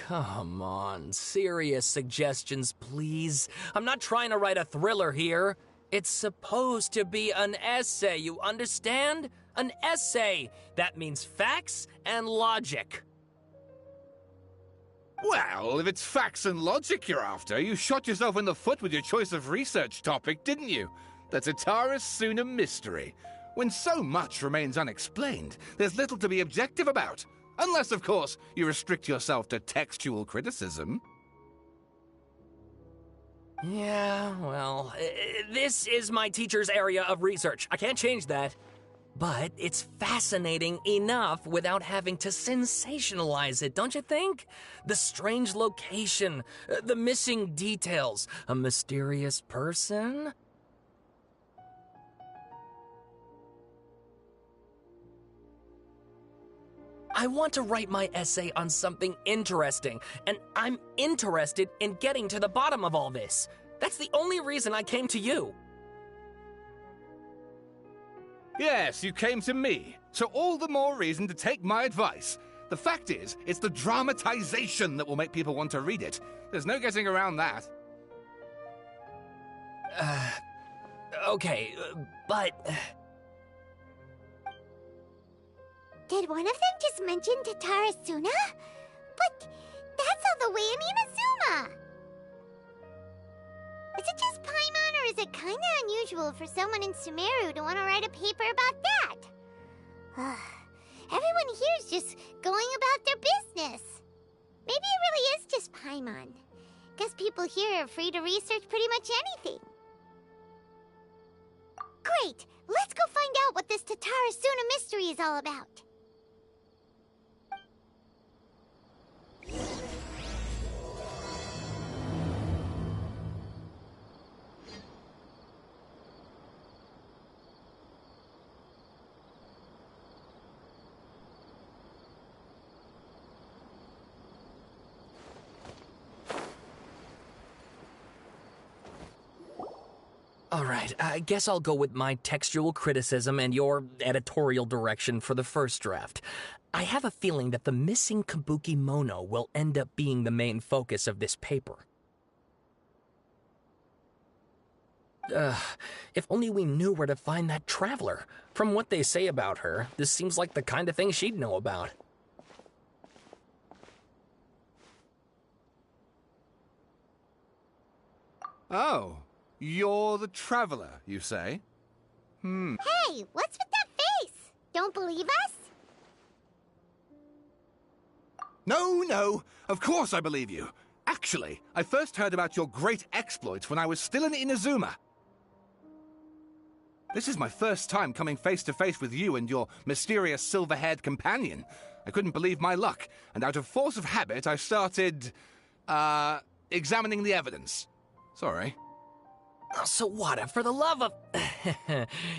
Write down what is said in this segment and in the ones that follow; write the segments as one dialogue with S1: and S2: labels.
S1: Come on, serious suggestions, please. I'm not trying to write a thriller here. It's supposed to be an essay, you understand? An essay! That means facts and logic.
S2: Well, if it's facts and logic you're after, you shot yourself in the foot with your choice of research topic, didn't you? The Tatarasuna mystery. When so much remains unexplained, there's little to be objective about. Unless, of course, you restrict yourself to textual criticism.
S1: Yeah, well, this is my teacher's area of research. I can't change that. But it's fascinating enough without having to sensationalize it, don't you think? The strange location, the missing details, a mysterious person. I want to write my essay on something interesting, and I'm interested in getting to the bottom of all this. That's the only reason I came to you.
S2: Yes, you came to me, so all the more reason to take my advice. The fact is, it's the dramatization that will make people want to read it. There's no getting around that.
S1: Okay, but...
S3: Did one of them just mention Tatarasuna? But that's all the way in Inazuma! Is it just Paimon, or is it kinda unusual for someone in Sumero to want to write a paper about that? Everyone here's just going about their business. Maybe it really is just Paimon. Guess people here are free to research pretty much anything. Great! Let's go find out what this Tatarasuna mystery is all about.
S1: Alright, I guess I'll go with my textual criticism and your editorial direction for the first draft. I have a feeling that the missing Kabuki Mono will end up being the main focus of this paper. If only we knew where to find that traveler. From what they say about her, this seems like the kind of thing she'd know about.
S2: Oh, you're the traveler, you say?
S3: Hey, what's with that face? Don't believe us?
S2: No, of course I believe you. Actually, I first heard about your great exploits when I was still in Inazuma. This is my first time coming face to face with you and your mysterious silver-haired companion. I couldn't believe my luck, and out of force of habit, I started, examining the evidence. Sorry.
S1: Oh, Sawada, for the love of...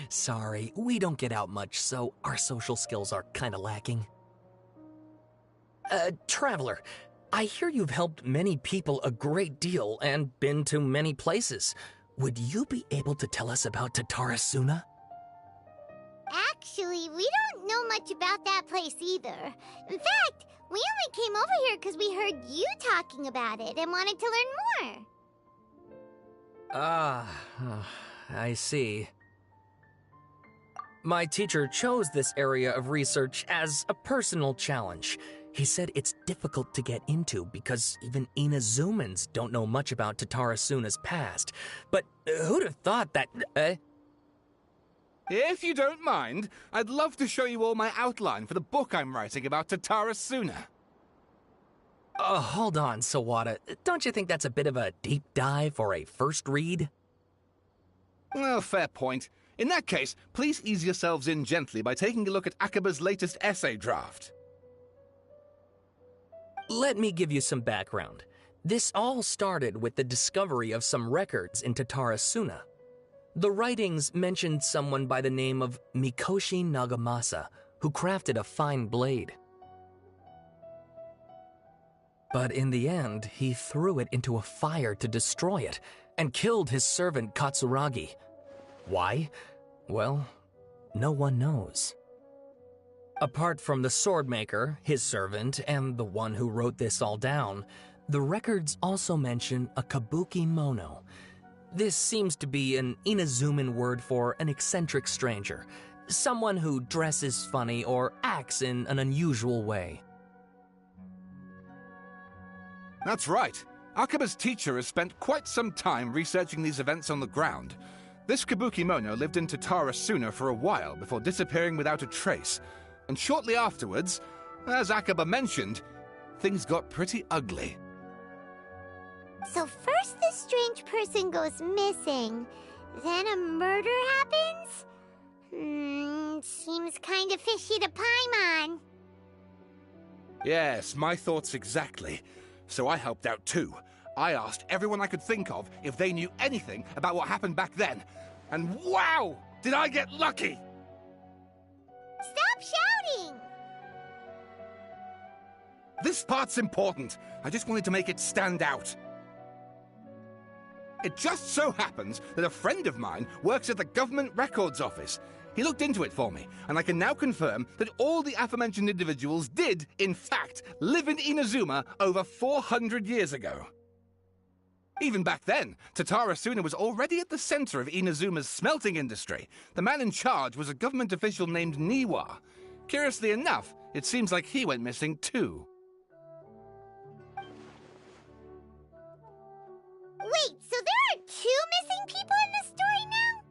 S1: Sorry, we don't get out much, so our social skills are kinda lacking. Traveler, I hear you've helped many people a great deal and been to many places. Would you be able to tell us about Tatarasuna?
S3: Actually, we don't know much about that place either. In fact, we only came over here because we heard you talking about it and wanted to learn more.
S1: I see. My teacher chose this area of research as a personal challenge. He said it's difficult to get into because even Inazumans don't know much about Tatarasuna's past. But who'd have thought that...
S2: If you don't mind, I'd love to show you all my outline for the book I'm writing about Tatarasuna.
S1: Hold on, Sawada. Don't you think that's a bit of a deep dive for a first read?
S2: Well, fair point. In that case, please ease yourselves in gently by taking a look at Akaba's latest essay draft.
S1: Let me give you some background. This all started with the discovery of some records in Tatarasuna. The writings mentioned someone by the name of Mikoshi Nagamasa, who crafted a fine blade. But in the end, he threw it into a fire to destroy it, and killed his servant Katsuragi. Why? Well, no one knows. Apart from the swordmaker, his servant, and the one who wrote this all down, the records also mention a kabuki mono. This seems to be an Inazuman word for an eccentric stranger, someone who dresses funny or acts in an unusual way.
S2: That's right. Akaba's teacher has spent quite some time researching these events on the ground. This kabuki mono lived in Tatarasuna for a while before disappearing without a trace. And shortly afterwards, as Akaba mentioned, things got pretty ugly.
S3: So first this strange person goes missing, then a murder happens? Seems kind of fishy to Paimon.
S2: Yes, my thoughts exactly. So I helped out too. I asked everyone I could think of if they knew anything about what happened back then. And wow! Did I get lucky!
S3: Stop shouting!
S2: This part's important. I just wanted to make it stand out. It just so happens that a friend of mine works at the government records office. He looked into it for me, and I can now confirm that all the aforementioned individuals did, in fact, live in Inazuma over 400 years ago. Even back then, Tatarasuna was already at the center of Inazuma's smelting industry. The man in charge was a government official named Niwa. Curiously enough, it seems like he went missing too.
S3: Wait, so there are 2 missing people in this story now?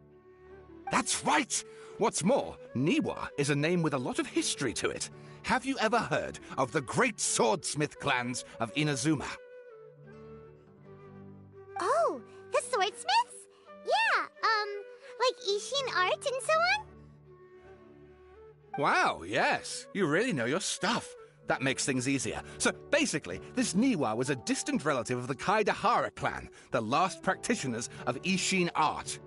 S2: That's right! What's more, Niwa is a name with a lot of history to it. Have you ever heard of the great swordsmith clans of Inazuma?
S3: Oh, the swordsmiths? Yeah, like Ishin art and so on?
S2: Wow, yes. You really know your stuff. That makes things easier. So basically, this Niwa was a distant relative of the Kaidahara clan, the last practitioners of Ishin art.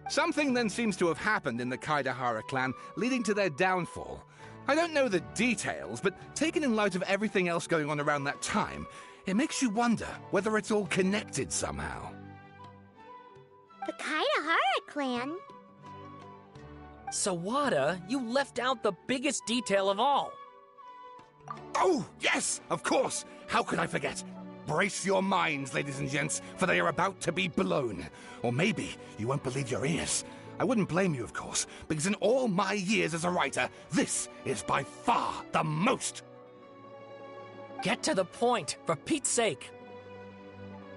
S2: Something then seems to have happened in the Kaidahara clan, leading to their downfall. I don't know the details, but taken in light of everything else going on around that time, it makes you wonder whether it's all connected somehow.
S3: The Kaidahara clan?
S1: Sawada, you left out the biggest detail of all.
S2: Oh, yes, of course. How could I forget? Brace your minds, ladies and gents, for they are about to be blown. Or maybe you won't believe your ears. I wouldn't blame you, of course, because in all my years as a writer, this is by far the most.
S1: Get to the point, for Pete's sake.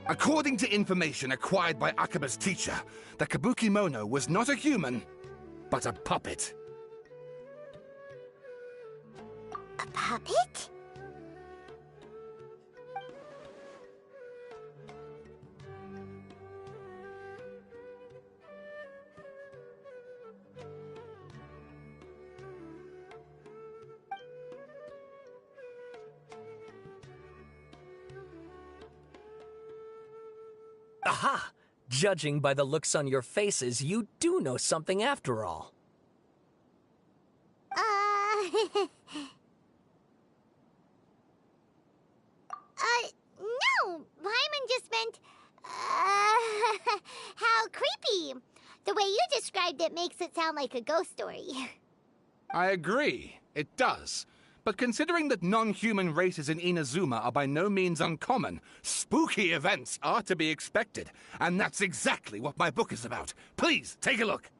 S2: According to information acquired by Akaba's teacher, the kabuki mono was not a human, but a puppet.
S3: A puppet?
S1: Aha! Judging by the looks on your faces, you do know something after all.
S3: No, Paimon just meant, how creepy. The way you described it makes it sound like a ghost story.
S2: I agree, it does. But considering that non-human races in Inazuma are by no means uncommon, spooky events are to be expected. And that's exactly what my book is about. Please, take a look.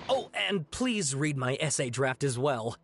S1: Oh, and please read my essay draft as well.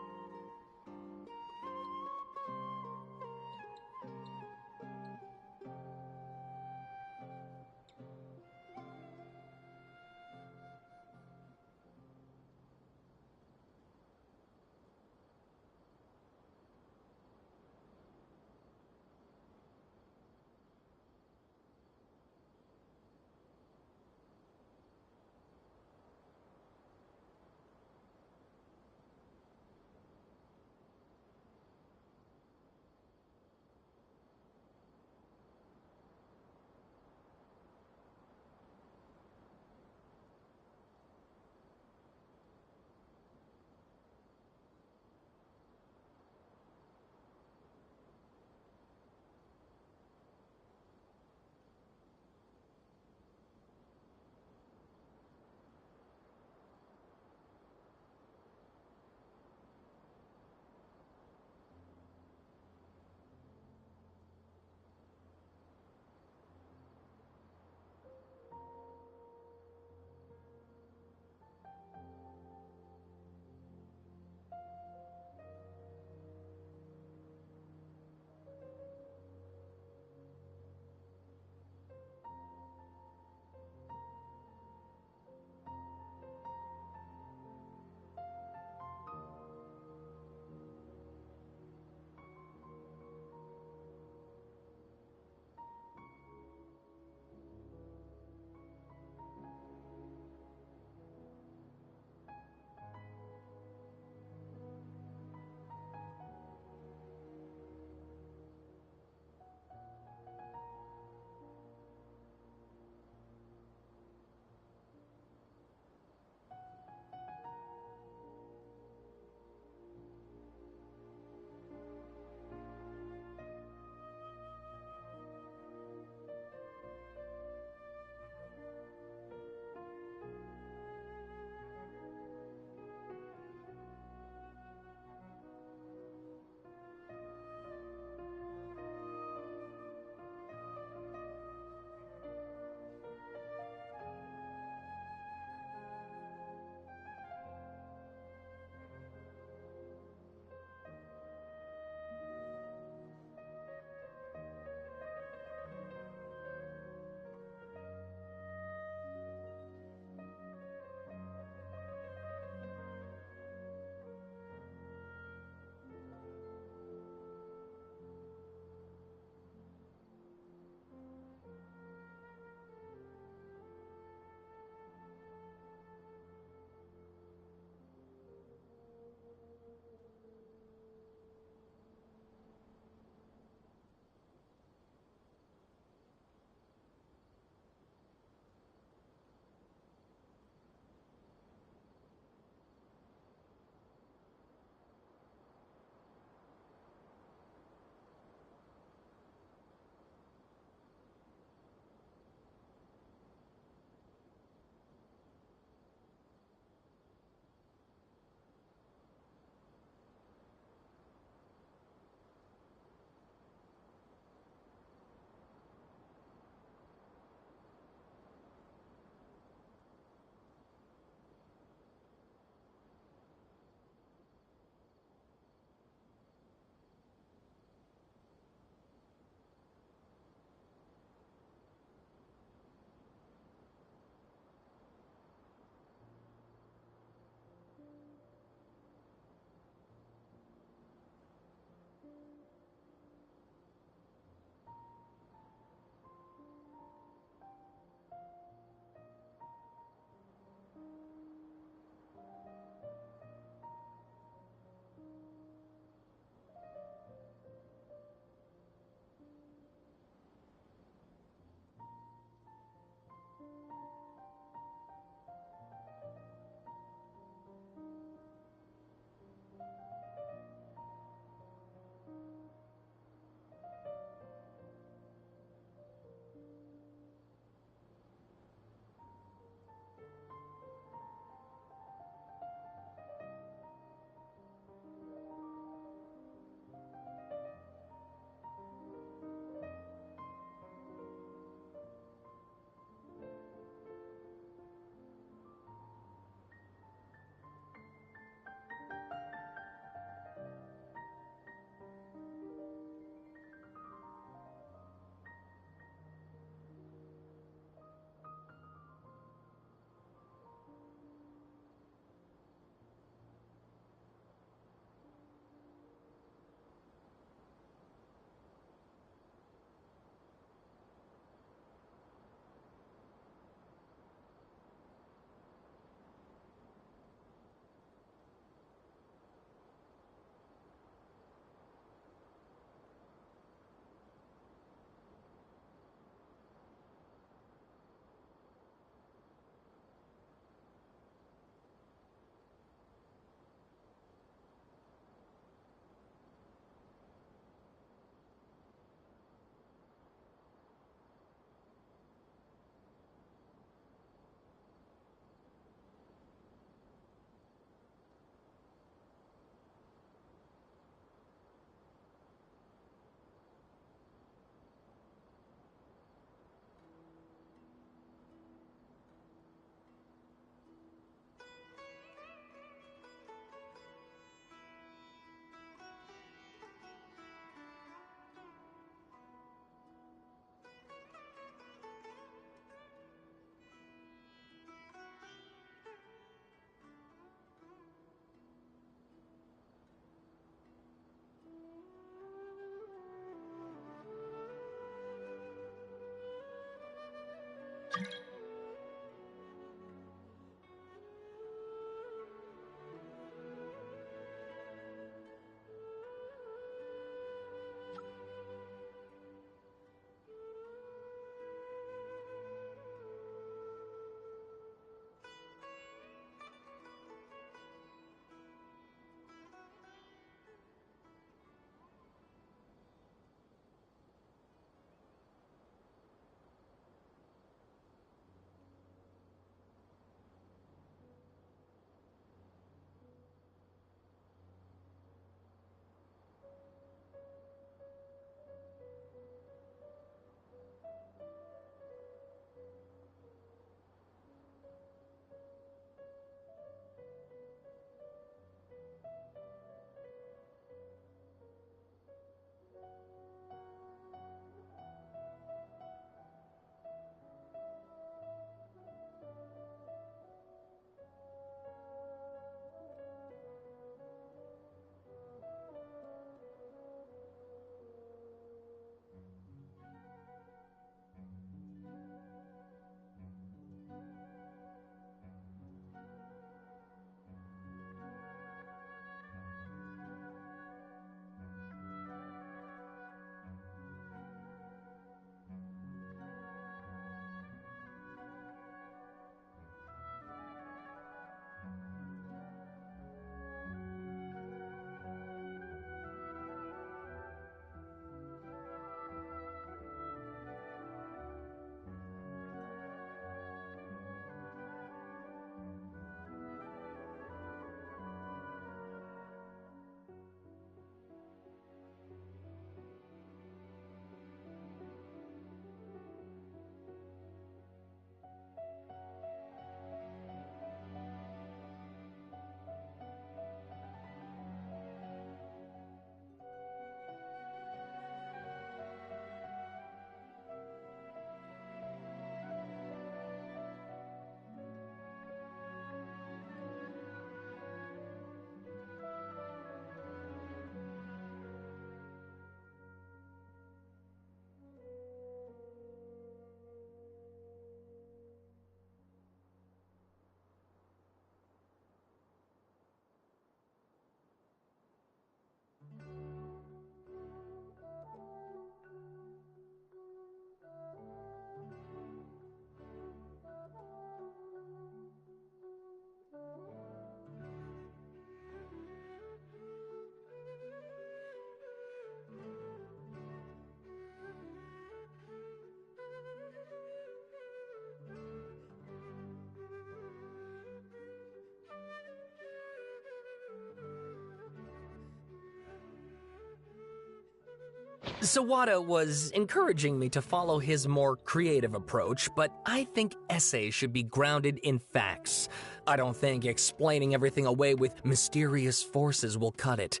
S1: Sawada was encouraging me to follow his more creative approach, but I think essays should be grounded in facts. I don't think explaining everything away with mysterious forces will cut it.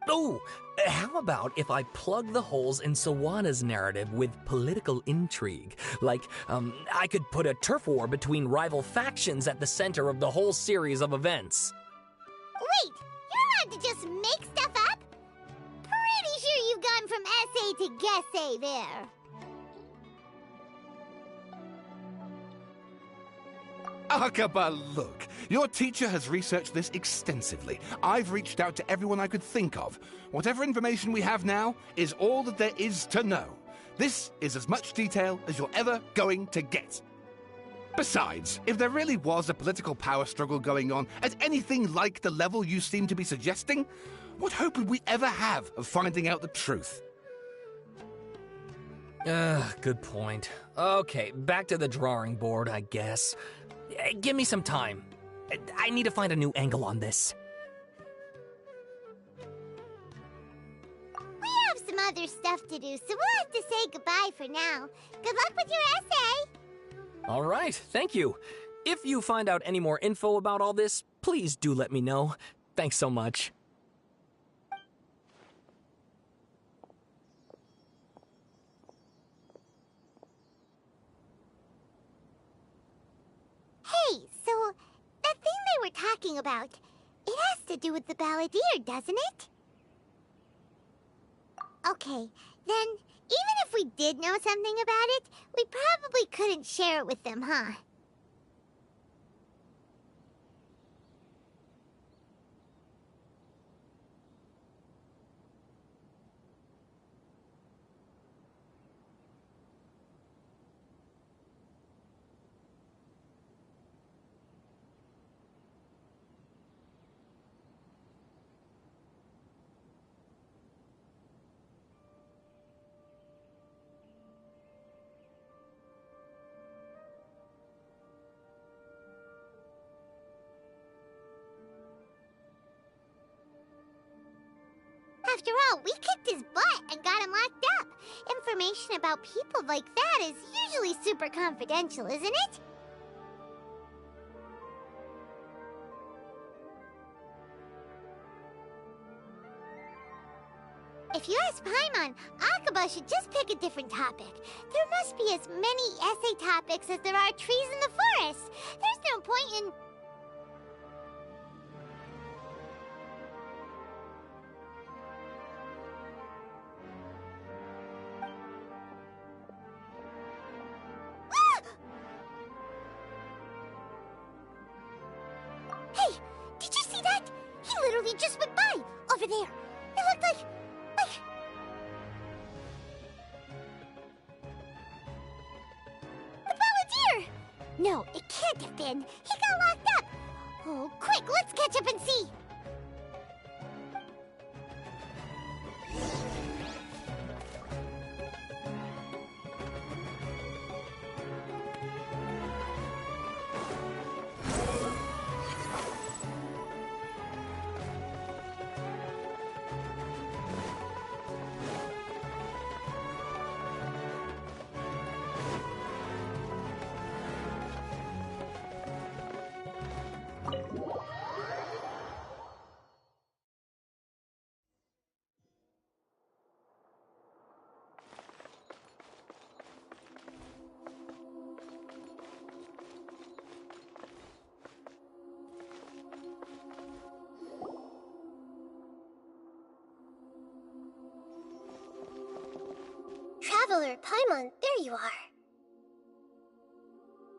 S1: Oh, how about if I plug the holes in Sawada's narrative with political intrigue? Like, I could put a turf war between rival factions at the center of the whole series of events.
S3: Wait, you're allowed to just make stuff up? Pretty sure you've gone from essay to guessay there.
S2: Akaba, look. Your teacher has researched this extensively. I've reached out to everyone I could think of. Whatever information we have now is all that there is to know. This is as much detail as you're ever going to get. Besides, if there really was a political power struggle going on at anything like the level you seem to be suggesting, what hope would we ever have of finding out the truth?
S1: Good point. Okay, back to the drawing board, I guess. Give me some time. I need to find a new angle on this.
S3: We have some other stuff to do, so we'll have to say goodbye for now. Good luck with your essay!
S1: All right, thank you. If you find out any more info about all this, please do let me know. Thanks so much.
S3: Hey, so that thing they were talking about, it has to do with the balladeer, doesn't it? Okay, then Even if we did know something about it, we probably couldn't share it with them, huh? After all, we kicked his butt and got him locked up. Information about people like that is usually super confidential, isn't it? If you ask Paimon, Akaba should just pick a different topic. There must be as many essay topics as there are trees in the forest. There's no point in... Hey, did you see that? He literally just went by, over there. It looked like... The Balladeer! No, it can't have been. He got locked up. Oh, quick, let's catch up and see. Traveler, Paimon, there you are.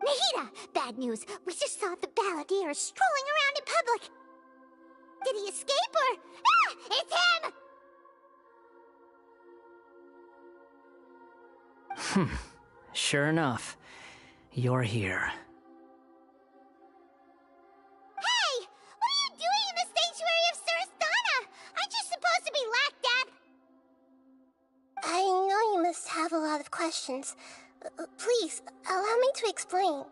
S3: Nahida! Bad news. We just saw the Balladeer strolling around in public. Did he escape or... Ah! It's him!
S4: Sure enough, you're here.
S3: Hey! What are you doing in the sanctuary of Suristana? Aren't you supposed to be locked up? I know you must have a lot of questions. Please, allow me to explain.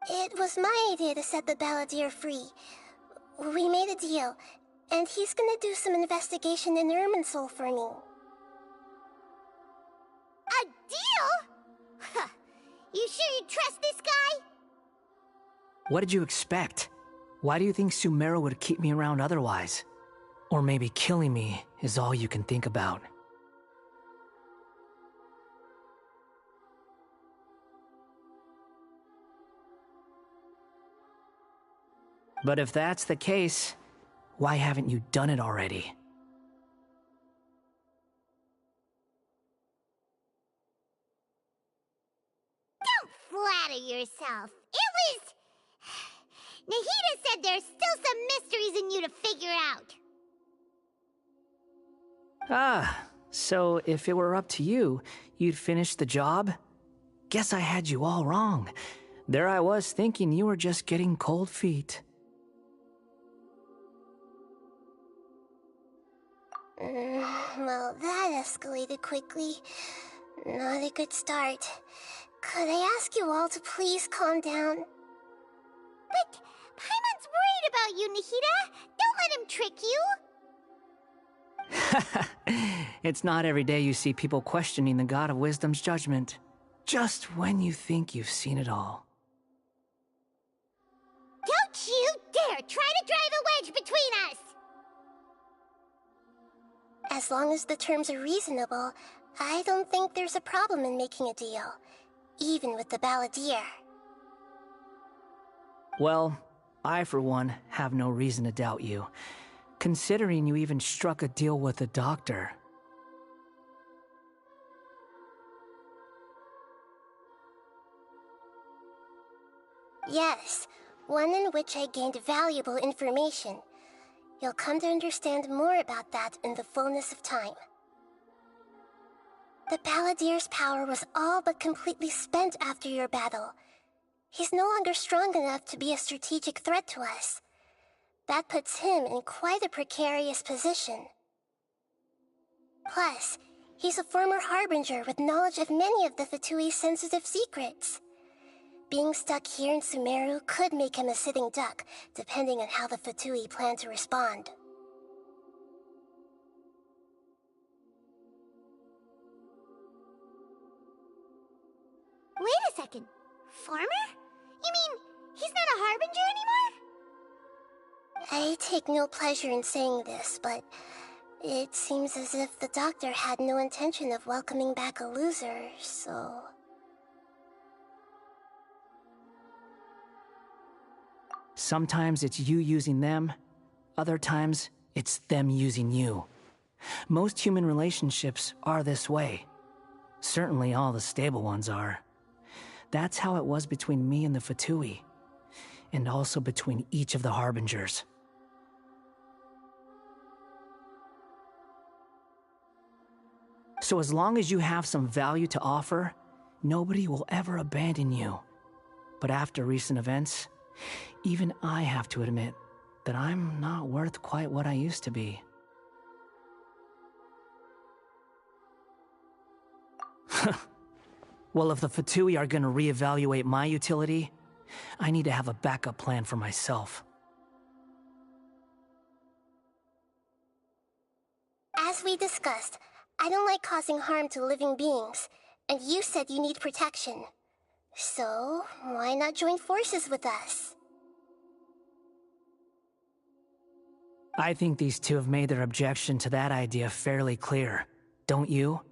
S3: It was my idea to set the Balladeer free. We made a deal, and he's gonna do some investigation in Irminsul for me. A deal? Huh. You sure you trust this guy?
S4: What did you expect? Why do you think Sumero would keep me around otherwise? Or maybe killing me is all you can think about. But if that's the case, why haven't you done it already?
S3: Don't flatter yourself. It was... Nahida said there's still some mysteries in you to figure out.
S4: Ah, so if it were up to you, you'd finish the job? Guess I had you all wrong. There I was thinking you were just getting cold feet.
S3: Well, that escalated quickly. Not a good start. Could I ask you all to please calm down? But Paimon's worried about you, Nahida. Don't let him trick you.
S4: It's not every day you see people questioning the God of Wisdom's judgment. Just when you think you've seen it all.
S3: Don't you dare try to drive a wedge between us! As long as the terms are reasonable, I don't think there's a problem in making a deal. Even with the Balladeer.
S4: Well, I for one have no reason to doubt you, considering you even struck a deal with the doctor.
S5: Yes, one in which I gained valuable information. You'll come to understand more about that in the fullness of time. The Balladeer's power was all but completely spent after your battle. He's no longer strong enough to be a strategic threat to us. That puts him in quite a precarious position. Plus, he's a former Harbinger with knowledge of many of the Fatui's sensitive secrets. Being stuck here in Sumero could make him a sitting duck, depending on how the Fatui plan to respond.
S3: Wait a second. Farmer? You mean he's not a Harbinger anymore?
S5: I take no pleasure in saying this, but it seems as if the doctor had no intention of welcoming back a loser, so...
S4: Sometimes it's you using them, other times it's them using you. Most human relationships are this way. Certainly all the stable ones are. That's how it was between me and the Fatui, and also between each of the Harbingers. So as long as you have some value to offer, nobody will ever abandon you. But after recent events, even I have to admit that I'm not worth quite what I used to be. Well, if the Fatui are gonna reevaluate my utility, I need to have a backup plan for myself.
S5: As we discussed, I don't like causing harm to living beings, and you said you need protection. So, why not join forces with us?
S4: I think these two have made their objection to that idea fairly clear, don't you?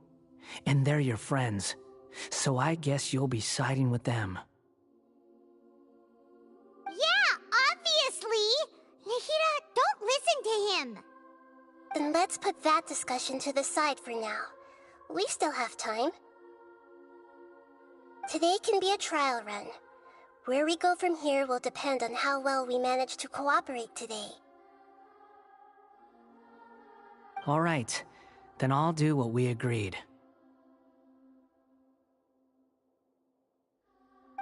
S4: And they're your friends, so I guess you'll be siding with them.
S3: Yeah, obviously! Nahida, don't listen to him!
S5: Then let's put that discussion to the side for now. We still have time. Today can be a trial run. Where we go from here will depend on how well we manage to cooperate today.
S4: All right, then I'll do what we agreed.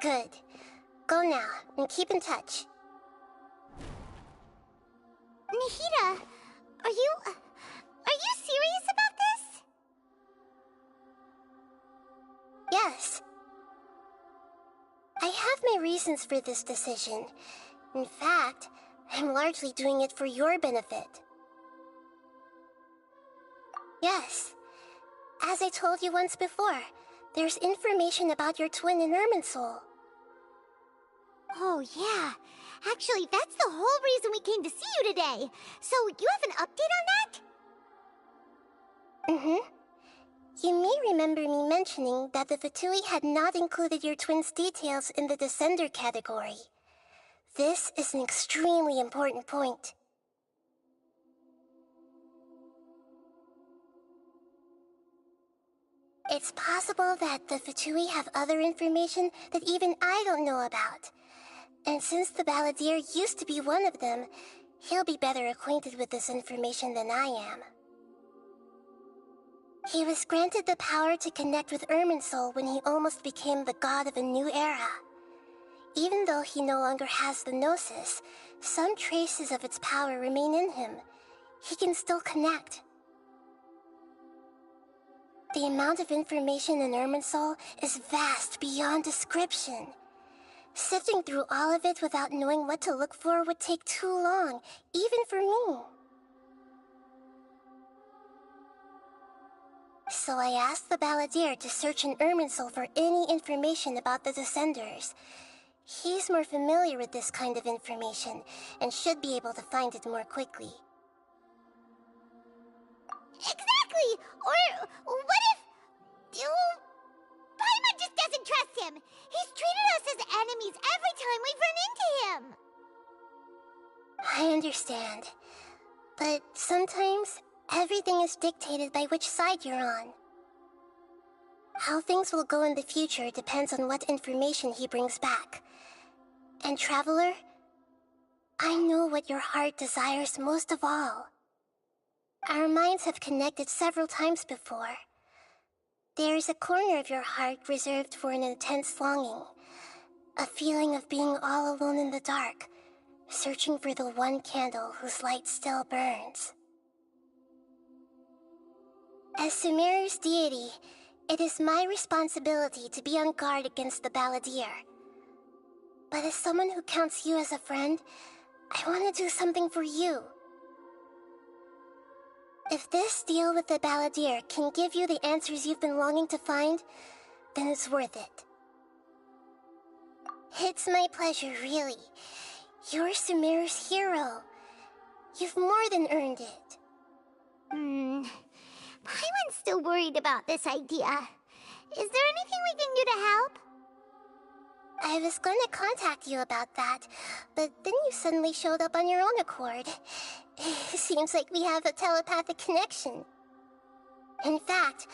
S5: Good. Go now, and keep in touch.
S3: Nahida, are you serious about this?
S5: Yes. I have my reasons for this decision. In fact, I'm largely doing it for your benefit. Yes. As I told you once before, there's information about your twin in Irminsul.
S3: Oh, yeah. Actually, that's the whole reason we came to see you today. So, you have an update on that?
S5: Mm-hmm. You may remember me mentioning that the Fatui had not included your twin's details in the Descender category. This is an extremely important point. It's possible that the Fatui have other information that even I don't know about. And since the Balladeer used to be one of them, he'll be better acquainted with this information than I am. He was granted the power to connect with Irminsul when he almost became the god of a new era. Even though he no longer has the Gnosis, some traces of its power remain in him. He can still connect. The amount of information in Irminsul is vast beyond description. Sifting through all of it without knowing what to look for would take too long, even for me. So I asked the Balladeer to search in Irminsul for any information about the Descenders. He's more familiar with this kind of information, and should be able to find it more quickly.
S3: Exactly! Or what if... Paimon just doesn't trust him! He's treated us as enemies every time we've run into him!
S5: I understand. But sometimes, everything is dictated by which side you're on. How things will go in the future depends on what information he brings back. And Traveler, I know what your heart desires most of all. Our minds have connected several times before. There is a corner of your heart reserved for an intense longing, a feeling of being all alone in the dark, searching for the one candle whose light still burns. As Sumeru's deity, it is my responsibility to be on guard against the Balladeer. But as someone who counts you as a friend, I want to do something for you. If this deal with the Balladeer can give you the answers you've been longing to find, then it's worth it. It's my pleasure, really. You're Sumeru's hero. You've more than earned it.
S3: Paimon's still worried about this idea. Is there anything we can do to help?
S5: I was going to contact you about that, but then you suddenly showed up on your own accord. It seems like we have a telepathic connection. In fact,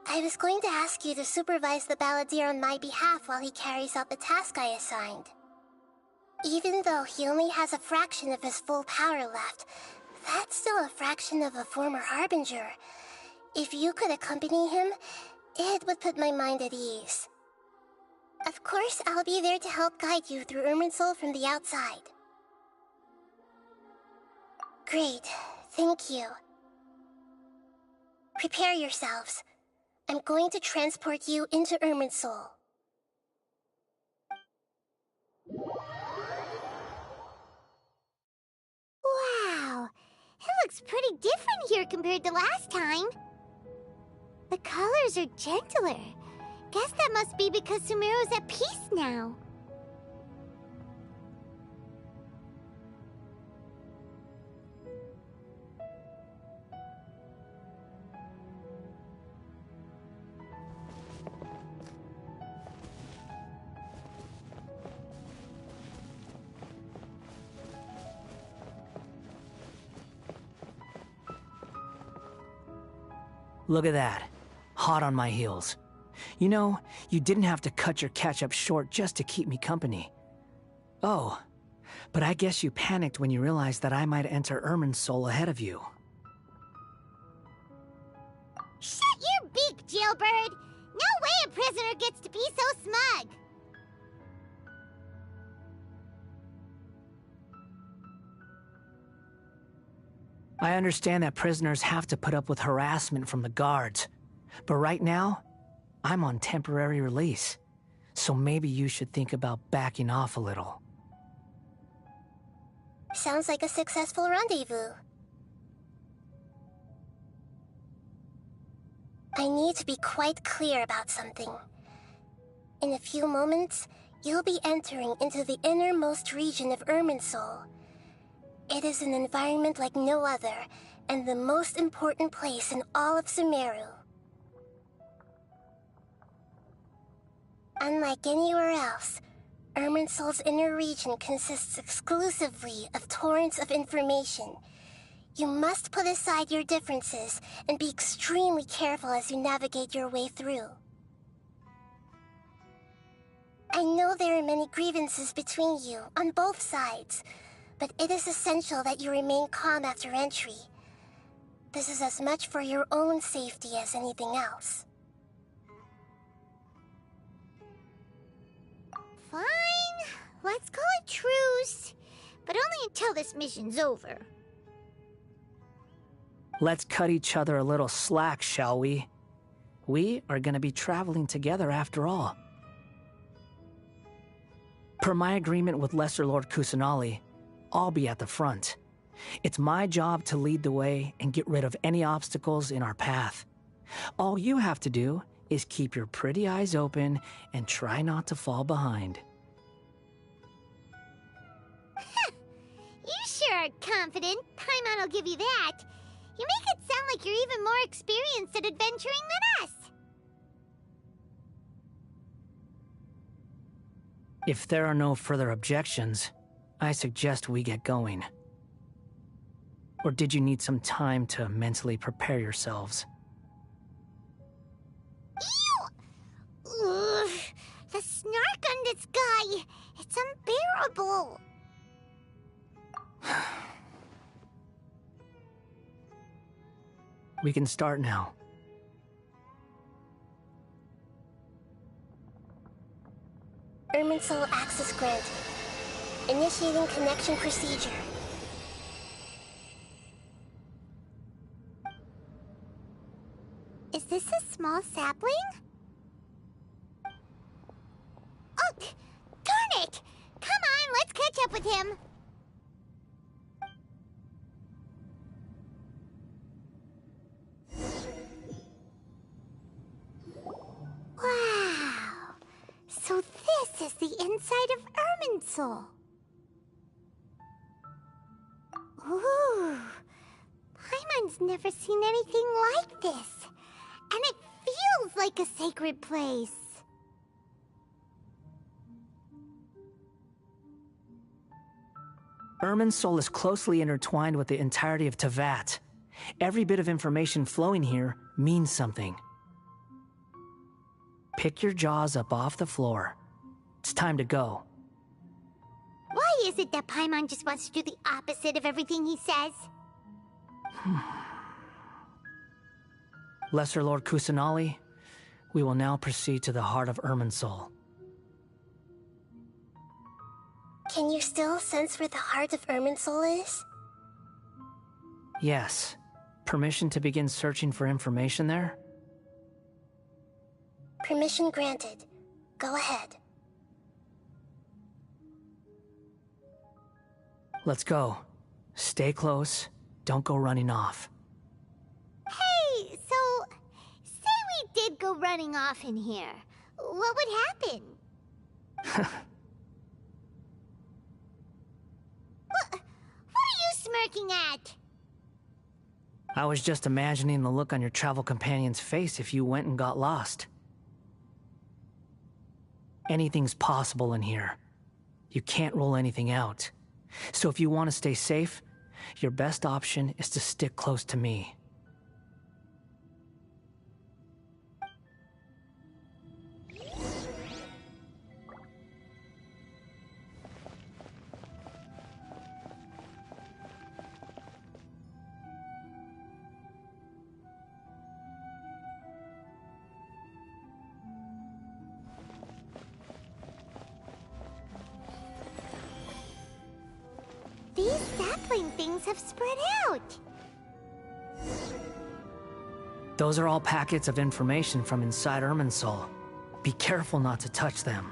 S5: I was going to ask you to supervise the Balladeer on my behalf while he carries out the task I assigned. Even though he only has a fraction of his full power left, that's still a fraction of a former Harbinger. If you could accompany him, it would put my mind at ease. Of course, I'll be there to help guide you through Irminsul from the outside. Great, thank you. Prepare yourselves. I'm going to transport you into Irminsul.
S3: Wow, it looks pretty different here compared to last time. The colors are gentler. Guess that must be because Sumeru's at peace now.
S4: Look at that. Hot on my heels. You know, you didn't have to cut your catch-up short just to keep me company. Oh, but I guess you panicked when you realized that I might enter Irminsul ahead of you.
S3: Shut your beak, jailbird! No way a prisoner gets to be so smug!
S4: I understand that prisoners have to put up with harassment from the guards, but right now, I'm on temporary release, so maybe you should think about backing off a little.
S5: Sounds like a successful rendezvous. I need to be quite clear about something. In a few moments, you'll be entering into the innermost region of Irminsul. It is an environment like no other, and the most important place in all of Sumero. Unlike anywhere else, Irminsul's inner region consists exclusively of torrents of information. You must put aside your differences and be extremely careful as you navigate your way through. I know there are many grievances between you, on both sides, but it is essential that you remain calm after entry. This is as much for your own safety as anything else.
S3: Fine, let's call it truce, but only until this mission's over.
S4: Let's cut each other a little slack, shall we? We are going to be traveling together after all. Per my agreement with Lesser Lord Kusanali, I'll be at the front. It's my job to lead the way and get rid of any obstacles in our path. All you have to do is keep your pretty eyes open and try not to fall behind.
S3: You sure are confident. Paimon will give you that. You make it sound like you're even more experienced at adventuring than us.
S4: If there are no further objections, I suggest we get going. Or did you need some time to mentally prepare yourselves?
S3: Ew! Ugh, the snark on this guy. It's unbearable.
S4: We can start now.
S5: Irminsul access granted. Initiating connection procedure.
S3: Is this a small sapling? Oh, darn it! Come on, let's catch up with him. Wow! So this is the inside of Irminsul. Ooh! Paimon's never seen anything like this. And it feels like a sacred place.
S4: Irminsul is closely intertwined with the entirety of Teyvat. Every bit of information flowing here means something. Pick your jaws up off the floor. It's time to go.
S3: Why is it that Paimon just wants to do the opposite of everything he says?
S4: Lesser Lord Kusanali, we will now proceed to the heart of Irminsul.
S5: Can you still sense where the heart of Irminsul is?
S4: Yes. Permission to begin searching for information there?
S5: Permission granted. Go ahead.
S4: Let's go. Stay close. Don't go running off.
S3: Hey, so... say we did go running off in here. What would happen? What are you smirking at?
S4: I was just imagining the look on your travel companion's face if you went and got lost. Anything's possible in here. You can't rule anything out. So if you want to stay safe, your best option is to stick close to me.
S3: These sapling things have spread out.
S4: Those are all packets of information from inside Irminsul. Be careful not to touch them.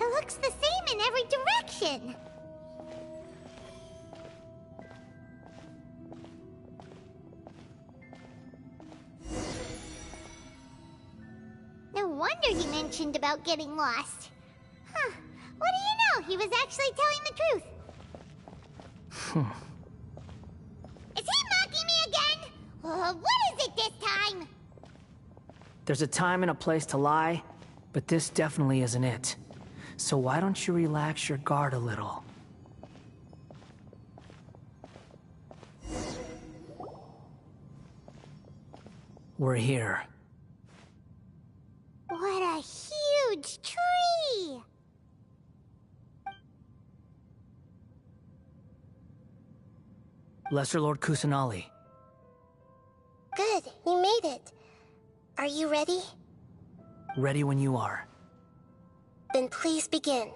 S3: It looks the same in every direction. No wonder he mentioned about getting lost. Huh. What do you know? He was actually telling the truth. Is he mocking me again? What is it this time?
S4: There's a time and a place to lie, but this definitely isn't it. So why don't you relax your guard a little? We're here.
S3: What a huge tree!
S4: Lesser Lord Kusanali.
S5: Good, you made it. Are you ready?
S4: Ready when you are.
S5: Then please begin.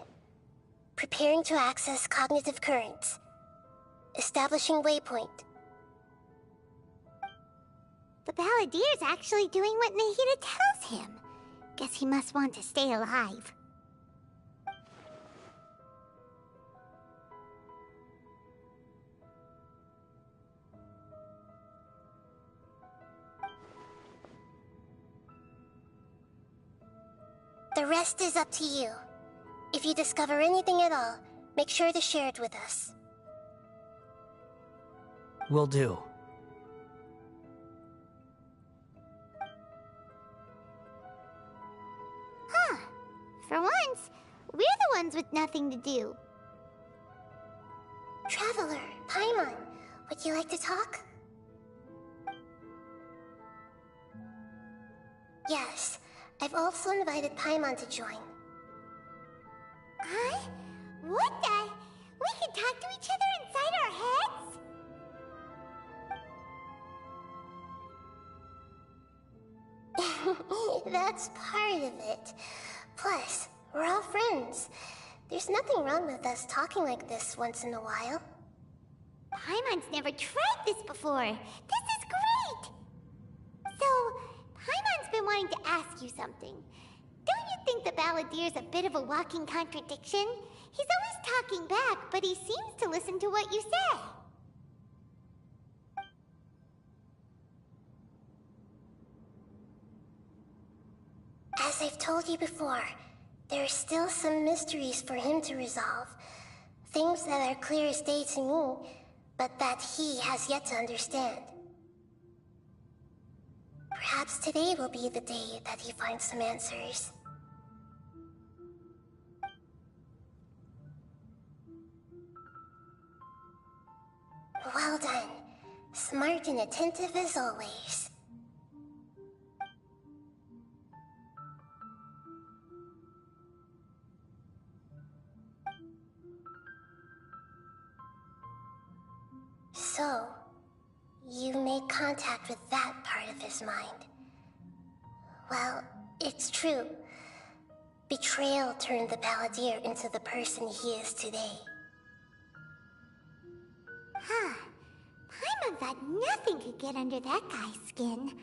S5: Preparing to access cognitive currents. Establishing waypoint.
S3: The Balladier's actually doing what Nahida tells him. Guess he must want to stay alive.
S5: The rest is up to you. If you discover anything at all, make sure to share it with us.
S4: Will do.
S3: Huh. For once, We're the ones with nothing to do.
S5: Traveler, Paimon, would you like to talk? Yes, I've also invited Paimon to join.
S3: Huh? What the? We can talk to each other inside our heads?
S5: That's part of it. Plus, we're all friends. There's nothing wrong with us talking like this once in a while.
S3: Paimon's never tried this before. This is great! So, Paimon's been wanting to ask you something. Don't you think the Balladier's a bit of a walking contradiction? He's always talking back, but he seems to listen to what you say.
S5: As I've told you before, there are still some mysteries for him to resolve. Things that are clear as day to me, but that he has yet to understand. Perhaps today will be the day that he finds some answers. Well done. Smart and attentive as always. So, you made contact with that part of his mind. Well, it's true. Betrayal turned the Balladeer into the person he is today.
S3: Huh. Paimon thought nothing could get under that guy's skin.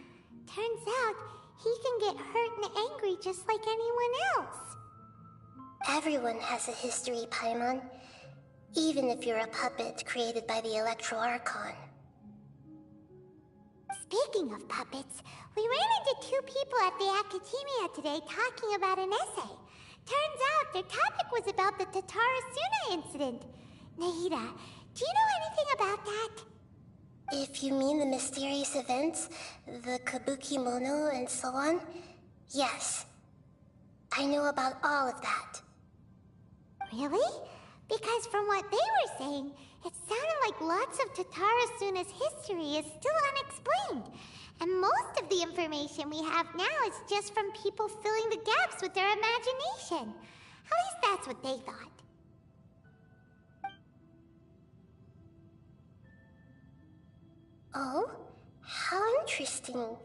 S3: Turns out, he can get hurt and angry just like anyone else.
S5: Everyone has a history, Paimon. Even if you're a puppet created by the Electro Archon.
S3: Speaking of puppets, we ran into two people at the Academia today talking about an essay. Turns out their topic was about the Tatarasuna incident. Nahida, do you know anything about that?
S5: If you mean the mysterious events, the Kabuki Mono and so on, yes. I know about all of that.
S3: Really? Because from what they were saying, it sounded like lots of Tatarasuna's history is still unexplained. And most of the information we have now is just from people filling the gaps with their imagination. At least that's what they thought.
S5: Oh? How interesting.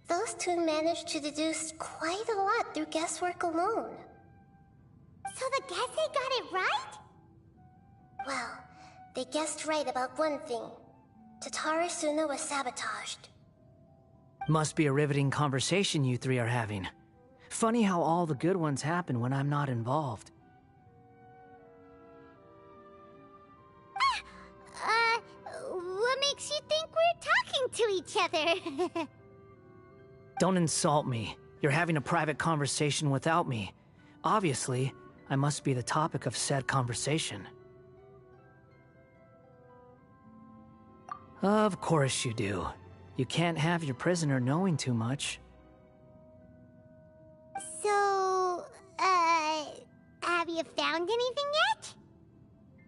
S5: Those two managed to deduce quite a lot through guesswork alone.
S3: So the Gesse got it right?
S5: Well, they guessed right about one thing. Tatarasuna was sabotaged.
S4: Must be a riveting conversation you three are having. Funny how all the good ones happen when I'm not involved.
S3: What makes you think we're talking to each other?
S4: Don't insult me. You're having a private conversation without me. Obviously, I must be the topic of said conversation. Of course you do. You can't have your prisoner knowing too much.
S3: So, have you found anything yet?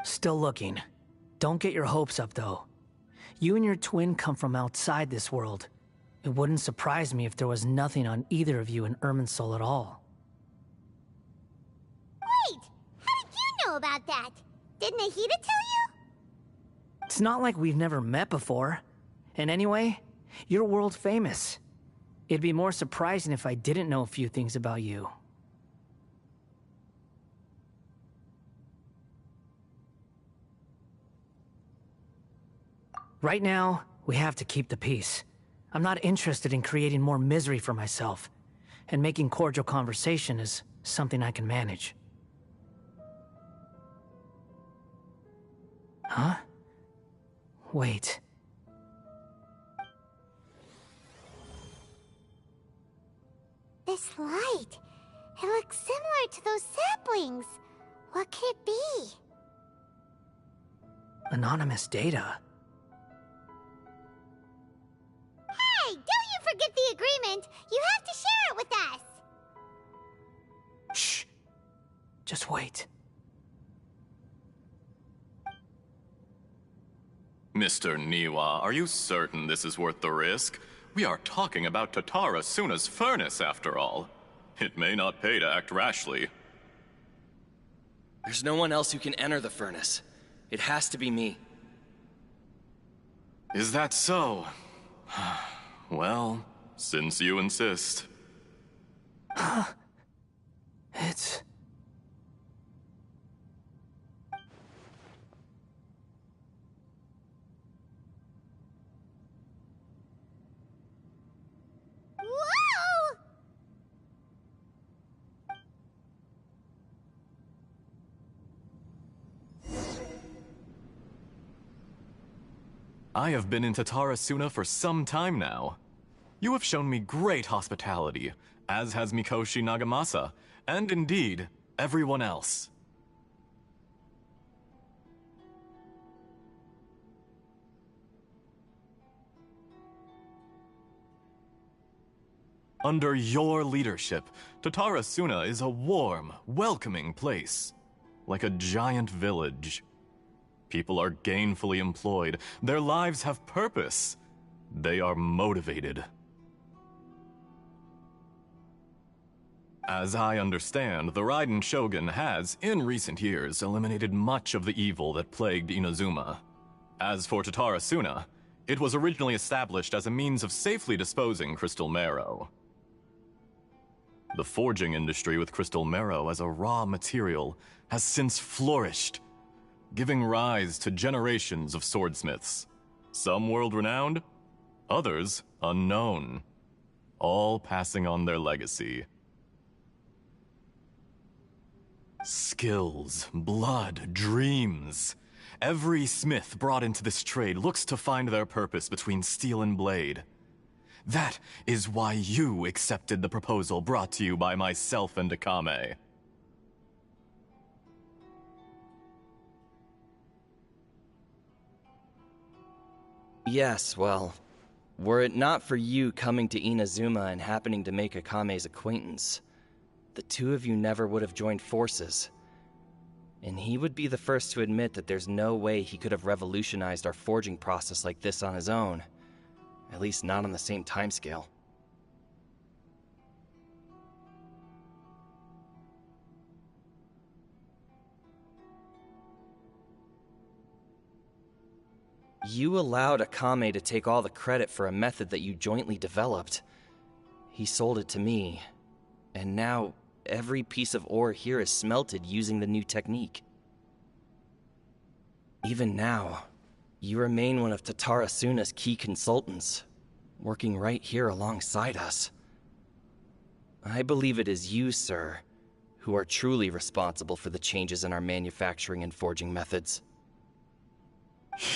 S4: Still looking. Don't get your hopes up, though. You and your twin come from outside this world. It wouldn't surprise me if there was nothing on either of you in Irminsul at all.
S3: Wait! How did you know about that? Did Nahida tell you?
S4: It's not like we've never met before. And anyway, you're world famous. It'd be more surprising if I didn't know a few things about you. Right now, we have to keep the peace. I'm not interested in creating more misery for myself, and making cordial conversation is something I can manage. Huh? Wait.
S3: This light. It looks similar to those saplings. What could it be?
S4: Anonymous data.
S3: Hey, don't you forget the agreement! You have to share it with us!
S4: Shh. Just wait.
S6: Mr. Niwa, are you certain this is worth the risk? We are talking about Tatara Suna's furnace, after all. It may not pay to act rashly.
S7: There's no one else who can enter the furnace. It has to be me.
S6: Is that so? Well, since you insist.
S4: It's...
S3: Whoa!
S6: I have been in Tatara Suna for some time now. You have shown me great hospitality, as has Mikoshi Nagamasa, and indeed, everyone else. Under your leadership, Tatara Suna is a warm, welcoming place, like a giant village. People are gainfully employed, their lives have purpose, they are motivated. As I understand, the Raiden Shogun has, in recent years, eliminated much of the evil that plagued Inazuma. As for Tatara Suna, it was originally established as a means of safely disposing crystal marrow. The forging industry with crystal marrow as a raw material has since flourished, giving rise to generations of swordsmiths. Some world-renowned, others unknown, all passing on their legacy. Skills, blood, dreams. Every smith brought into this trade looks to find their purpose between steel and blade. That is why you accepted the proposal brought to you by myself and Akame.
S7: Yes, well, were it not for you coming to Inazuma and happening to make Akame's acquaintance, the two of you never would have joined forces. And he would be the first to admit that there's no way he could have revolutionized our forging process like this on his own. At least not on the same timescale. You allowed Akame to take all the credit for a method that you jointly developed. He sold it to me, and now every piece of ore here is smelted using the new technique. Even now, you remain one of Tatara Suna's key consultants, working right here alongside us. I believe it is you, sir, who are truly responsible for the changes in our manufacturing and forging methods.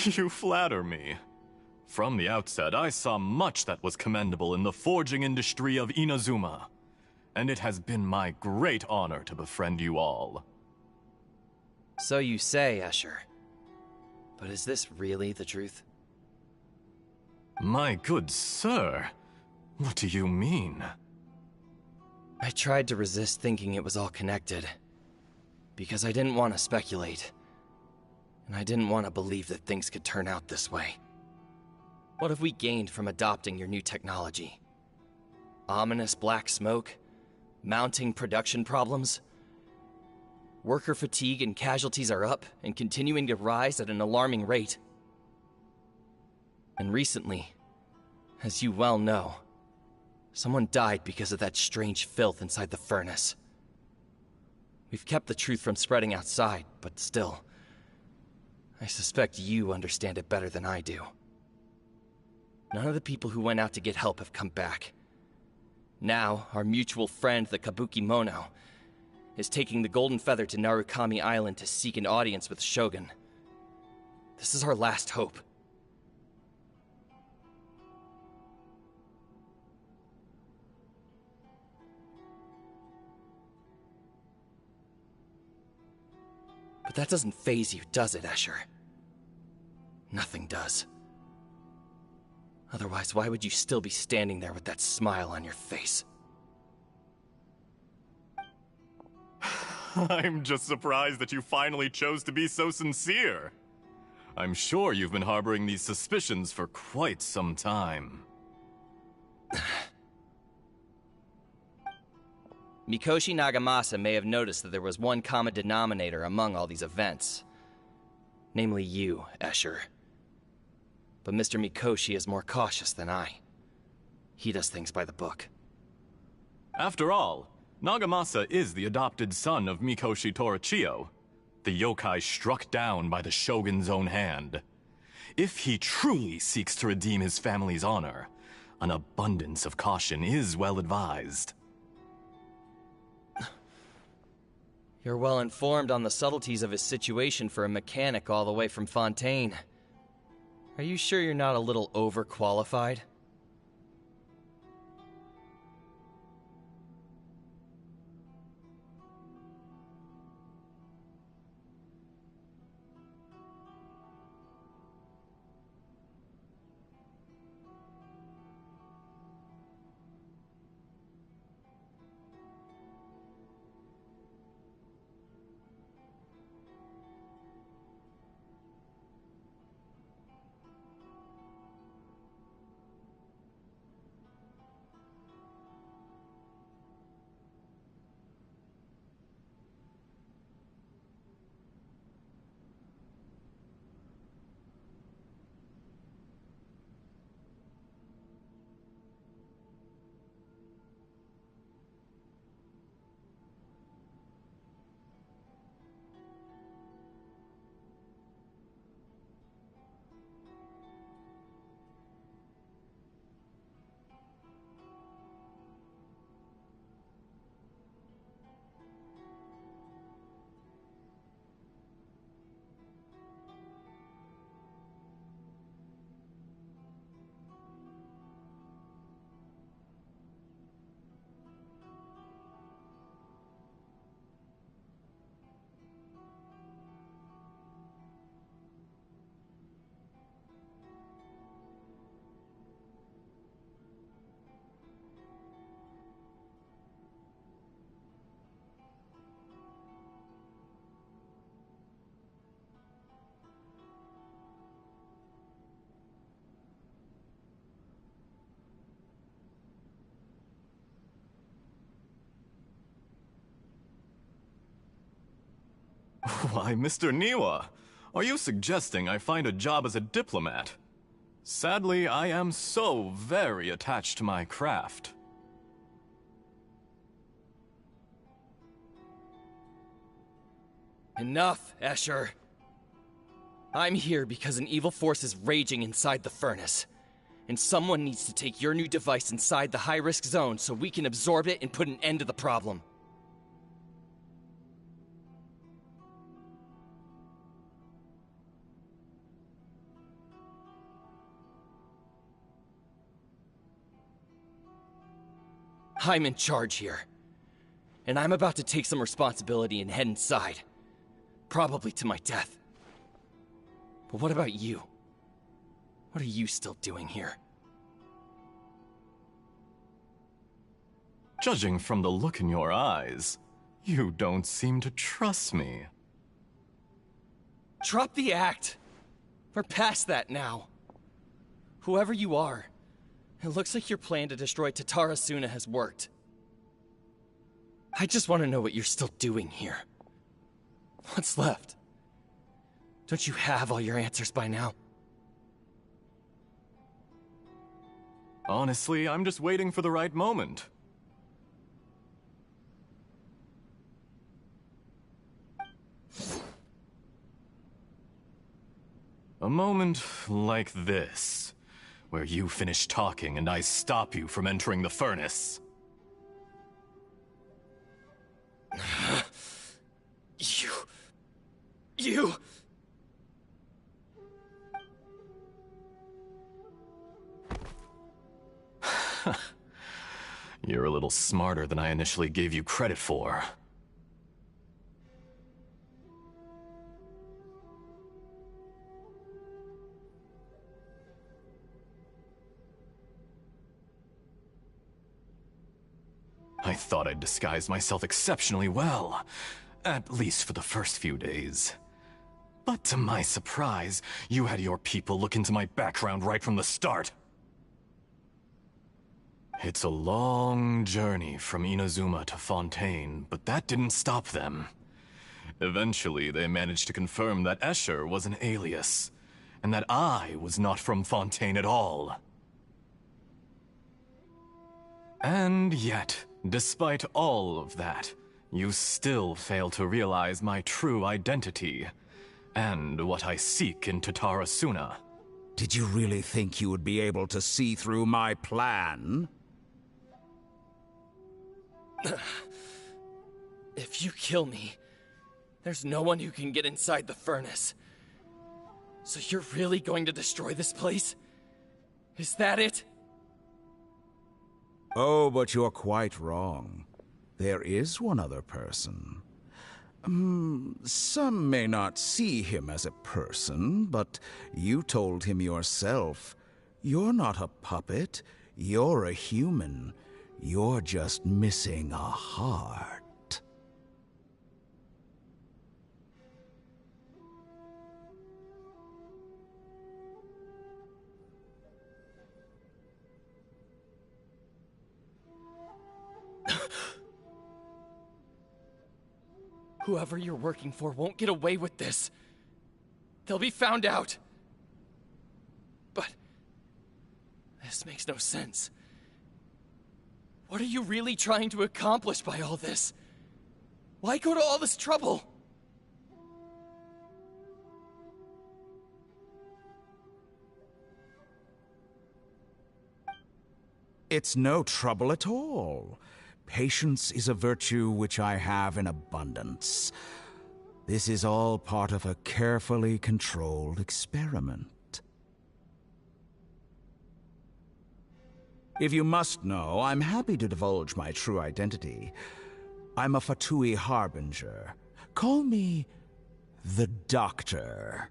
S6: You flatter me. From the outset, I saw much that was commendable in the forging industry of Inazuma, and it has been my great honor to befriend you all.
S7: So you say, Escher. But is this really the truth?
S6: My good sir, what do you mean?
S7: I tried to resist thinking it was all connected, because I didn't want to speculate, and I didn't want to believe that things could turn out this way. What have we gained from adopting your new technology? Ominous black smoke? Mounting production problems? Worker fatigue and casualties are up and continuing to rise at an alarming rate. And recently, as you well know, someone died because of that strange filth inside the furnace. We've kept the truth from spreading outside, but still, I suspect you understand it better than I do. None of the people who went out to get help have come back. Now, our mutual friend, the Kabuki Mono, is taking the Golden Feather to Narukami Island to seek an audience with Shogun. This is our last hope. But that doesn't faze you, does it, Escher? Nothing does. Otherwise, why would you still be standing there with that smile on your face?
S6: I'm just surprised that you finally chose to be so sincere. I'm sure you've been harboring these suspicions for quite some time.
S7: Mikoshi Nagamasa may have noticed that there was one common denominator among all these events. Namely you, Escher. But Mr. Mikoshi is more cautious than I. He does things by the book.
S6: After all, Nagamasa is the adopted son of Mikoshi Torichio, the yokai struck down by the Shogun's own hand. If he truly seeks to redeem his family's honor, an abundance of caution is well advised.
S7: You're well informed on the subtleties of his situation for a mechanic all the way from Fontaine. Are you sure you're not a little overqualified?
S6: Why, Mr. Niwa, are you suggesting I find a job as a diplomat? Sadly, I am so very attached to my craft.
S7: Enough, Escher. I'm here because an evil force is raging inside the furnace. And someone needs to take your new device inside the high-risk zone so we can absorb it and put an end to the problem. I'm in charge here. And I'm about to take some responsibility and head inside. Probably to my death. But what about you? What are you still doing here?
S6: Judging from the look in your eyes, you don't seem to trust me.
S7: Drop the act! We're past that now. Whoever you are, it looks like your plan to destroy Tatarasuna has worked. I just want to know what you're still doing here. What's left? Don't you have all your answers by now?
S6: Honestly, I'm just waiting for the right moment. A moment like this, where you finish talking and I stop you from entering the furnace.
S7: You...
S6: You're a little smarter than I initially gave you credit for. I thought I'd disguised myself exceptionally well. At least for the first few days. But to my surprise, you had your people look into my background right from the start. It's a long journey from Inazuma to Fontaine, but that didn't stop them. Eventually, they managed to confirm that Escher was an alias, and that I was not from Fontaine at all. And yet, despite all of that, you still fail to realize my true identity, and what I seek in Tatarasuna.
S8: Did you really think you would be able to see through my plan?
S7: If you kill me, there's no one who can get inside the furnace. So you're really going to destroy this place? Is that it?
S8: Oh, but you're quite wrong. There is one other person. Some may not see him as a person, but you told him yourself. You're not a puppet. You're a human. You're just missing a heart.
S7: Whoever you're working for won't get away with this. They'll be found out. But this makes no sense. What are you really trying to accomplish by all this? Why go to all this trouble?
S8: It's no trouble at all. Patience is a virtue which I have in abundance. This is all part of a carefully controlled experiment. If you must know, I'm happy to divulge my true identity. I'm a Fatui Harbinger. Call me the Doctor.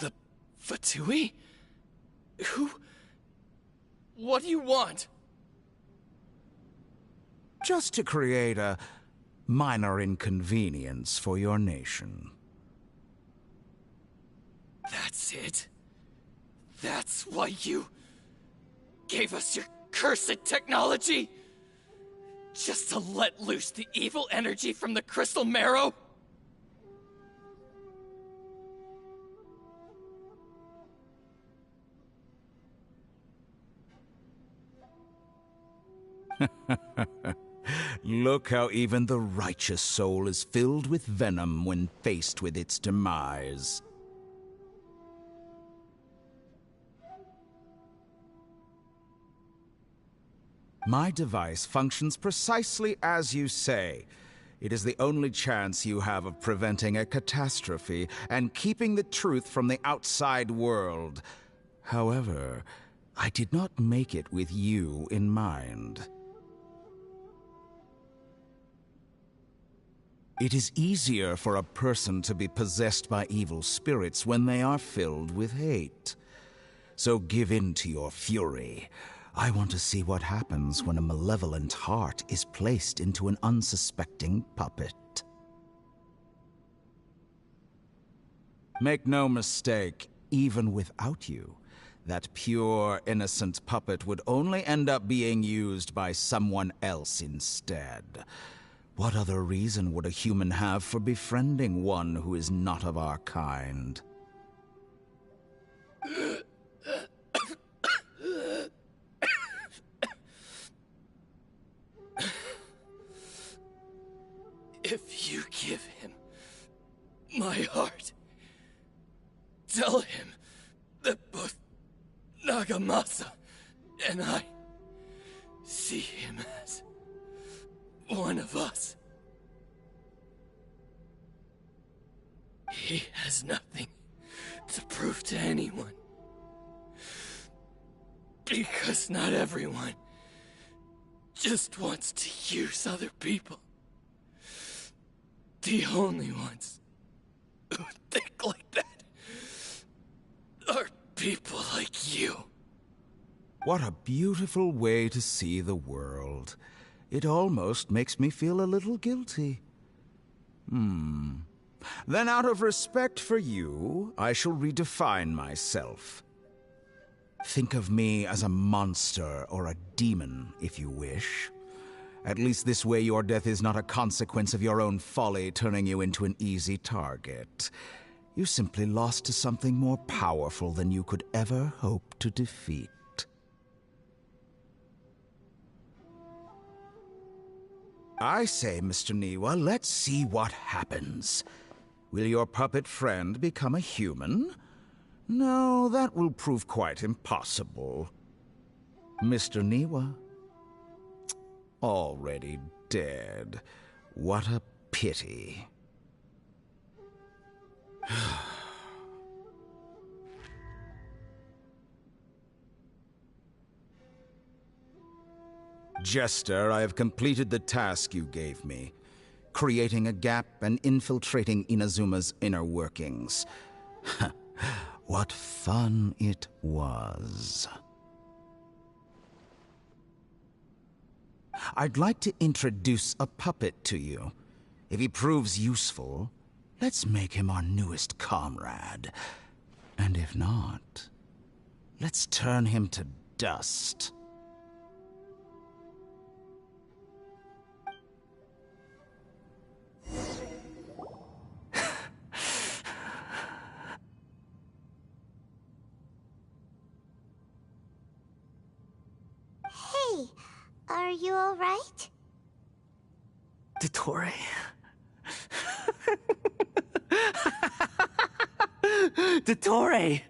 S7: The Fatui? Who? What do you want?
S8: Just to create a minor inconvenience for your nation.
S7: That's it? That's why you gave us your cursed technology? Just to let loose the evil energy from the crystal marrow?
S8: Look how even the righteous soul is filled with venom when faced with its demise. My device functions precisely as you say. It is the only chance you have of preventing a catastrophe and keeping the truth from the outside world. However, I did not make it with you in mind. It is easier for a person to be possessed by evil spirits when they are filled with hate. So give in to your fury. I want to see what happens when a malevolent heart is placed into an unsuspecting puppet. Make no mistake, even without you, that pure, innocent puppet would only end up being used by someone else instead. What other reason would a human have for befriending one who is not of our kind?
S7: If you give him my heart, tell him that both Nagamasa and I see him as one of us. He has nothing to prove to anyone. Because not everyone just wants to use other people. The only ones who think like that are
S2: People like you.
S8: What a beautiful way to see the world. It almost makes me feel a little guilty. Then out of respect for you, I shall redefine myself. Think of me as a monster or a demon, if you wish. At least this way your death is not a consequence of your own folly turning you into an easy target. You simply lost to something more powerful than you could ever hope to defeat. I say, Mr. Niwa, let's see what happens. Will your puppet friend become a human? No, that will prove quite impossible. Mr. Niwa? Already dead. What a pity. Jester, I have completed the task you gave me. Creating a gap and infiltrating Inazuma's inner workings. What fun it was. I'd like to introduce a puppet to you. If he proves useful, let's make him our newest comrade. And if not, let's turn him to dust.
S3: Hey, are you all right?
S4: Dottore. Dottore!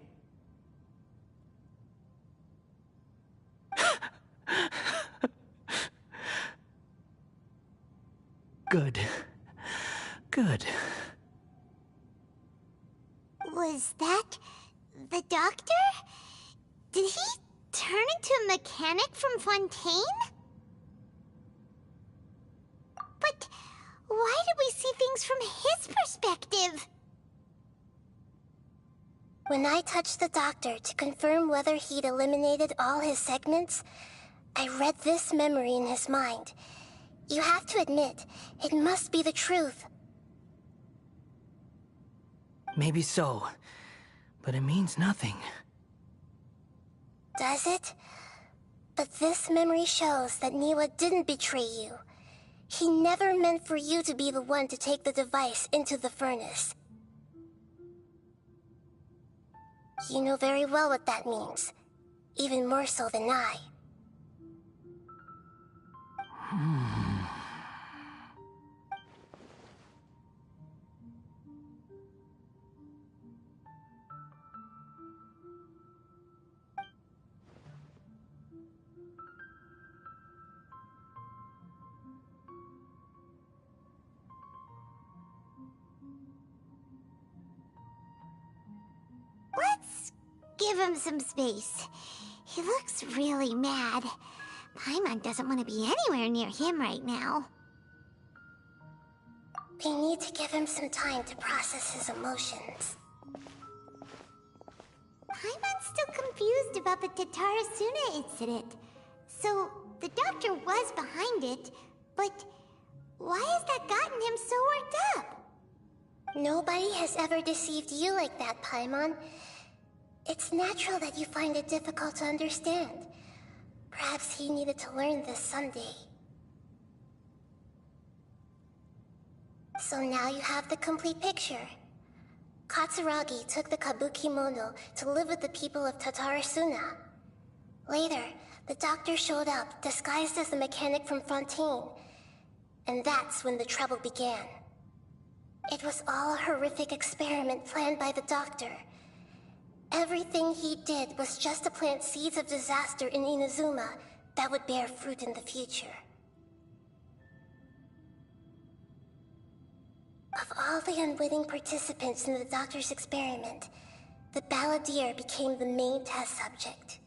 S4: Good. Good.
S3: Was that the doctor? Did he turn into a mechanic from Fontaine? But why did we see things from his perspective?
S5: When I touched the doctor to confirm whether he'd eliminated all his segments, I read this memory in his mind. You have to admit, it must be the truth.
S4: Maybe so, but it means nothing.
S5: Does it? But this memory shows that Niwa didn't betray you. He never meant for you to be the one to take the device into the furnace. You know very well what that means, even more so than I.
S3: Let's give him some space. He looks really mad. Paimon doesn't want to be anywhere near him right now.
S5: We need to give him some time to process his emotions.
S3: Paimon's still confused about the Tatarasuna incident. So, the doctor was behind it, but why has that gotten him so worked up?
S5: Nobody has ever deceived you like that, Paimon. It's natural that you find it difficult to understand. Perhaps he needed to learn this someday. So now you have the complete picture. Katsuragi took the Kabukimono to live with the people of Tatarasuna. Later, the doctor showed up, disguised as a mechanic from Fontaine. And that's when the trouble began. It was all a horrific experiment planned by the doctor. Everything he did was just to plant seeds of disaster in Inazuma that would bear fruit in the future. Of all the unwitting participants in the doctor's experiment, the balladeer became the main test subject.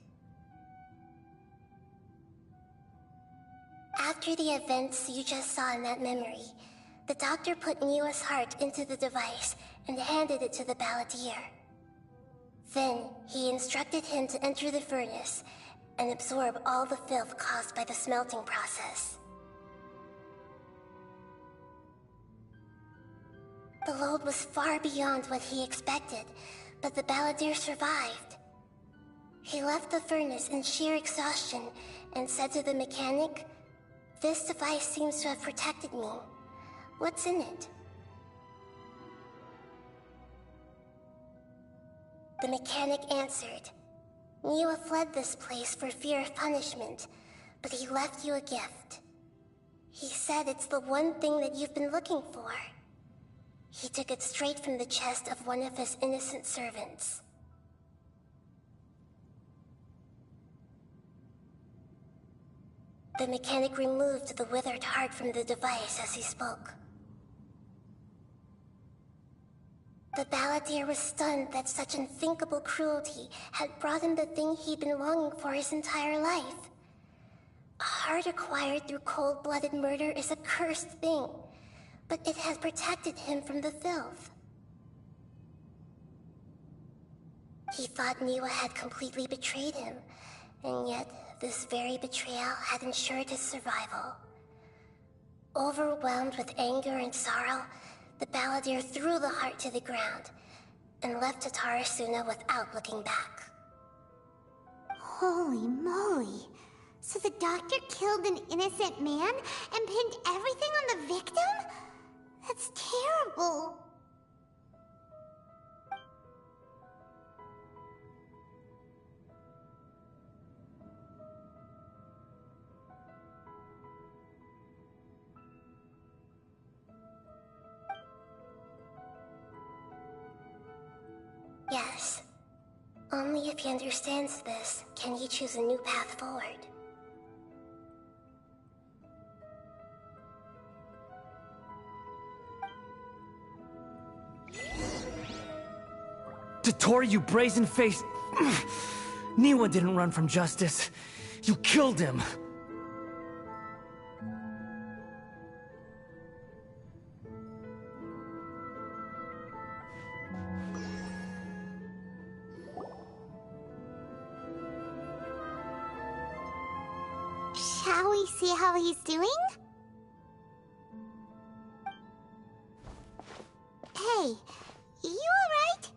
S5: After the events you just saw in that memory, the doctor put Niwa's heart into the device and handed it to the balladeer. Then, he instructed him to enter the furnace and absorb all the filth caused by the smelting process. The load was far beyond what he expected, but the balladeer survived. He left the furnace in sheer exhaustion and said to the mechanic, "This device seems to have protected me. What's in it?" The mechanic answered, "Niwa fled this place for fear of punishment, but he left you a gift. He said it's the one thing that you've been looking for." He took it straight from the chest of one of his innocent servants. The mechanic removed the withered heart from the device as he spoke. The balladeer was stunned that such unthinkable cruelty had brought him the thing he'd been longing for his entire life. A heart acquired through cold-blooded murder is a cursed thing, but it has protected him from the filth. He thought Niwa had completely betrayed him, and yet this very betrayal had ensured his survival. Overwhelmed with anger and sorrow, the balladeer threw the heart to the ground and left Tatarasuna without looking back.
S3: Holy moly. So the doctor killed an innocent man and pinned everything on the victim? That's terrible.
S5: Yes. Only if he understands this can he choose a new path forward.
S4: Dottore, you brazen-faced... Niwa didn't run from justice. You killed him.
S3: Shall we see how he's doing? Hey, you alright?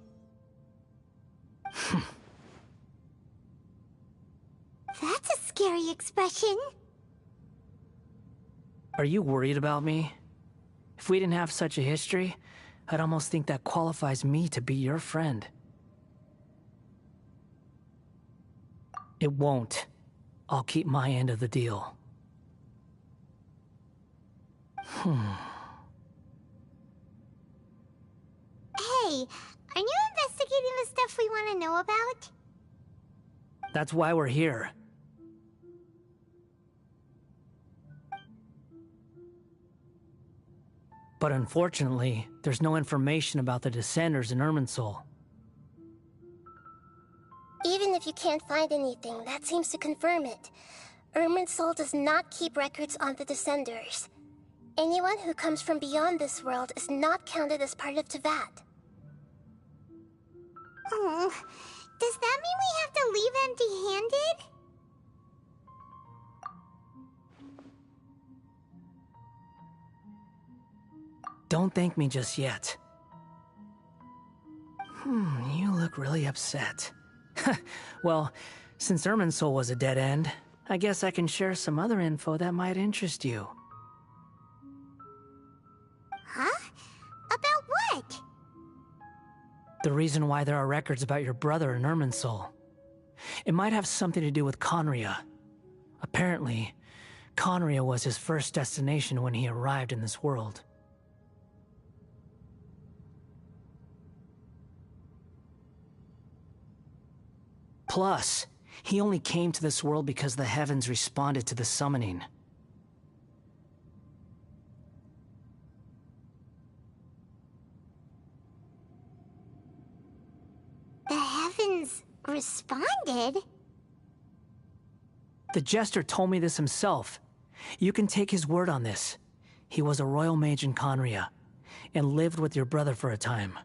S3: That's a scary expression.
S4: Are you worried about me? If we didn't have such a history, I'd almost think that qualifies me to be your friend. It won't. I'll keep my end of the deal.
S3: Hey, aren't you investigating the stuff we want to know about?
S4: That's why we're here. But unfortunately, there's no information about the Descenders in Irminsul.
S5: Even if you can't find anything, that seems to confirm it. Irminsul does not keep records on the Descenders. Anyone who comes from beyond this world is not counted as part of Tevat.
S3: Oh, does that mean we have to leave empty-handed?
S4: Don't thank me just yet. You look really upset. Well, since Irminsul was a dead end, I guess I can share some other info that might interest you.
S3: Huh? About what?
S4: The reason why there are records about your brother in Irminsul. It might have something to do with Conria. Apparently, Conria was his first destination when he arrived in this world. Plus, he only came to this world because the heavens responded to the summoning.
S3: The heavens responded?
S4: The Jester told me this himself. You can take his word on this. He was a royal mage in Conria, and lived with your brother for a time.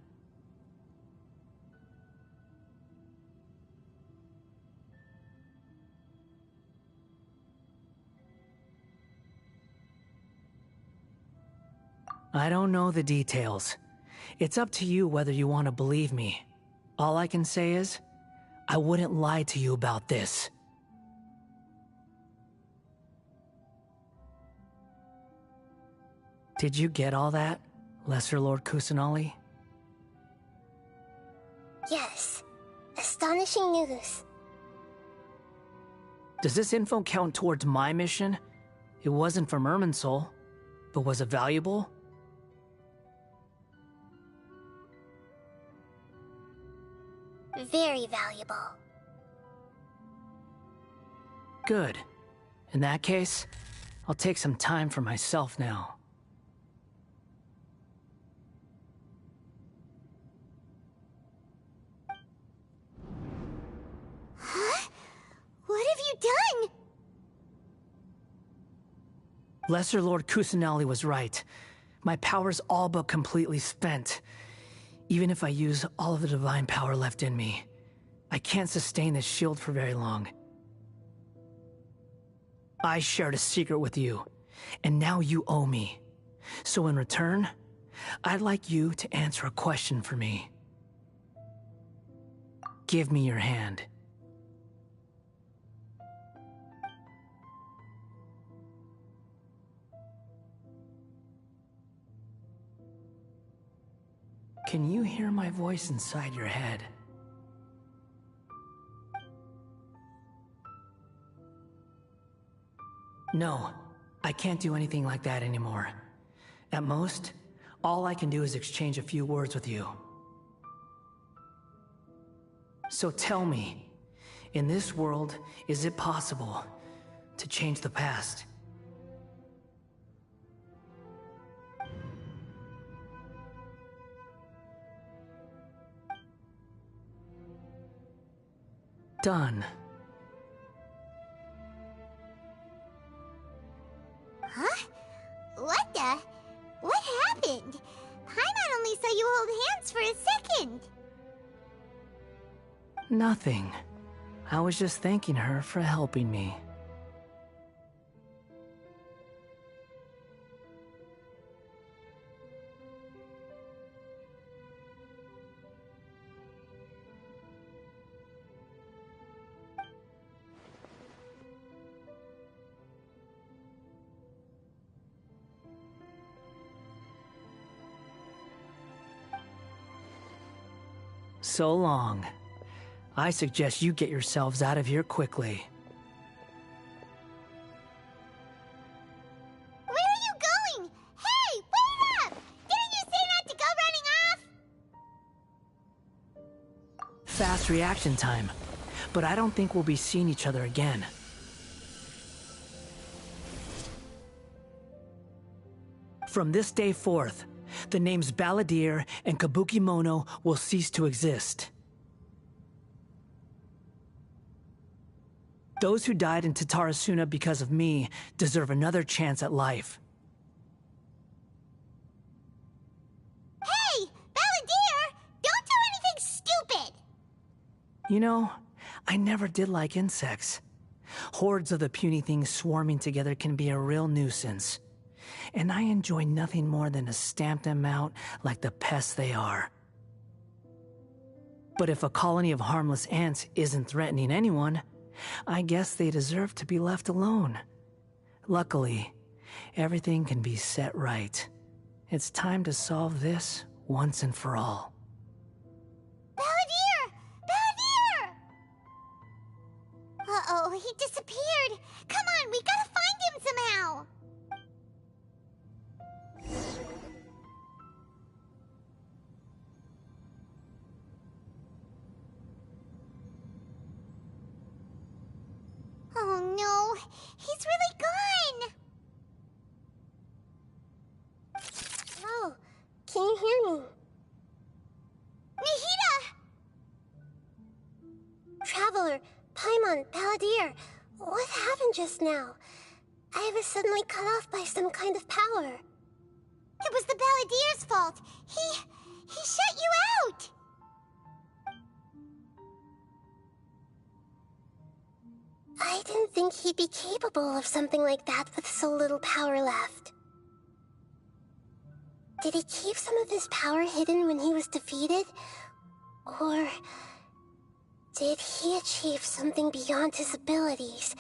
S4: I don't know the details. It's up to you whether you want to believe me. All I can say is, I wouldn't lie to you about this. Did you get all that, Lesser Lord Kusanali?
S5: Yes. Astonishing news.
S4: Does this info count towards my mission? It wasn't from Irminsul, but was it valuable?
S5: Very valuable.
S4: Good. In that case, I'll take some time for myself now.
S3: Huh? What have you done?
S4: Lesser Lord Kusanali was right. My power's all but completely spent. Even if I use all of the divine power left in me, I can't sustain this shield for very long. I shared a secret with you, and now you owe me. So in return, I'd like you to answer a question for me. Give me your hand. Can you hear my voice inside your head? No, I can't do anything like that anymore. At most, all I can do is exchange a few words with you. So tell me, in this world, is it possible to change the past? Done.
S3: Huh? What the? What happened? Paimon only saw you hold hands for a second.
S4: Nothing. I was just thanking her for helping me. So long. I suggest you get yourselves out of here quickly.
S3: Where are you going? Hey, wait up! Didn't you say not to go running off?
S4: Fast reaction time. But I don't think we'll be seeing each other again. From this day forth, the names Balladeer and Kabukimono will cease to exist. Those who died in Tatarasuna because of me deserve another chance at life.
S3: Hey, Balladeer! Don't do anything stupid!
S4: You know, I never did like insects. Hordes of the puny things swarming together can be a real nuisance. And I enjoy nothing more than to stamp them out like the pests they are. But if a colony of harmless ants isn't threatening anyone, I guess they deserve to be left alone. Luckily, everything can be set right. It's time to solve this once and for all.
S3: Balladeer! Balladeer! Uh-oh, he disappeared. Come on, we gotta find him somehow. Oh no, he's really gone!
S5: Oh, can you hear me?
S3: Nahida!
S5: Traveler, Paimon, Balladeer, what happened just now? I was suddenly cut off by some kind of power.
S3: It was the Balladeer's fault. He shut you out!
S5: I didn't think he'd be capable of something like that with so little power left. Did he keep some of his power hidden when he was defeated? Or did he achieve something beyond his abilities,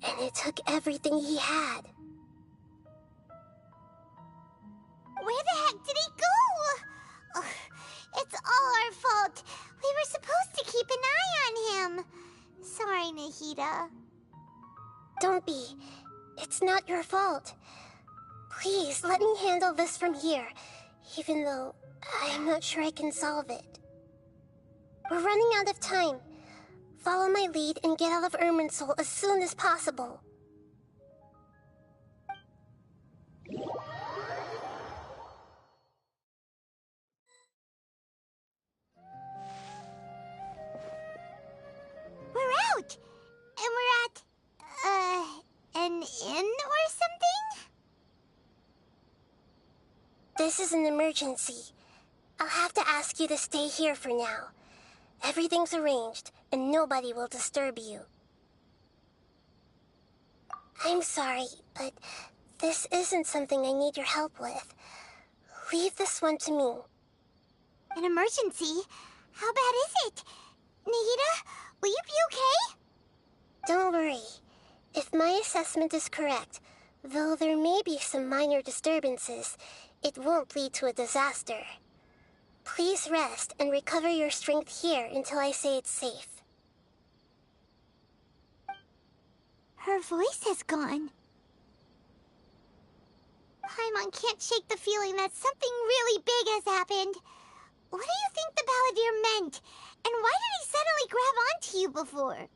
S5: and it took everything he had?
S3: Where the heck did he go? Ugh, it's all our fault. We were supposed to keep an eye on him. Sorry, Nahida.
S5: Don't be. It's not your fault. Please, let me handle this from here, even though I'm not sure I can solve it. We're running out of time. Follow my lead and get out of Irminsul as soon as possible.
S3: We're out! And we're at, an inn or something?
S5: This is an emergency. I'll have to ask you to stay here for now. Everything's arranged, and nobody will disturb you. I'm sorry, but this isn't something I need your help with. Leave this one to me.
S3: An emergency? How bad is it? Nahida, will you be okay?
S5: Don't worry. If my assessment is correct, though there may be some minor disturbances, it won't lead to a disaster. Please rest and recover your strength here until I say it's safe.
S3: Her voice has gone. Paimon can't shake the feeling that something really big has happened. What do you think the Balladeer meant? And why did he suddenly grab onto you before?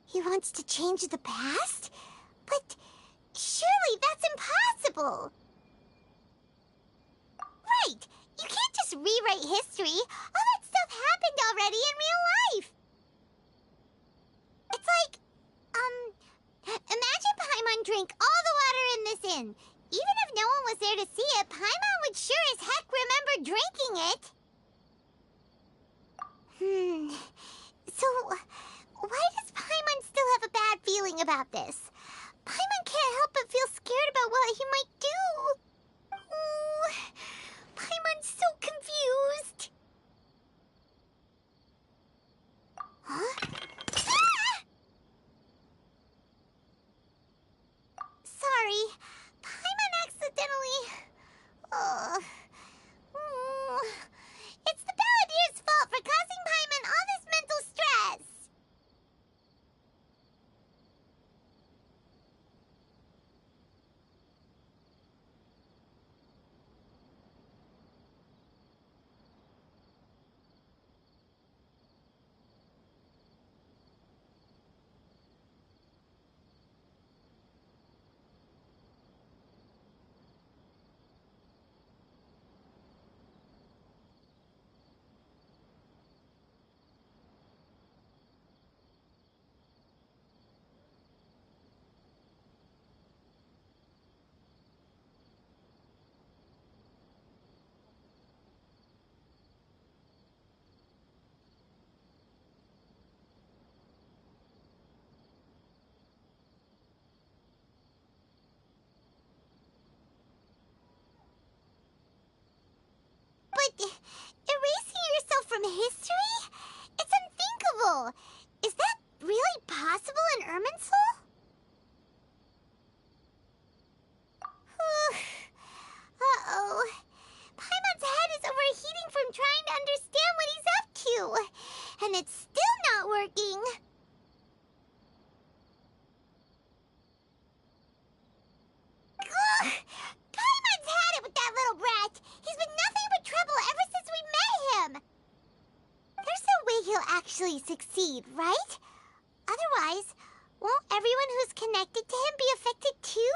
S3: He wants to change the past? But surely that's impossible! Right! You can't just rewrite history! All that stuff happened already in real life! It's like, imagine Paimon drank all the water in this inn. Even if no one was there to see it, Paimon would sure as heck remember drinking it! So, why does Paimon still have a bad feeling about this? Paimon can't help but feel scared about what he might do. Oh, Paimon's so confused. Huh? Ah! Sorry, Paimon accidentally... It's the Balladeer's fault for causing Paimon all this mental stress. But erasing yourself from history? It's unthinkable! Is that really possible in Irminsul? Uh-oh. Paimon's head is overheating from trying to understand what he's up to. And it's still not working. Ugh! Paimon's had it with that little brat. He's been nothing but trouble ever since we met him. There's no way he'll actually succeed, right? Otherwise, won't everyone who's connected to him be affected too?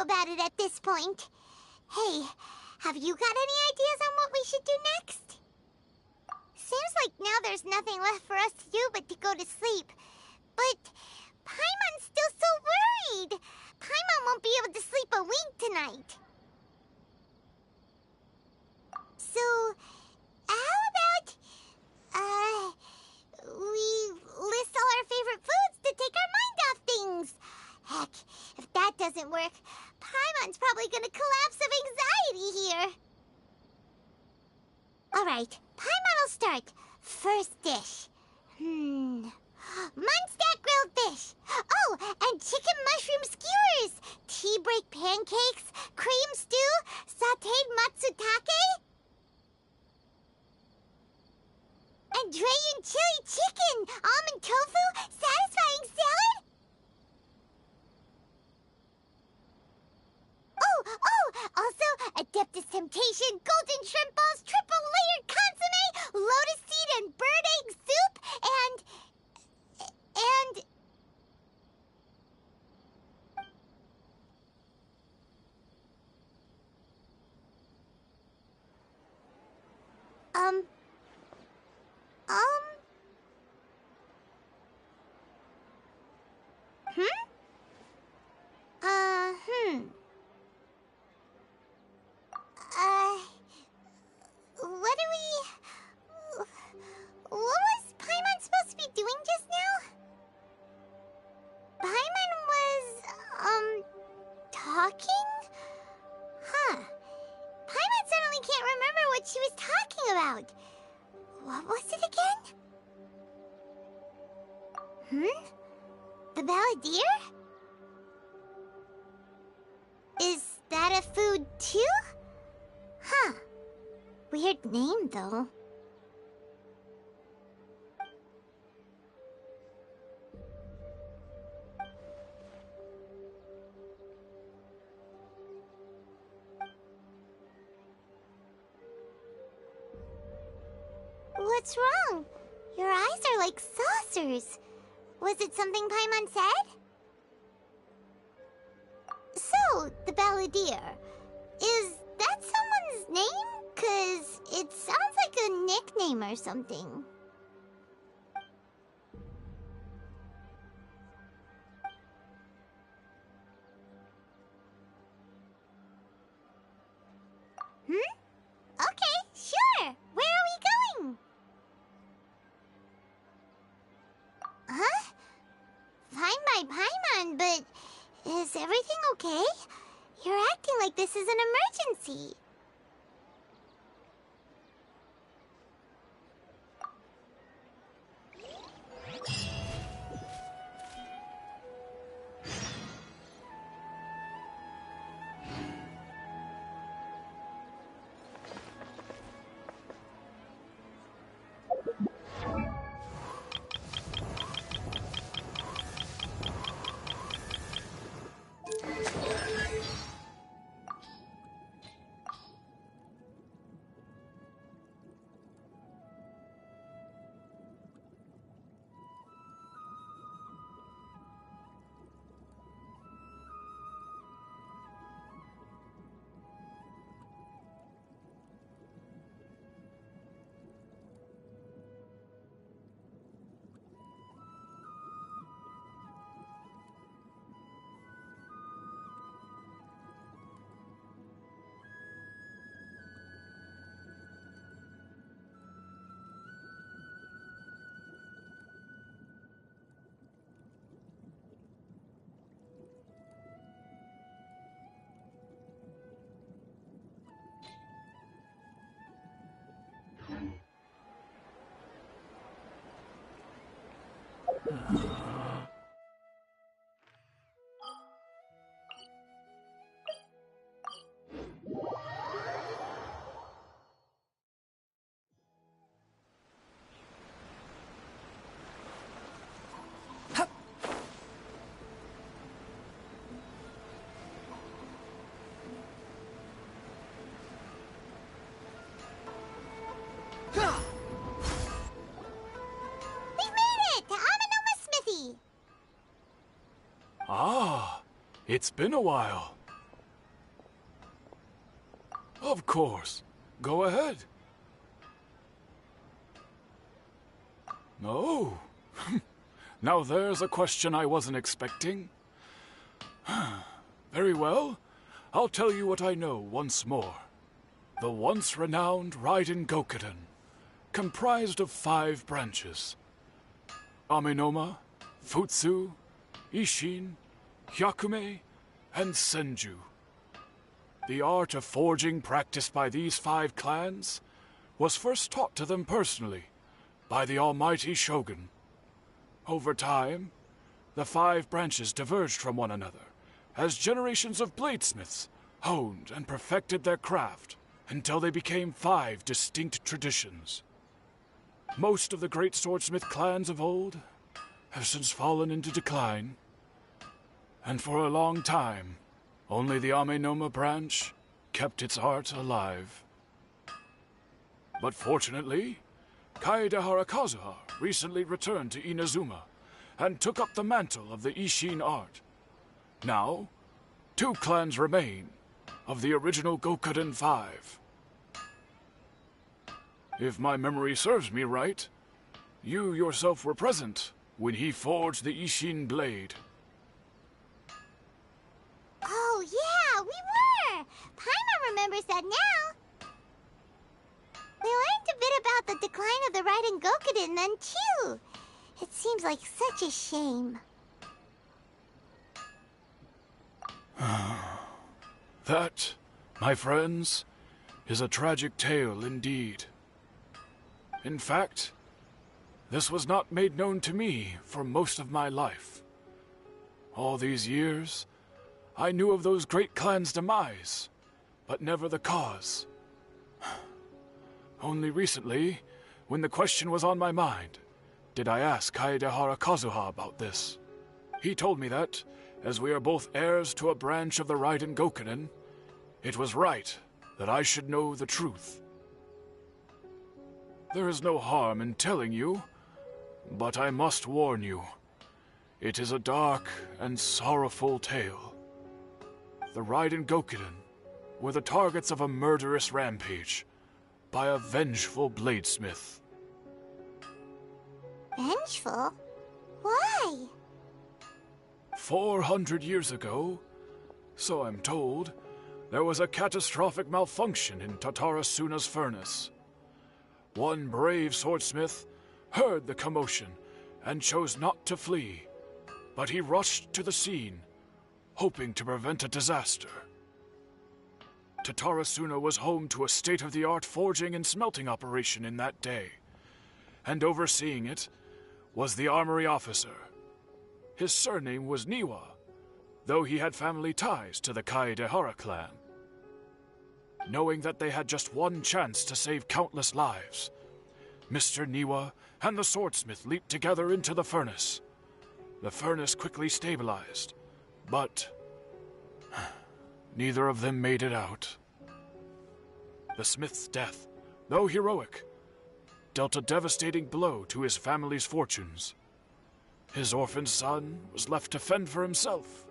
S3: about it at this point. Hey, have you got any ideas on what we should do next? Seems like now there's nothing left for us to do but to go to sleep. But Paimon's still so worried. Paimon won't be able to sleep a wink tonight. So, how about, we list all our favorite foods to take our mind off things? Heck, if that doesn't work, Paimon's probably gonna collapse of anxiety here. Alright, Paimon will start. First dish. Munstack grilled fish. Oh, and chicken mushroom skewers. Tea break pancakes. Cream stew. Sauteed matsutake. And Dragon chili chicken. Almond tofu. Satisfying salad. Also, Adeptus Temptation, golden shrimp balls, triple layered consomme, lotus seed and bird egg soup, and... What was Paimon supposed to be doing just now? Paimon was, talking? Huh. Paimon suddenly can't remember what she was talking about. What was it again? The balladeer? Is that a food too? Huh. Weird name, though. What's wrong? Your eyes are like saucers. Was it something Paimon said? So, the balladeer. Is that someone's name? 'Cause it sounds like a nickname or something. Okay, sure. Where are we going? Huh? Fine by Paimon, but is everything okay? You're acting like this is an emergency.
S9: It's been a while. Of course. Go ahead. Oh. Now there's a question I wasn't expecting. Very well. I'll tell you what I know once more. The once renowned Raiden Gokuden, comprised of 5 branches. Amenoma, Futsu, Ishin, Hyakume, and Senju. The art of forging practiced by these 5 clans was first taught to them personally by the almighty Shogun. Over time, the 5 branches diverged from one another as generations of bladesmiths honed and perfected their craft until they became 5 distinct traditions. Most of the great swordsmith clans of old have since fallen into decline, and for a long time, only the Amenoma branch kept its art alive. But fortunately, Kaedehara Kazuha recently returned to Inazuma and took up the mantle of the Ishin art. Now, 2 clans remain of the original Gokuden 5. If my memory serves me right, you yourself were present when he forged the Ishin blade.
S3: Oh, yeah, we were! Paimon remembers that now. We learned a bit about the decline of the Raiden Gokuden then, too. It seems like such a shame.
S9: That, my friends, is a tragic tale indeed. In fact, this was not made known to me for most of my life. All these years, I knew of those great clans' demise, but never the cause. Only recently, when the question was on my mind, did I ask Kaedehara Kazuha about this. He told me that, as we are both heirs to a branch of the Raiden Gokuden, it was right that I should know the truth. There is no harm in telling you, but I must warn you. It is a dark and sorrowful tale. The Raiden Gokuden were the targets of a murderous rampage by a vengeful bladesmith.
S3: Vengeful? Why?
S9: 400 years ago, so I'm told, there was a catastrophic malfunction in Tatarasuna's furnace. One brave swordsmith heard the commotion and chose not to flee, but he rushed to the scene, hoping to prevent a disaster. Tatarasuna was home to a state-of-the-art forging and smelting operation in that day, and overseeing it was the armory officer. His surname was Niwa, though he had family ties to the Kaedehara clan. Knowing that they had just one chance to save countless lives, Mr. Niwa and the swordsmith leaped together into the furnace. The furnace quickly stabilized, but neither of them made it out. The smith's death, though heroic, dealt a devastating blow to his family's fortunes. His orphaned son was left to fend for himself,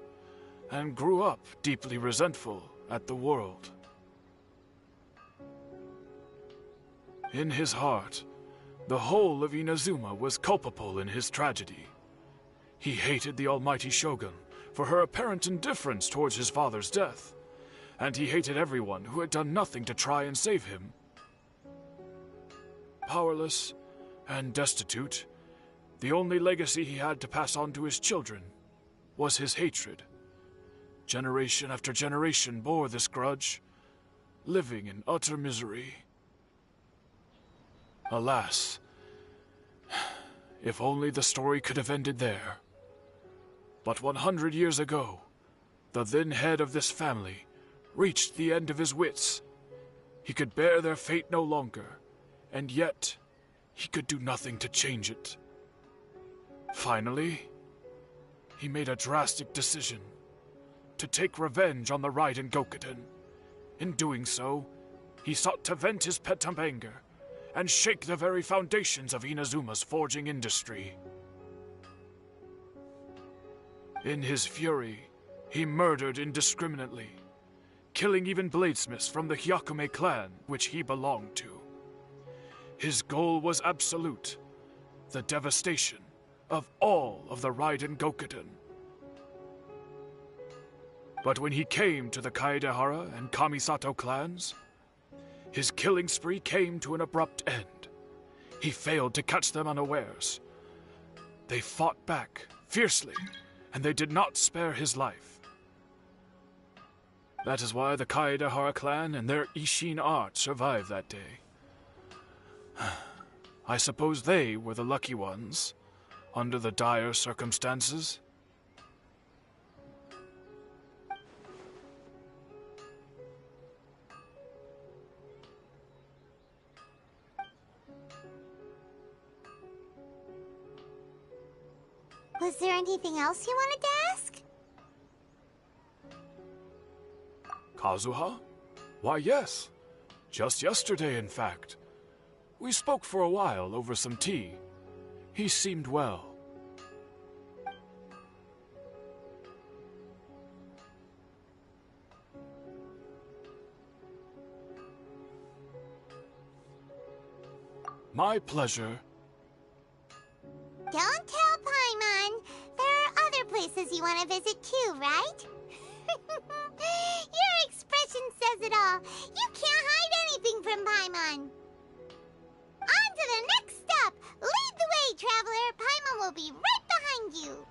S9: and grew up deeply resentful at the world. In his heart, the whole of Inazuma was culpable in his tragedy. He hated the almighty Shogun for her apparent indifference towards his father's death, and he hated everyone who had done nothing to try and save him. Powerless and destitute, the only legacy he had to pass on to his children was his hatred. Generation after generation bore this grudge, living in utter misery. Alas, if only the story could have ended there. But 100 years ago, the then head of this family reached the end of his wits. He could bear their fate no longer, and yet he could do nothing to change it. Finally, he made a drastic decision to take revenge on the Raiden Gokuden. In doing so, he sought to vent his pent anger and shake the very foundations of Inazuma's forging industry. In his fury, he murdered indiscriminately, killing even bladesmiths from the Hyakume clan, which he belonged to. His goal was absolute, the devastation of all of the Raiden Gokuden. But when he came to the Kaedehara and Kamisato clans, his killing spree came to an abrupt end. He failed to catch them unawares. They fought back fiercely, and they did not spare his life. That is why the Kaedehara clan and their Ishin art survived that day. I suppose they were the lucky ones, under the dire circumstances.
S3: Was there anything else you wanted to ask?
S9: Kazuha? Why, yes. Just yesterday, in fact. We spoke for a while over some tea. He seemed well. My pleasure.
S3: Don't tell Paimon. There are other places you want to visit too, right? Your expression says it all. You can't hide anything from Paimon. On to the next stop. Lead the way, traveler. Paimon will be right behind you.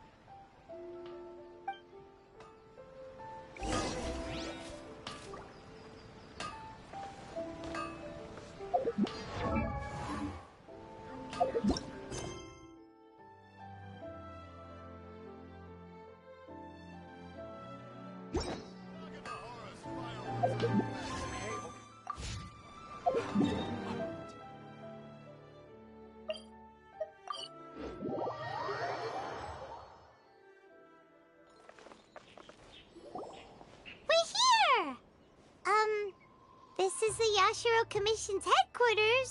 S3: This is the Yashiro Commission's headquarters,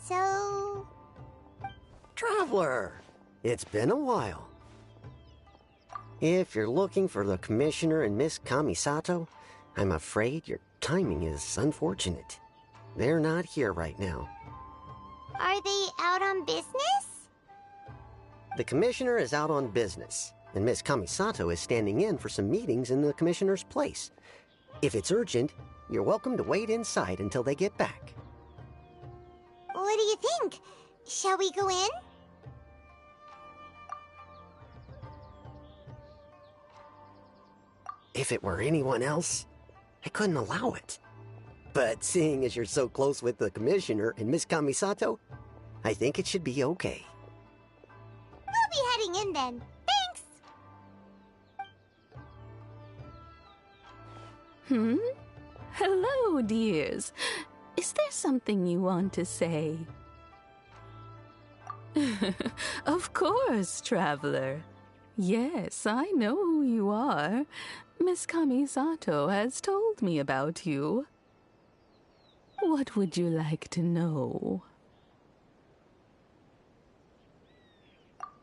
S3: so...
S10: Traveler, it's been a while. If you're looking for the Commissioner and Miss Kamisato, I'm afraid your timing is unfortunate. They're not here right now.
S3: Are they out on business?
S10: The Commissioner is out on business, and Miss Kamisato is standing in for some meetings in the Commissioner's place. If it's urgent, you're welcome to wait inside until they get back.
S3: What do you think? Shall we go in?
S10: If it were anyone else, I couldn't allow it. But seeing as you're so close with the Commissioner and Miss Kamisato, I think it should be okay.
S3: We'll be heading in then. Thanks!
S11: Hello, dears. Is there something you want to say? Of course, traveler. Yes, I know who you are. Miss Kamisato has told me about you. What would you like to know?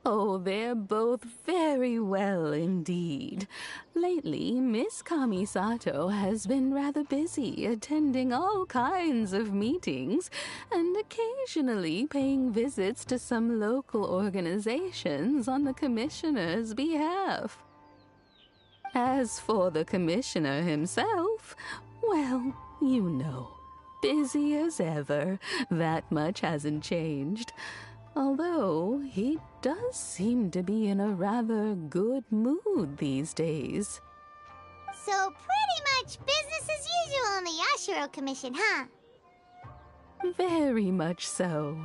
S11: Oh, they're both very well indeed. Lately, Miss Kamisato has been rather busy attending all kinds of meetings and occasionally paying visits to some local organizations on the Commissioner's behalf. As for the Commissioner himself, well, you know, busy as ever. That much hasn't changed. Although, he does seem to be in a rather good mood these days.
S3: So pretty much business as usual in the Yashiro Commission, huh?
S11: Very much so.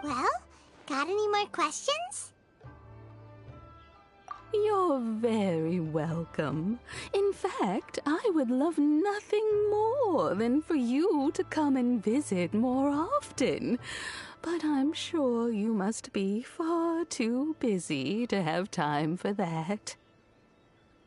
S3: Well, got any more questions?
S11: You're very welcome. In fact, I would love nothing more than for you to come and visit more often. But I'm sure you must be far too busy to have time for that.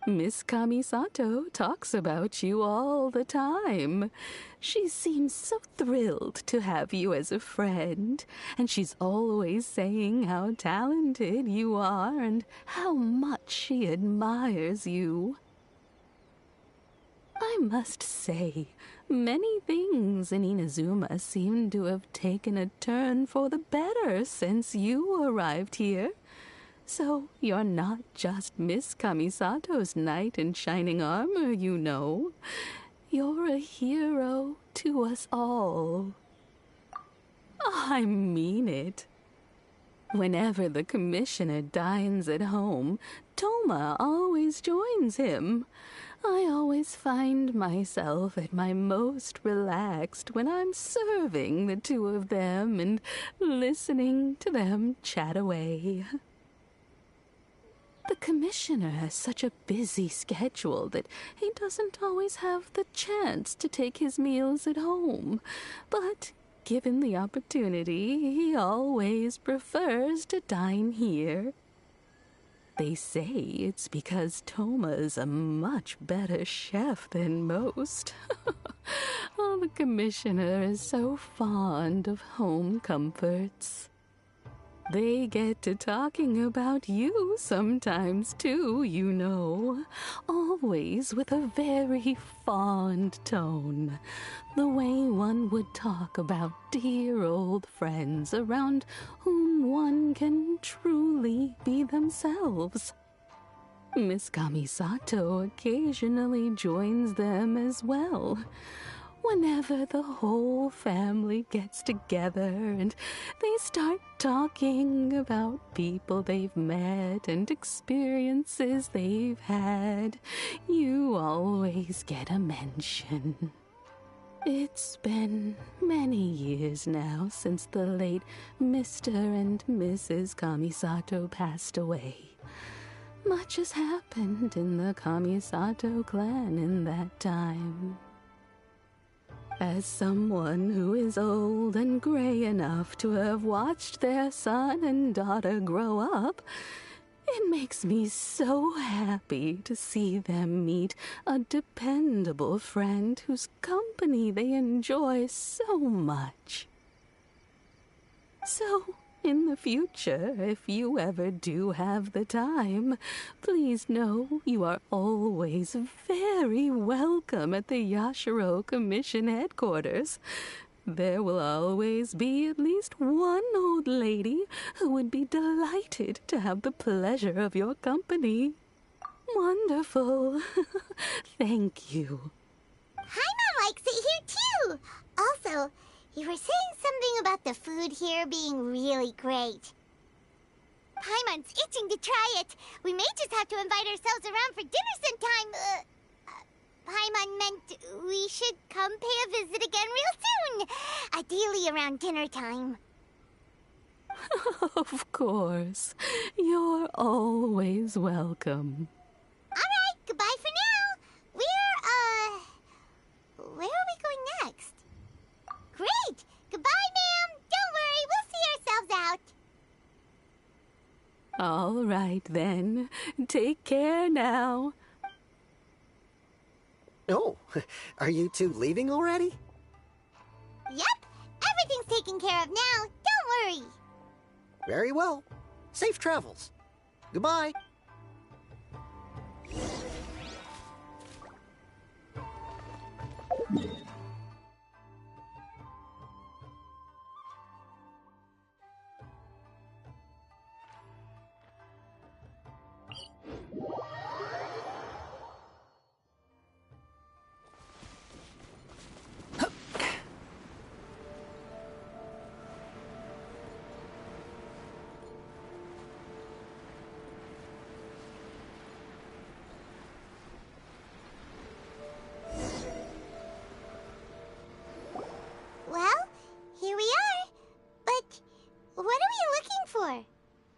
S11: Miss Kamisato talks about you all the time. She seems so thrilled to have you as a friend, and she's always saying how talented you are and how much she admires you. I must say, many things in Inazuma seem to have taken a turn for the better since you arrived here. So you're not just Miss Kamisato's knight in shining armor, you know. You're a hero to us all. I mean it. Whenever the commissioner dines at home, Toma always joins him. I always find myself at my most relaxed when I'm serving the two of them and listening to them chat away. The commissioner has such a busy schedule that he doesn't always have the chance to take his meals at home. But given the opportunity, he always prefers to dine here. They say it's because Toma's a much better chef than most. Oh, the commissioner is so fond of home comforts. They get to talking about you sometimes, too, you know. Always with a very fond tone. The way one would talk about dear old friends around whom one can truly be themselves. Miss Kamisato occasionally joins them as well. Whenever the whole family gets together and they start talking about people they've met and experiences they've had, you always get a mention. It's been many years now since the late Mr. and Mrs. Kamisato passed away. Much has happened in the Kamisato clan in that time. As someone who is old and gray enough to have watched their son and daughter grow up, it makes me so happy to see them meet a dependable friend whose company they enjoy so much. So, in the future, if you ever do have the time, please know you are always very welcome at the Yashiro Commission headquarters. There will always be at least one old lady who would be delighted to have the pleasure of your company. Wonderful. Thank you.
S3: Paimon likes it here, too. Also, you were saying something about the food here being really great. Paimon's itching to try it. We may just have to invite ourselves around for dinner sometime. Paimon meant we should come pay a visit again real soon. Ideally around dinner time.
S11: Of course. You're always welcome.
S3: All right, goodbye for now. Where are we going next? Great! Goodbye, ma'am! Don't worry, we'll see ourselves out.
S11: All right, then. Take care now.
S10: Oh, are you two leaving already?
S3: Yep, everything's taken care of now. Don't worry.
S10: Very well. Safe travels. Goodbye.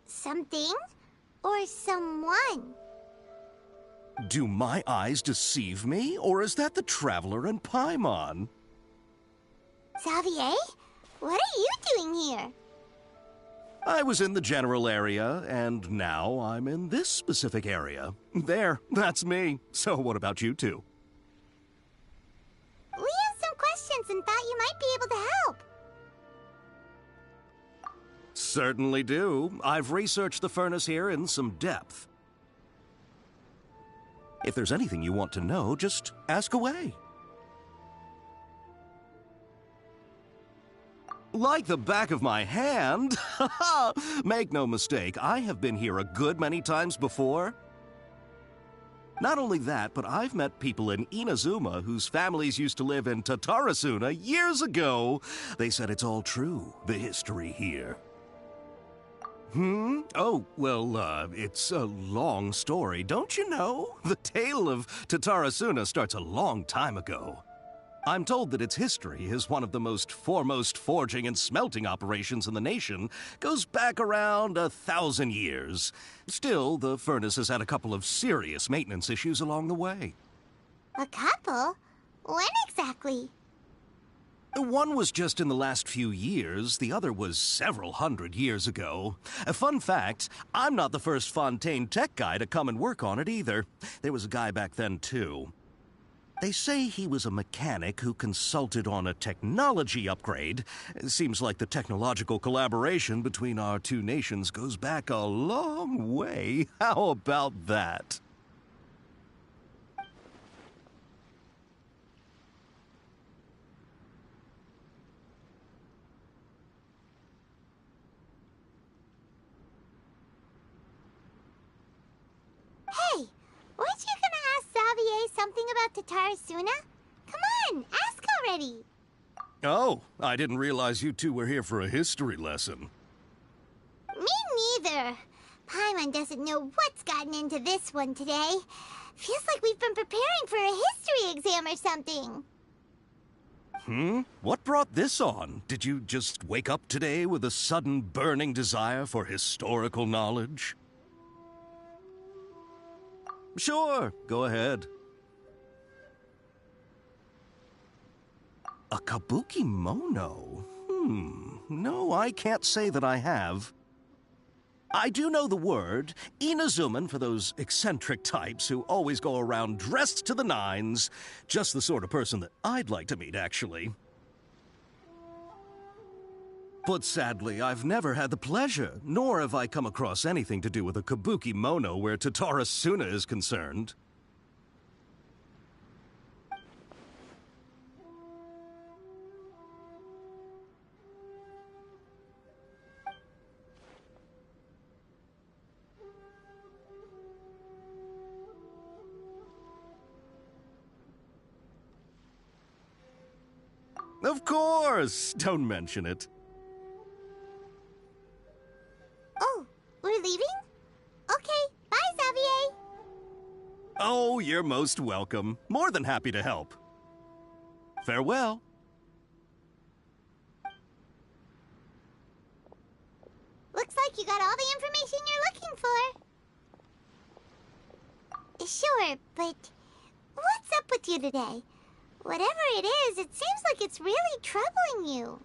S3: Something or someone?
S12: Do my eyes deceive me, or is that the Traveler and Paimon?
S3: Xavier, what are you doing here?
S12: I was in the general area, and now I'm in this specific area. There, that's me. So what about you two?
S3: We have some questions and thought you might be able to help.
S12: Certainly do. I've researched the furnace here in some depth. If there's anything you want to know, just ask away. Like the back of my hand. Make no mistake, I have been here a good many times before. Not only that, but I've met people in Inazuma whose families used to live in Tatarasuna years ago. They said it's all true, the history here. Oh, well, it's a long story, don't you know? The tale of Tatarasuna starts a long time ago. I'm told that its history is one of the most foremost forging and smelting operations in the nation, goes back around 1,000 years. Still, the furnace has had a couple of serious maintenance issues along the way.
S3: A couple? When exactly?
S12: One was just in the last few years, the other was several hundred years ago. A fun fact, I'm not the first Fontaine tech guy to come and work on it either. There was a guy back then too. They say he was a mechanic who consulted on a technology upgrade. It seems like the technological collaboration between our two nations goes back a long way. How about that?
S3: Hey, weren't you gonna ask Xavier something about Tatarasuna? Come on, ask already.
S12: Oh, I didn't realize you two were here for a history lesson.
S3: Me neither. Paimon doesn't know what's gotten into this one today. Feels like we've been preparing for a history exam or something.
S12: What brought this on? Did you just wake up today with a sudden burning desire for historical knowledge? Sure, go ahead. A kabuki mono? No, I can't say that I have. I do know the word, Inazuman for those eccentric types who always go around dressed to the nines. Just the sort of person that I'd like to meet, actually. But sadly, I've never had the pleasure, nor have I come across anything to do with a kabuki mono where Tatarasuna is concerned. Of course! Don't mention it.
S3: Oh, we're leaving? Okay, bye, Xavier.
S12: Oh, you're most welcome. More than happy to help. Farewell.
S3: Looks like you got all the information you're looking for. Sure, but what's up with you today? Whatever it is, it seems like it's really troubling you.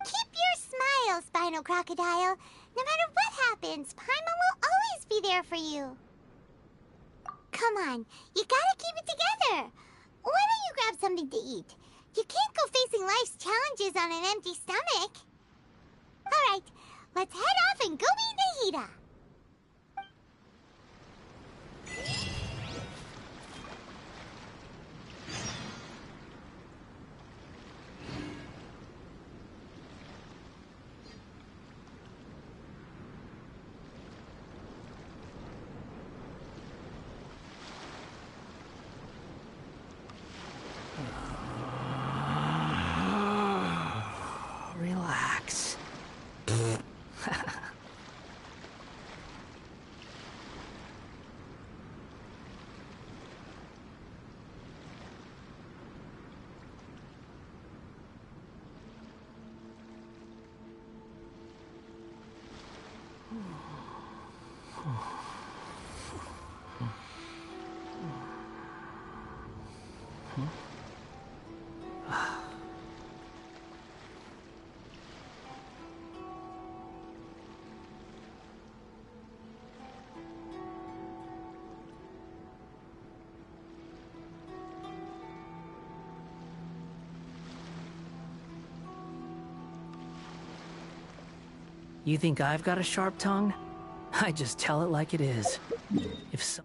S3: Keep your smile, Spinal Crocodile. No matter what happens, Paimon will always be there for you. Come on, you gotta keep it together. Why don't you grab something to eat? You can't go facing life's challenges on an empty stomach. All right, let's head off and go meet Nahida.
S4: Relax. You think I've got a sharp tongue? I just tell it like it is. If so...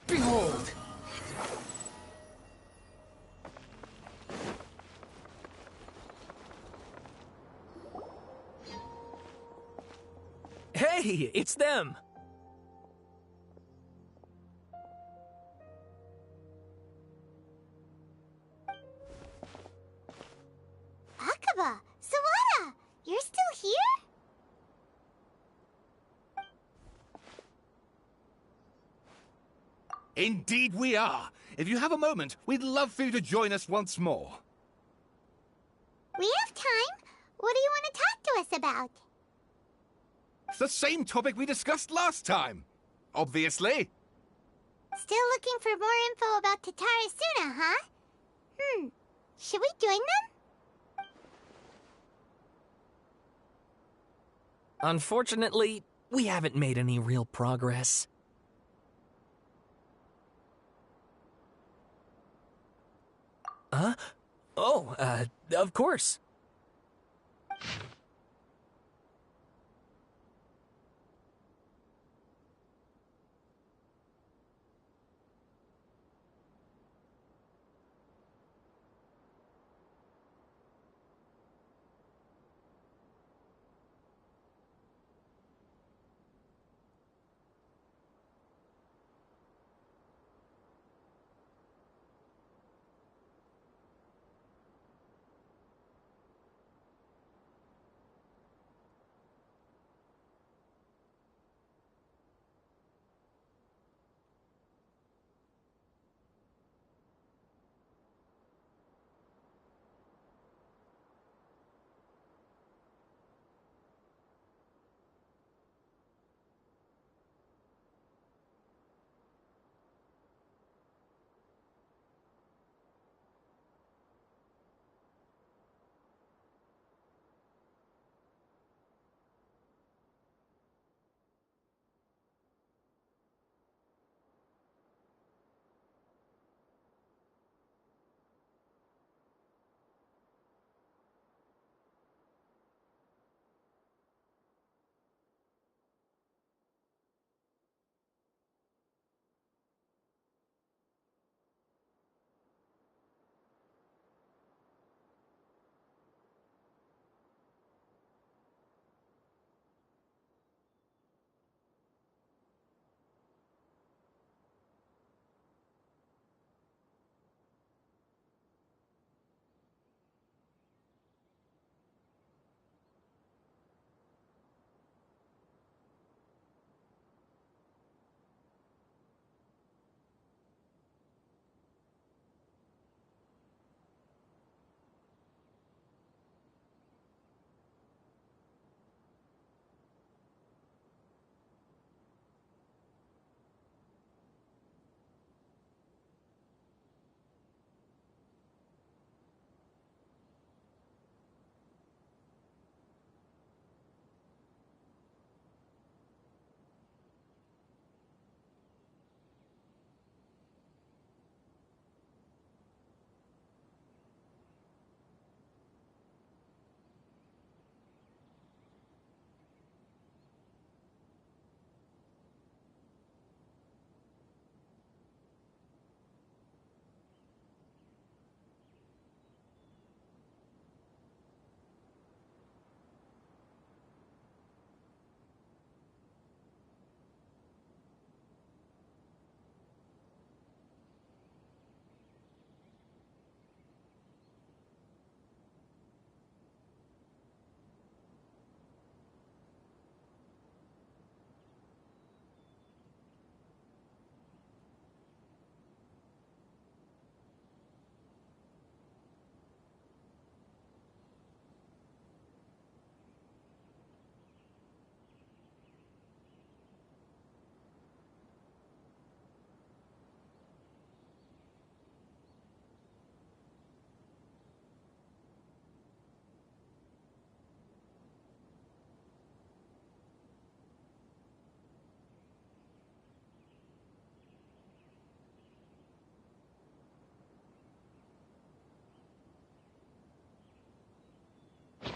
S4: Behold!
S1: Hey, it's them!
S3: Akaba, Sawada, you're still here?
S2: Indeed we are. If you have a moment, we'd love for you to join us once more.
S3: We have time. What do you want to talk to us about?
S2: It's the same topic we discussed last time. Obviously.
S3: Still looking for more info about Tatarasuna, huh? Should we join them?
S1: Unfortunately, we haven't made any real progress. Huh? Oh, of course.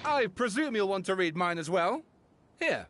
S2: I presume you'll want to read mine as well. Here.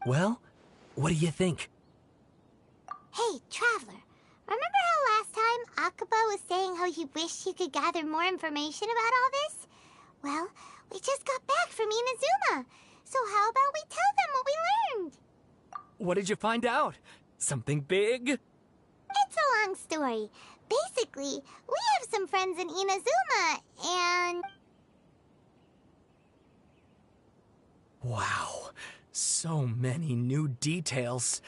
S1: Well, what do you think?
S3: Hey, Traveler. Remember how last time Akaba was saying how he wished he could gather more information about all this? Well, we just got back from Inazuma. So how about we tell them what we learned?
S1: What did you find out? Something big?
S3: It's a long story. Basically, we have some friends in Inazuma, and...
S1: Wow, so many new details.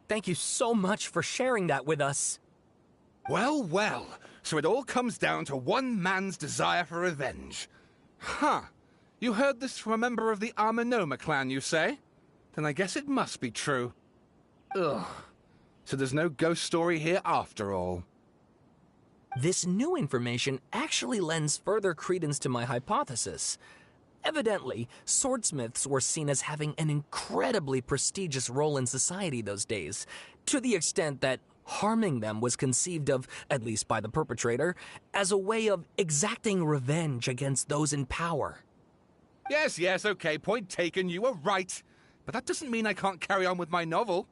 S1: Thank you so much for sharing that with us.
S2: Well, well, so it all comes down to one man's desire for revenge. Huh. You heard this from a member of the Armonoma clan, you say? Then I guess it must be true. Ugh. So there's no ghost story here after all.
S1: This new information actually lends further credence to my hypothesis. Evidently, swordsmiths were seen as having an incredibly prestigious role in society those days, to the extent that harming them was conceived of, at least by the perpetrator, as a way of exacting revenge against those in power.
S2: Yes, okay, point taken, you were right. But that doesn't mean I can't carry on with my novel.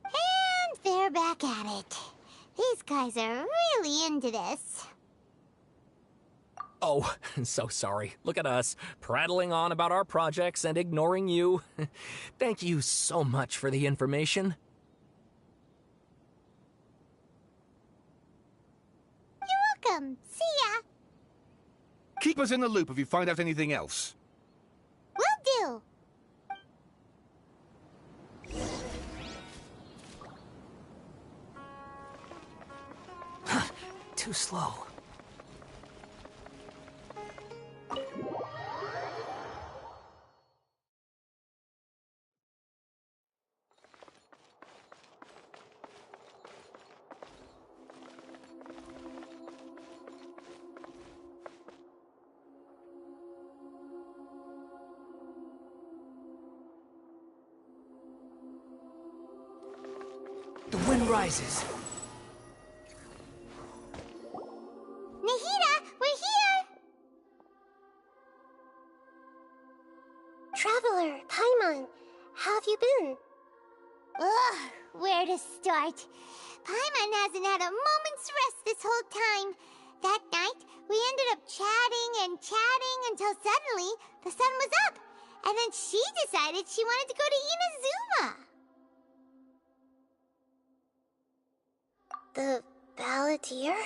S3: And they're back at it. These guys are really into this.
S1: Oh, so sorry. Look at us, prattling on about our projects and ignoring you. Thank you so much for the information.
S3: You're welcome. See ya.
S2: Keep us in the loop if you find out anything else.
S3: Will do.
S4: Too slow. The wind rises.
S3: Nahida, we're here!
S5: Traveler, Paimon, how have you been?
S3: Ugh, where to start? Paimon hasn't had a moment's rest this whole time. That night, we ended up chatting and chatting until suddenly the sun was up. And then she decided she wanted to go to Inazuma.
S5: The Balladeer?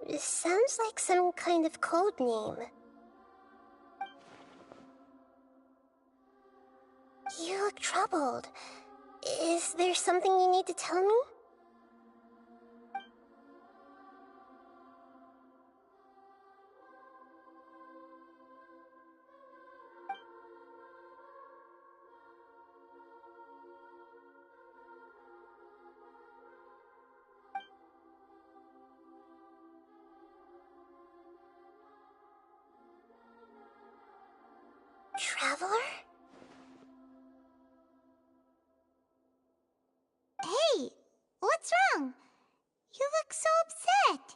S5: It sounds like some kind of code name. You look troubled. Is there something you need to tell me? Traveler?
S3: Hey, what's wrong? You look so upset.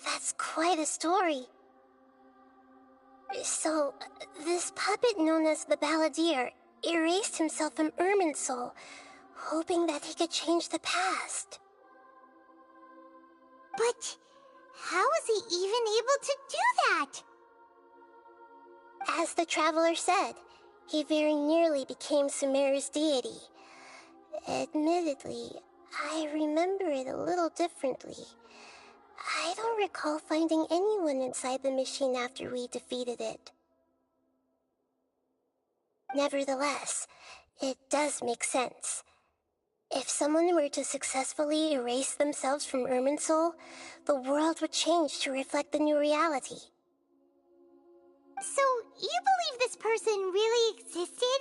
S5: That's quite a story. So, this puppet known as the Balladeer erased himself from Irminsul, hoping that he could change the past.
S3: But how was he even able to do that?
S5: As the Traveler said, he very nearly became Sumeru's deity. Admittedly, I remember it a little differently. I don't recall finding anyone inside the machine after we defeated it. Nevertheless, it does make sense. If someone were to successfully erase themselves from Irminsul, the world would change to reflect the new reality.
S3: So, you believe this person really existed,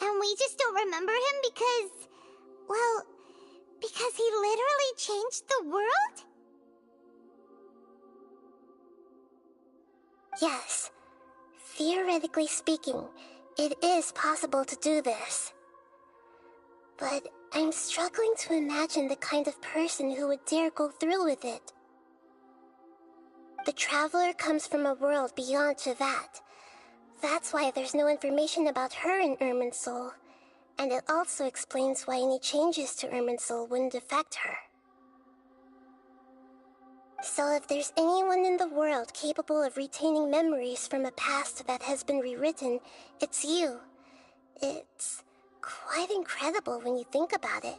S3: and we just don't remember him because, well, because he literally changed the world?
S5: Yes. Theoretically speaking, it is possible to do this. But I'm struggling to imagine the kind of person who would dare go through with it. The Traveler comes from a world beyond Chivat. That's why there's no information about her in Irminsul, and it also explains why any changes to Irminsul wouldn't affect her. So if there's anyone in the world capable of retaining memories from a past that has been rewritten, it's you. It's quite incredible when you think about it.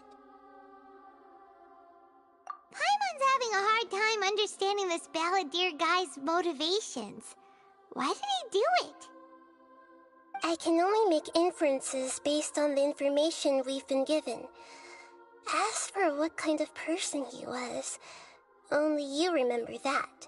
S3: Paimon's having a hard time understanding this Balladeer guy's motivations. Why did he do it?
S5: I can only make inferences based on the information we've been given. As for what kind of person he was, only you remember that.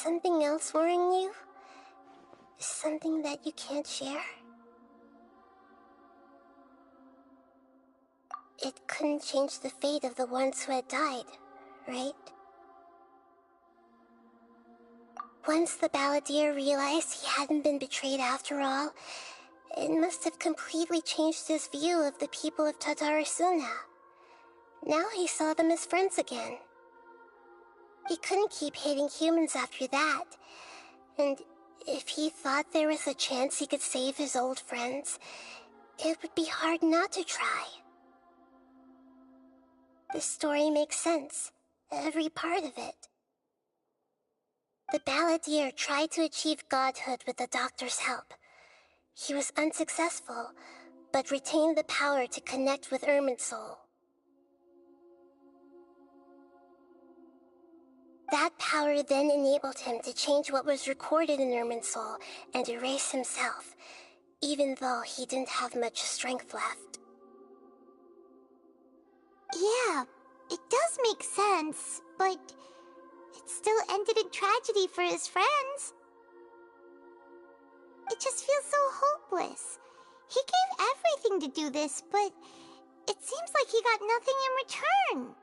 S5: something else worrying you? Something that you can't share? It couldn't change the fate of the ones who had died, right? Once the balladeer realized he hadn't been betrayed after all, it must have completely changed his view of the people of Tatarasuna. Now he saw them as friends again. He couldn't keep hating humans after that, and if he thought there was a chance he could save his old friends, it would be hard not to try. The story makes sense, every part of it. The balladeer tried to achieve godhood with the doctor's help. He was unsuccessful, but retained the power to connect with Irminsul. That power then enabled him to change what was recorded in Irminsul and erase himself, even though he didn't have much strength left.
S3: Yeah, it does make sense, but it still ended in tragedy for his friends. It just feels so hopeless. He gave everything to do this, but it seems like he got nothing in return.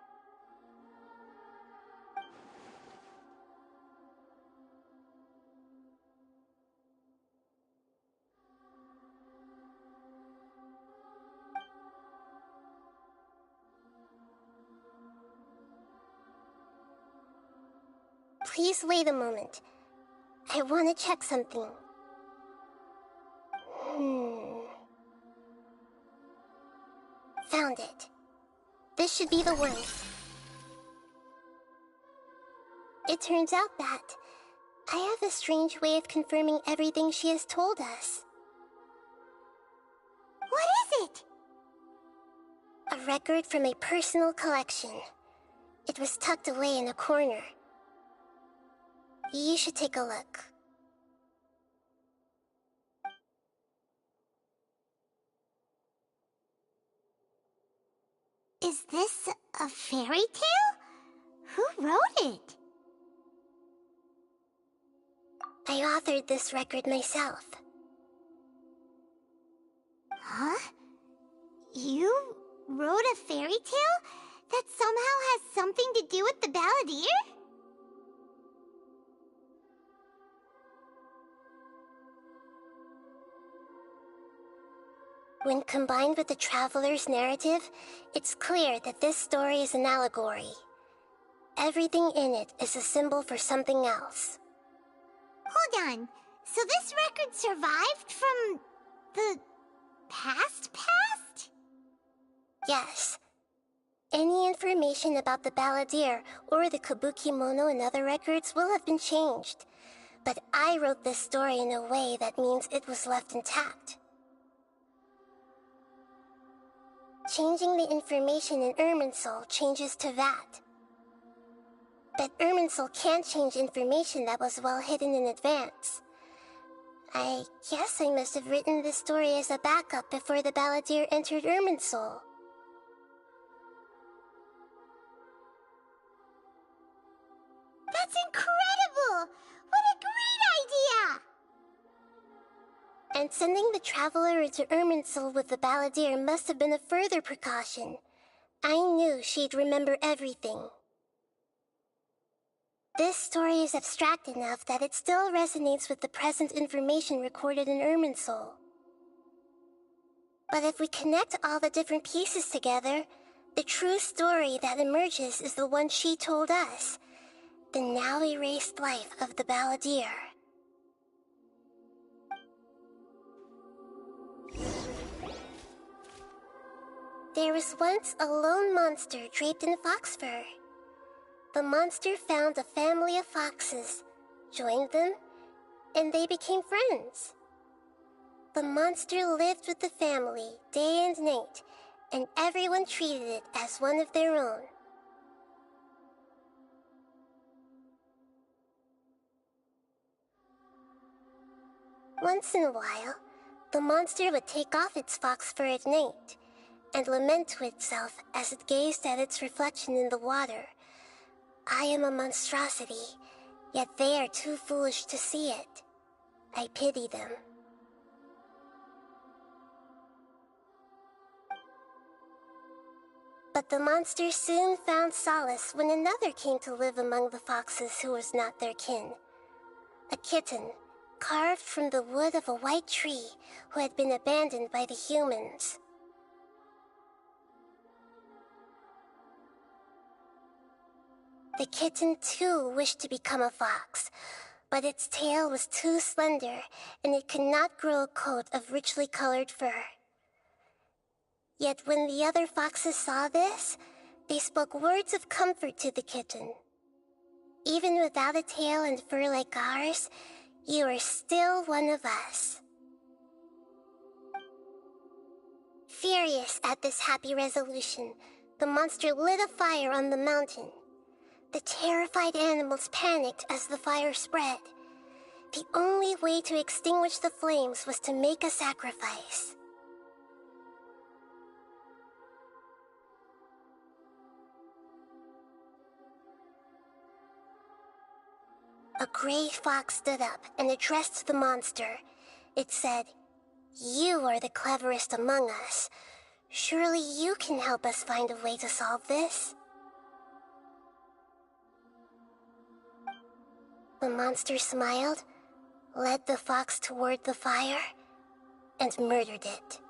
S5: Please wait a moment. I want to check something. Found it. This should be the one. It turns out that I have a strange way of confirming everything she has told us.
S3: What is it?
S5: A record from a personal collection. It was tucked away in a corner. You should take a look.
S3: Is this a fairy tale? Who wrote it?
S5: I authored this record myself.
S3: Huh? You wrote a fairy tale that somehow has something to do with the balladeer?
S5: When combined with the traveler's narrative, it's clear that this story is an allegory. Everything in it is a symbol for something else.
S3: Hold on. So this record survived from the past?
S5: Yes. Any information about the balladeer or the kabuki mono in other records will have been changed. But I wrote this story in a way that means it was left intact. Changing the information in Irminsul changes to that. But Irminsul can't change information that was well hidden in advance. I guess I must have written this story as a backup before the balladeer entered Irminsul.
S3: That's incredible! What a great idea!
S5: And sending the traveler into Irminsul with the balladeer must have been a further precaution. I knew she'd remember everything. This story is abstract enough that it still resonates with the present information recorded in Irminsul. But if we connect all the different pieces together, the true story that emerges is the one she told us, the now erased life of the balladeer. There was once a lone monster draped in fox fur. The monster found a family of foxes, joined them, and they became friends. The monster lived with the family day and night, and everyone treated it as one of their own. Once in a while, the monster would take off its fox fur at night, and lament to itself as it gazed at its reflection in the water. I am a monstrosity, Yet they are too foolish to see it. I pity them. But the monsters soon found solace when another came to live among the foxes who was not their kin. A kitten, carved from the wood of a white tree who had been abandoned by the humans. The kitten too wished to become a fox, but its tail was too slender and it could not grow a coat of richly colored fur. Yet when the other foxes saw this, they spoke words of comfort to the kitten. Even without a tail and fur like ours, you are still one of us. Furious at this happy resolution, the monster lit a fire on the mountain. The terrified animals panicked as the fire spread. The only way to extinguish the flames was to make a sacrifice. A gray fox stood up and addressed the monster. It said, "You are the cleverest among us. Surely you can help us find a way to solve this." The monster smiled, led the fox toward the fire, and murdered it.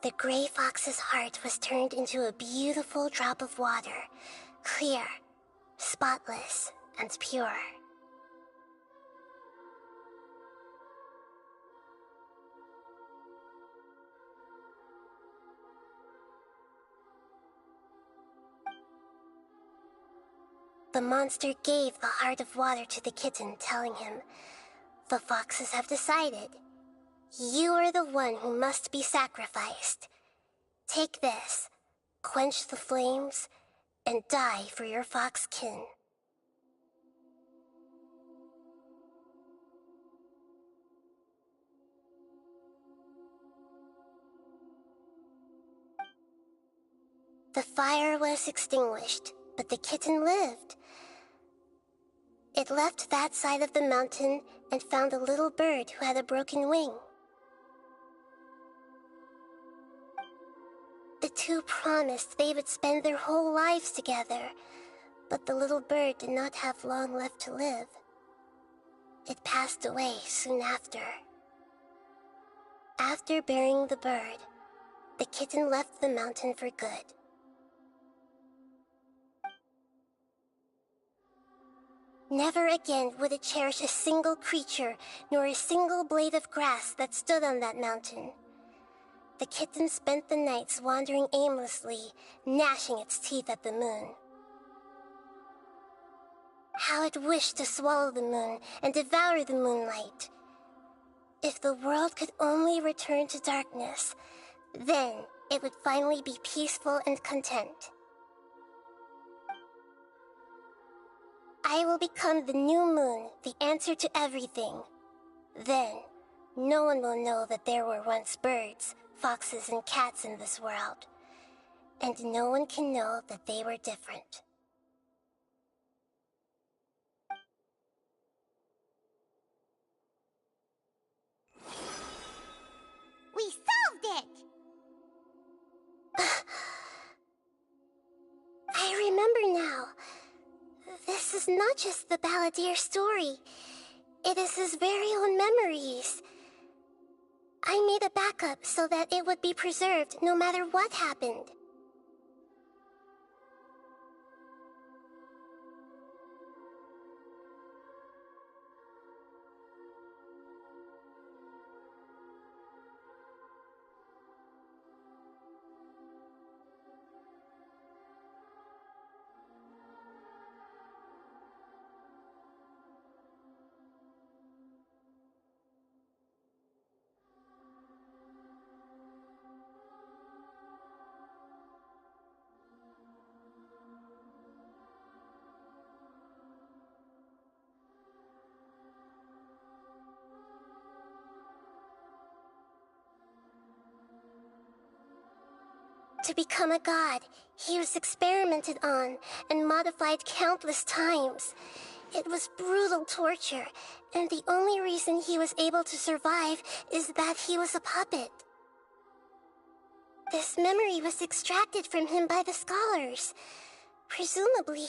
S5: The gray fox's heart was turned into a beautiful drop of water, clear, spotless, and pure. The monster gave the heart of water to the kitten, telling him, "The foxes have decided. You are the one who must be sacrificed. Take this, quench the flames, and die for your fox kin." The fire was extinguished, but the kitten lived. It left that side of the mountain and found a little bird who had a broken wing. The two promised they would spend their whole lives together, but the little bird did not have long left to live. It passed away soon after. After burying the bird, the kitten left the mountain for good. Never again would it cherish a single creature, nor a single blade of grass that stood on that mountain. The kitten spent the nights wandering aimlessly, gnashing its teeth at the moon. How it wished to swallow the moon and devour the moonlight. If the world could only return to darkness, then it would finally be peaceful and content. I will become the new moon, the answer to everything. Then, no one will know that there were once birds, foxes, and cats in this world. And no one can know that they were different.
S3: We solved it!
S5: I remember now. This is not just the Balladeer's story. It is his very own memories. I made a backup so that it would be preserved no matter what happened. To become a god, he was experimented on and modified countless times. It was brutal torture, and the only reason he was able to survive is that he was a puppet. This memory was extracted from him by the scholars. Presumably,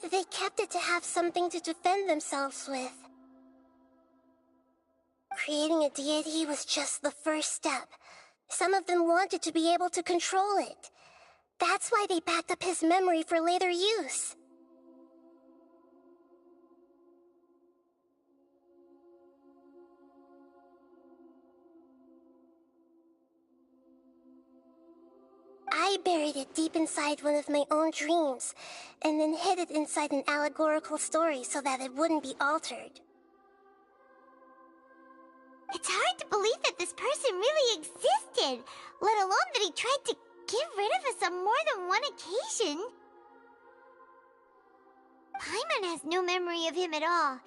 S5: they kept it to have something to defend themselves with. Creating a deity was just the first step. Some of them wanted to be able to control it. That's why they backed up his memory for later use. I buried it deep inside one of my own dreams, and then hid it inside an allegorical story so that it wouldn't be altered.
S3: It's hard to believe that this person really existed, let alone that he tried to get rid of us on more than one occasion. Paimon has no memory of him at all.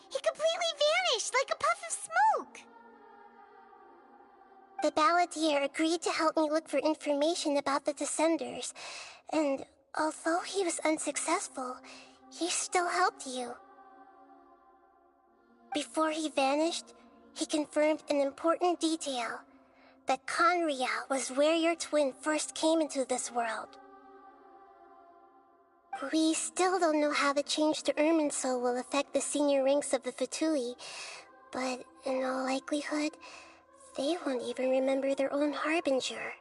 S3: He completely vanished like a puff of smoke.
S5: The balladeer agreed to help me look for information about the Descenders, and although he was unsuccessful, he still helped you. Before he vanished, he confirmed an important detail, that Conria was where your twin first came into this world. We still don't know how the change to Irminsul will affect the senior ranks of the Fatui, but in all likelihood, they won't even remember their own Harbinger.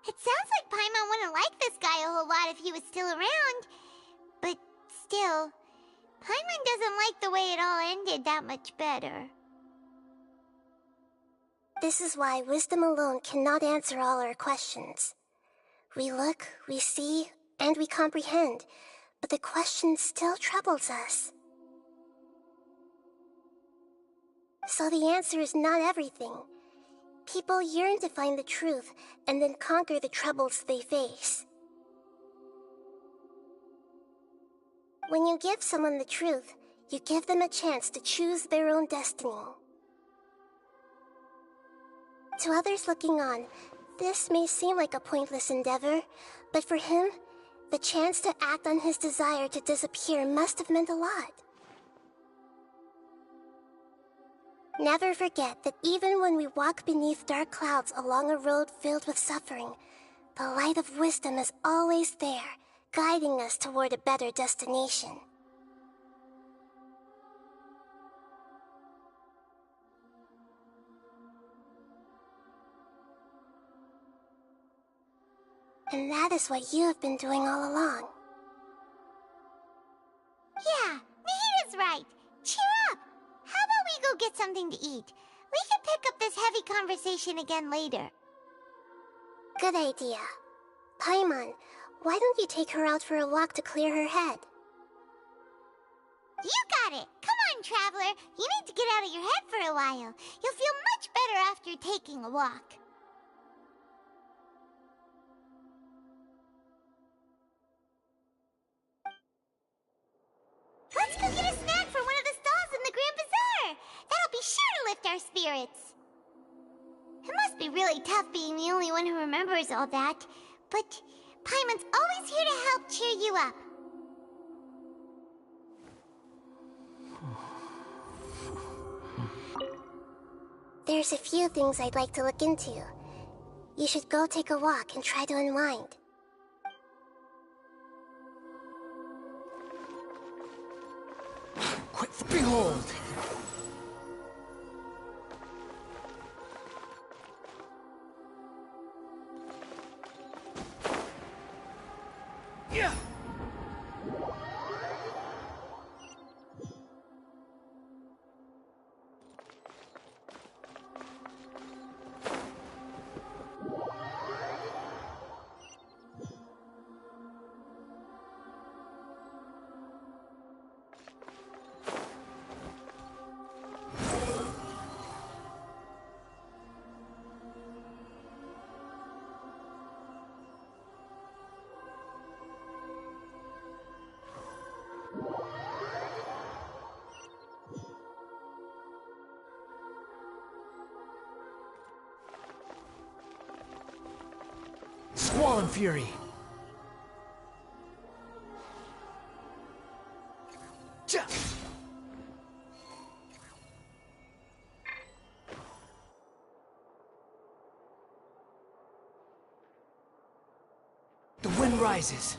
S3: It sounds like Paimon wouldn't like this guy a whole lot if he was still around. But still, Paimon doesn't like the way it all ended that much better.
S5: This is why wisdom alone cannot answer all our questions. We look, we see, and we comprehend, but the question still troubles us. So the answer is not everything. People yearn to find the truth and then conquer the troubles they face. When you give someone the truth, you give them a chance to choose their own destiny. To others looking on, this may seem like a pointless endeavor, but for him, the chance to act on his desire to disappear must have meant a lot. Never forget that even when we walk beneath dark clouds along a road filled with suffering, the light of wisdom is always there, guiding us toward a better destination. And that is what you have been doing all along.
S3: Yeah, Nahida's right. Cheer up! How about we go get something to eat? We can pick up this heavy conversation again later.
S5: Good idea. Paimon, why don't you take her out for a walk to clear her head?
S3: You got it! Come on, Traveler! You need to get out of your head for a while. You'll feel much better after taking a walk. Let's go get a snack from one of the stalls in the Grand Bazaar! That'll be sure to lift our spirits. It must be really tough being the only one who remembers all that, but Paimon's always here to help cheer you up.
S5: There's a few things I'd like to look into. You should go take a walk and try to unwind.
S4: Behold! Yeah! Squall and Fury! wind rises.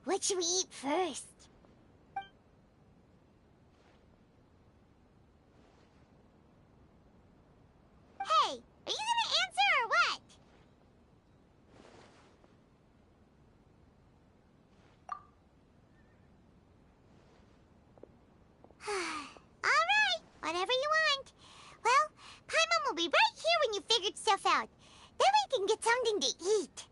S3: What should we eat first? Hey, are you gonna answer or what? Alright, whatever you want. Well, Paimon will be right here when you figured stuff out. Then we can get something to eat.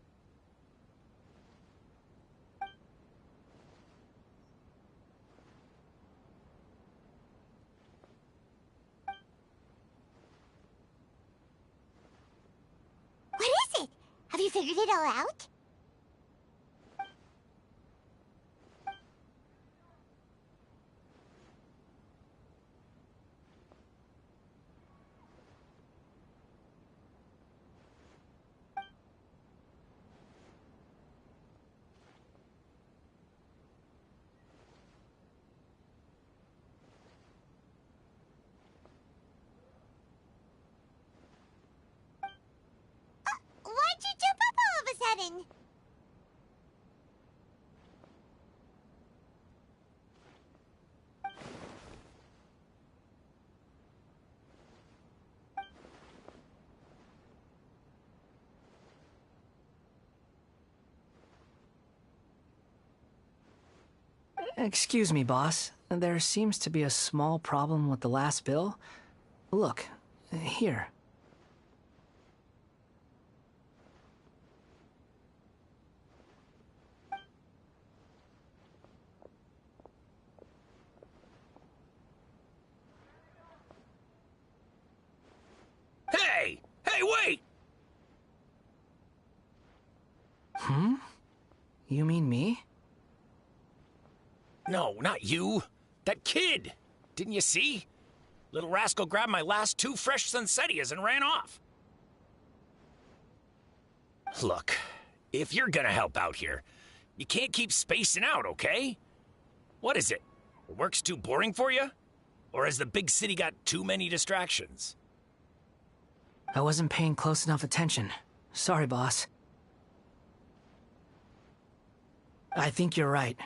S3: What is it? Have you figured it all out? Why'd you jump up all of a sudden?
S4: Excuse me, boss. There seems to be a small problem with the last bill. Look, here.
S1: Hey! Hey, wait!
S4: You mean me?
S13: No, not you. That kid. Didn't you see? Little rascal grabbed my last 2 fresh Sunsettias and ran off. Look, if you're gonna help out here, you can't keep spacing out, okay? What is it? Work's too boring for you? Or has the big city got too many distractions?
S4: I wasn't paying close enough attention. Sorry, boss. I think you're right.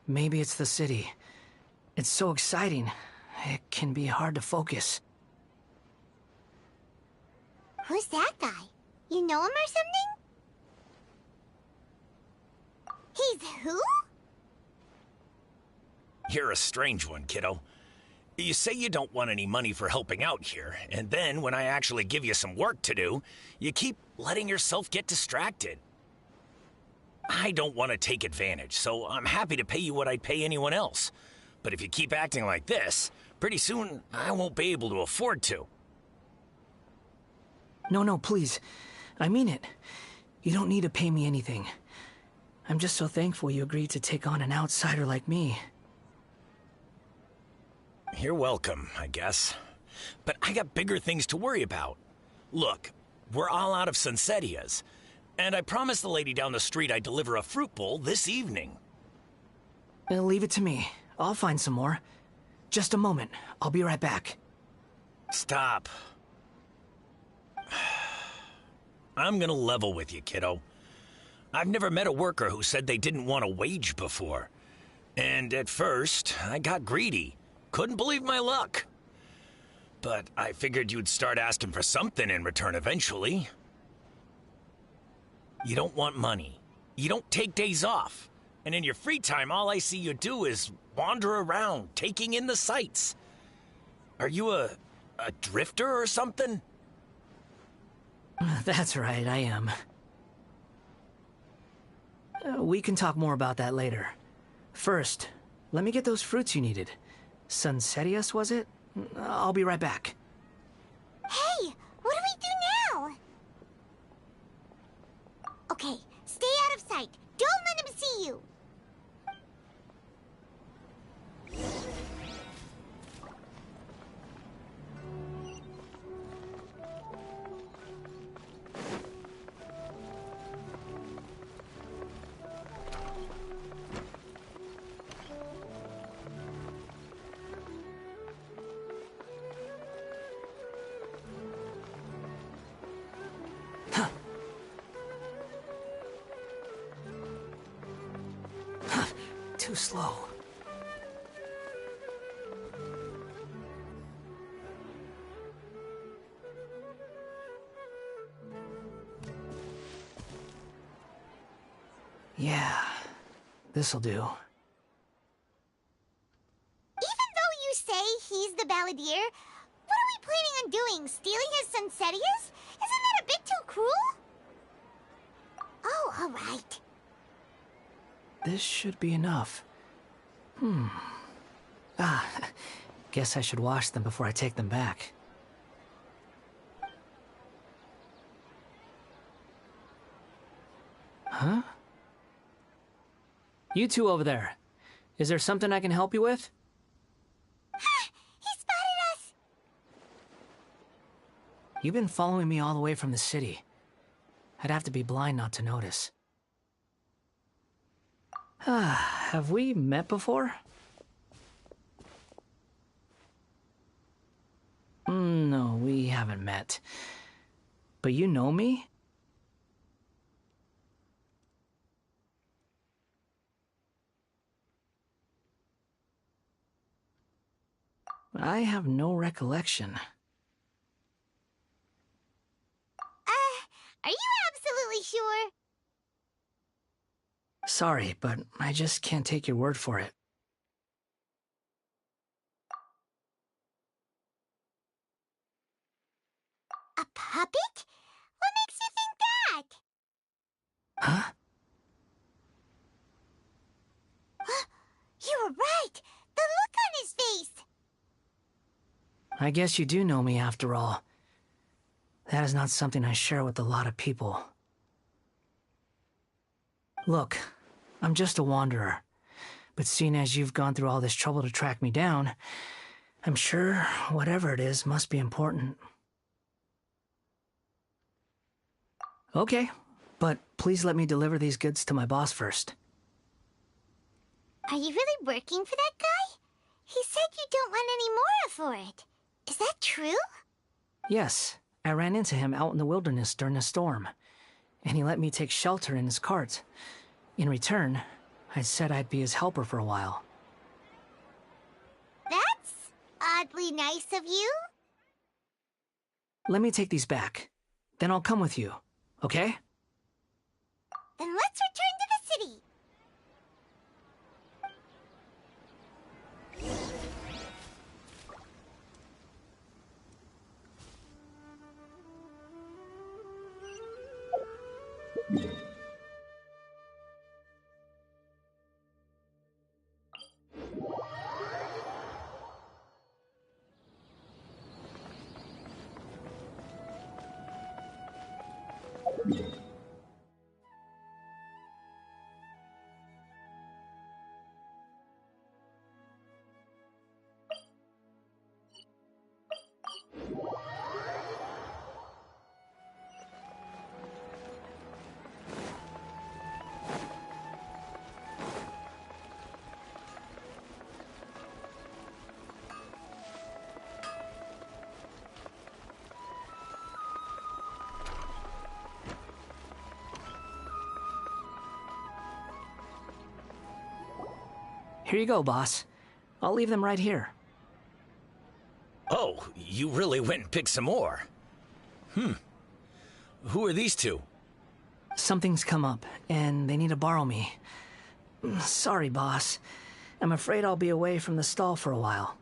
S4: Maybe it's the city. It's so exciting. It can be hard to focus.
S3: Who's that guy? You know him or something? He's who?
S13: You're a strange one, kiddo. You say you don't want any money for helping out here, and then when I actually give you some work to do, you keep letting yourself get distracted. I don't want to take advantage, so I'm happy to pay you what I'd pay anyone else. But if you keep acting like this, pretty soon I won't be able to afford to.
S4: No, please. I mean it. You don't need to pay me anything. I'm just so thankful you agreed to take on an outsider like me.
S13: You're welcome, I guess. but I got bigger things to worry about. Look, we're all out of Sunsettias, and I promised the lady down the street I'd deliver a fruit bowl this evening.
S4: Leave it to me. I'll find some more. Just a moment. I'll be right back.
S13: Stop. I'm gonna level with you, kiddo. I've never met a worker who said they didn't want a wage before. And at first, I got greedy. Couldn't believe my luck. But I figured you'd start asking for something in return eventually. You don't want money. You don't take days off. And in your free time, all I see you do is wander around, taking in the sights. Are you a drifter or something?
S4: That's right, I am. We can talk more about that later. First, let me get those fruits you needed. Sunsettias, was it? I'll be right back.
S3: Hey, what do we do now? Okay, stay out of sight. Don't let him see you.
S4: Too slow. Yeah, this'll do.
S3: Even though you say he's the balladeer, what are we planning on doing? Stealing his Sunsettias? Isn't that a bit too cruel? Oh, all right.
S4: This should be enough. Guess I should wash them before I take them back. Huh? You two over there. Is there something I can help you with?
S3: He spotted us!
S4: You've been following me all the way from the city. I'd have to be blind not to notice. Have we met before? No, we haven't met. But you know me? I have no recollection.
S3: Are you absolutely sure?
S4: Sorry, but I just can't take your word for it.
S3: A puppet? What makes you think that?
S4: Huh?
S3: You were right! The look on his face!
S4: I guess you do know me after all. That is not something I share with a lot of people. Look, I'm just a wanderer. But seeing as you've gone through all this trouble to track me down, I'm sure whatever it is must be important. Okay, but please let me deliver these goods to my boss first.
S3: Are you really working for that guy? He said you don't want any more for it. Is that true?
S4: Yes, I ran into him out in the wilderness during a storm, and he let me take shelter in his cart. In return, I said I'd be his helper for a while.
S3: That's oddly nice of you.
S4: Let me take these back. Then I'll come with you, okay?
S3: Then let's return to the city.
S4: Here you go, boss. I'll leave them right here.
S13: Oh, you really went and picked some more. Who are these two?
S4: Something's come up, and they need to borrow me. Sorry, boss. I'm afraid I'll be away from the stall for a while.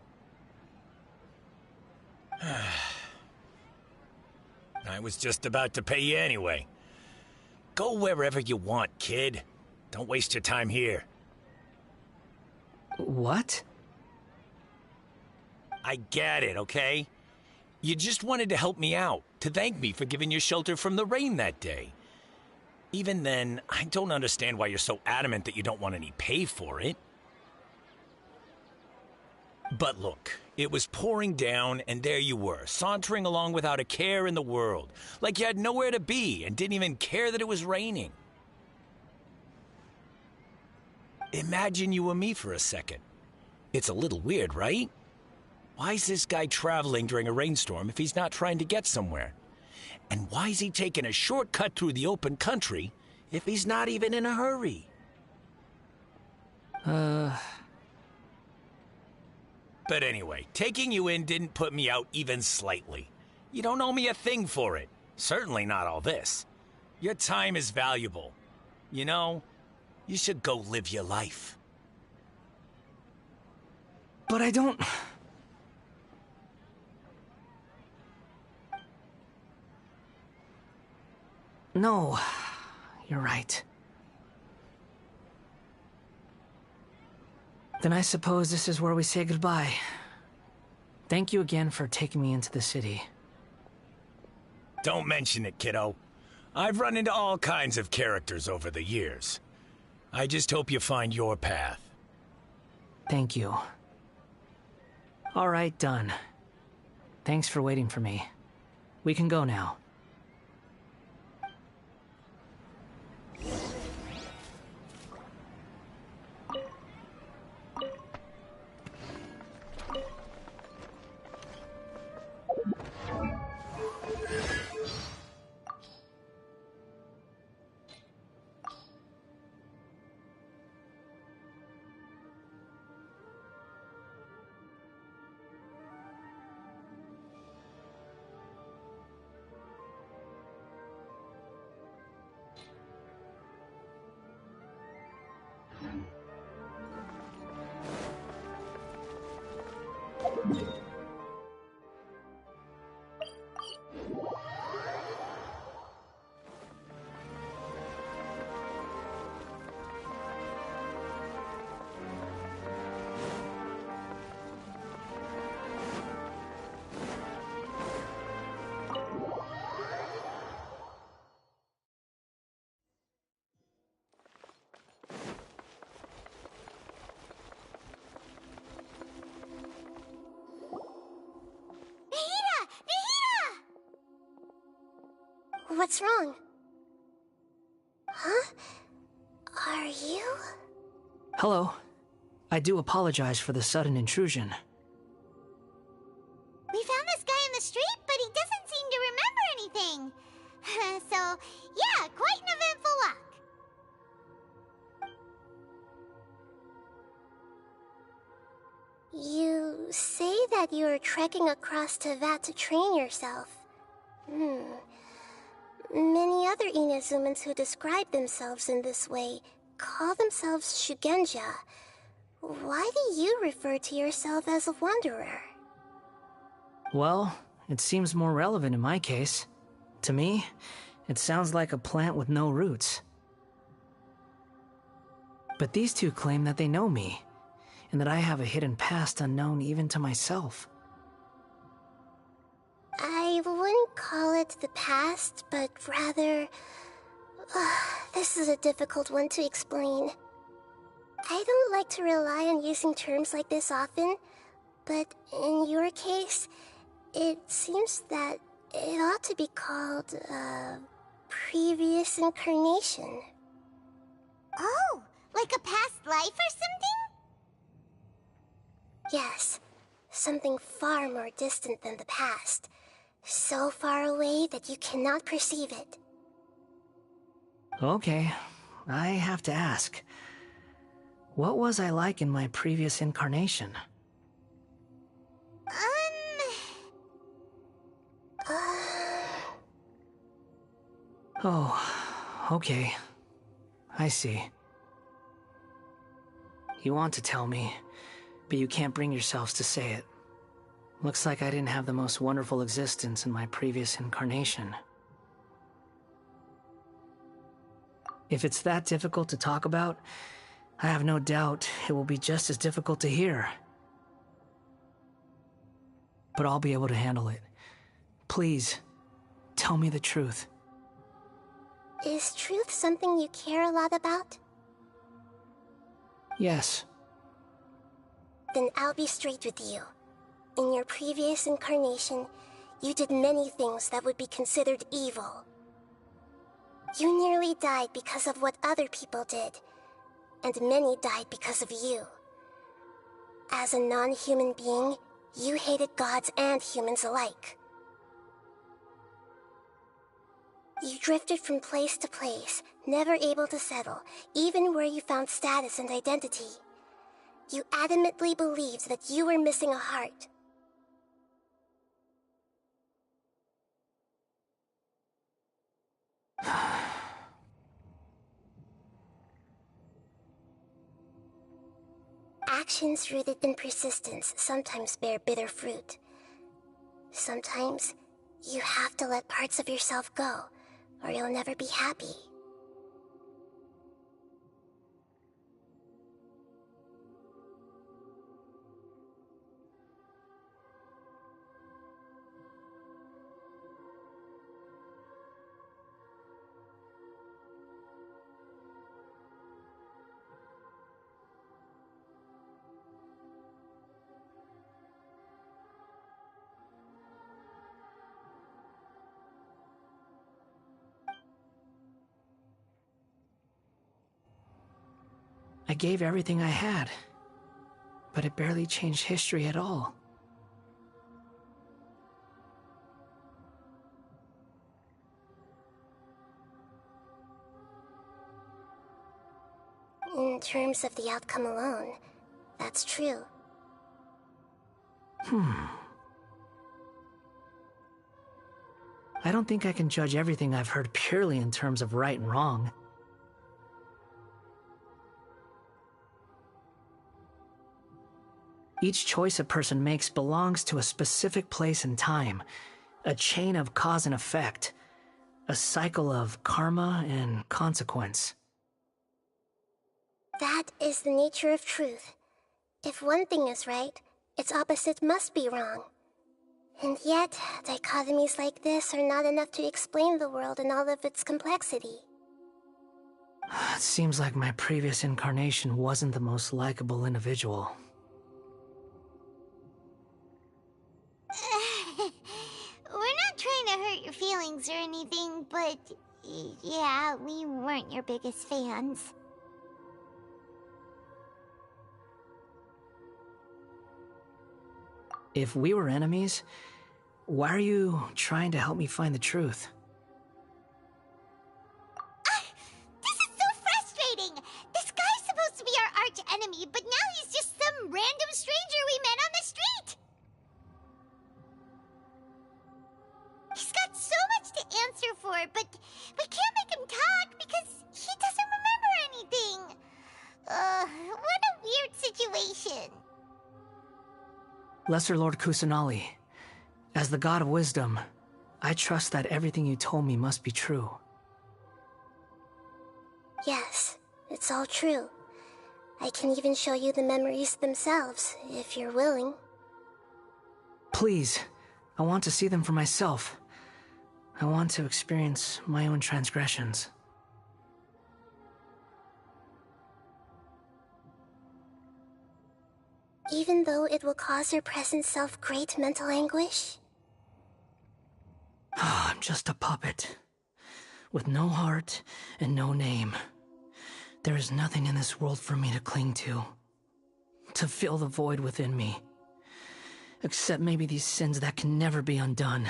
S13: I was just about to pay you anyway. Go wherever you want, kid. Don't waste your time here.
S4: What?
S13: I get it, okay? You just wanted to help me out, to thank me for giving you shelter from the rain that day. Even then, I don't understand why you're so adamant that you don't want any pay for it. But look, it was pouring down, and there you were, sauntering along without a care in the world, like you had nowhere to be and didn't even care that it was raining. Imagine you and me for a second. It's a little weird, right? Why is this guy traveling during a rainstorm if he's not trying to get somewhere? And why is he taking a shortcut through the open country if he's not even in a hurry? But anyway, taking you in didn't put me out even slightly. You don't owe me a thing for it. Certainly not all this. Your time is valuable. You know, you should go live your life.
S4: But I don't... No, you're right. Then I suppose this is where we say goodbye. Thank you again for taking me into the city.
S13: Don't mention it, kiddo. I've run into all kinds of characters over the years. I just hope you find your path.
S4: Thank you. All right, done. Thanks for waiting for me. We can go now.
S5: What's wrong? Huh? Are you?
S4: Hello. I do apologize for the sudden intrusion.
S3: We found this guy in the street, but he doesn't seem to remember anything. So, yeah, quite an eventful walk.
S5: You say that you are trekking across Teyvat to train yourself. Many other Inazumans who describe themselves in this way call themselves Shugenja. Why do you refer to yourself as a wanderer?
S4: Well, it seems more relevant in my case. To me, it sounds like a plant with no roots. But these two claim that they know me, and that I have a hidden past unknown even to myself.
S5: I wouldn't call it the past, but rather... this is a difficult one to explain. I don't like to rely on using terms like this often, but in your case, it seems that it ought to be called, previous incarnation.
S3: Oh, like a past life or something?
S5: Yes, something far more distant than the past. So far away that you cannot perceive it.
S4: Okay, I have to ask. What was I like in my previous incarnation? Oh, okay. I see. You want to tell me, but you can't bring yourselves to say it. Looks like I didn't have the most wonderful existence in my previous incarnation. If it's that difficult to talk about, I have no doubt it will be just as difficult to hear. But I'll be able to handle it. Please, tell me the truth.
S5: Is truth something you care a lot about?
S4: Yes.
S5: Then I'll be straight with you. In your previous incarnation, you did many things that would be considered evil. You nearly died because of what other people did, and many died because of you. As a non-human being, you hated gods and humans alike. You drifted from place to place, never able to settle, even where you found status and identity. You adamantly believed that you were missing a heart. Actions rooted in persistence sometimes bear bitter fruit. Sometimes, you have to let parts of yourself go, or you'll never be happy.
S4: I gave everything I had, but it barely changed history at all.
S5: In terms of the outcome alone, that's true.
S4: I don't think I can judge everything I've heard purely in terms of right and wrong. Each choice a person makes belongs to a specific place and time, a chain of cause and effect, a cycle of karma and consequence.
S5: That is the nature of truth. If one thing is right, its opposite must be wrong. And yet, dichotomies like this are not enough to explain the world in all of its complexity.
S4: It seems like my previous incarnation wasn't the most likable individual.
S3: We're not trying to hurt your feelings or anything, but yeah, we weren't your biggest fans.
S4: If we were enemies, why are you trying to help me find the truth?
S3: This is so frustrating! This guy's supposed to be our arch enemy, but now he's just some random stranger we met on the street! He's got so much to answer for, but we can't make him talk because he doesn't remember anything. What a weird situation.
S4: Lesser Lord Kusanali, as the God of Wisdom, I trust that everything you told me must be true.
S5: Yes, it's all true. I can even show you the memories themselves, if you're willing.
S4: Please, I want to see them for myself. I want to experience my own transgressions.
S5: Even though it will cause your present self great mental anguish?
S4: I'm just a puppet, with no heart and no name. There is nothing in this world for me to cling to fill the void within me. Except maybe these sins that can never be undone.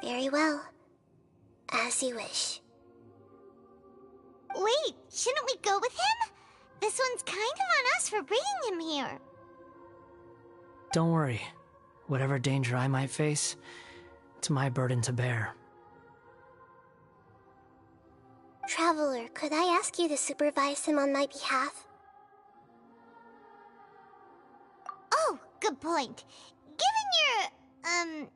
S5: Very well. As you wish.
S3: Wait Wait, shouldn't we go with him? This one's kind of on us for bringing him here.
S4: Don't worry. Whatever danger I might face, it's my burden to bear.
S5: Traveler, could I ask you to supervise him on my behalf?
S3: Oh, good point. Given your,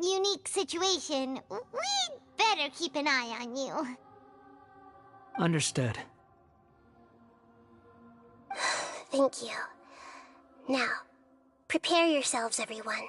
S3: unique situation, we'd better keep an eye on you.
S4: Understood.
S5: Thank you. Now, prepare yourselves, everyone.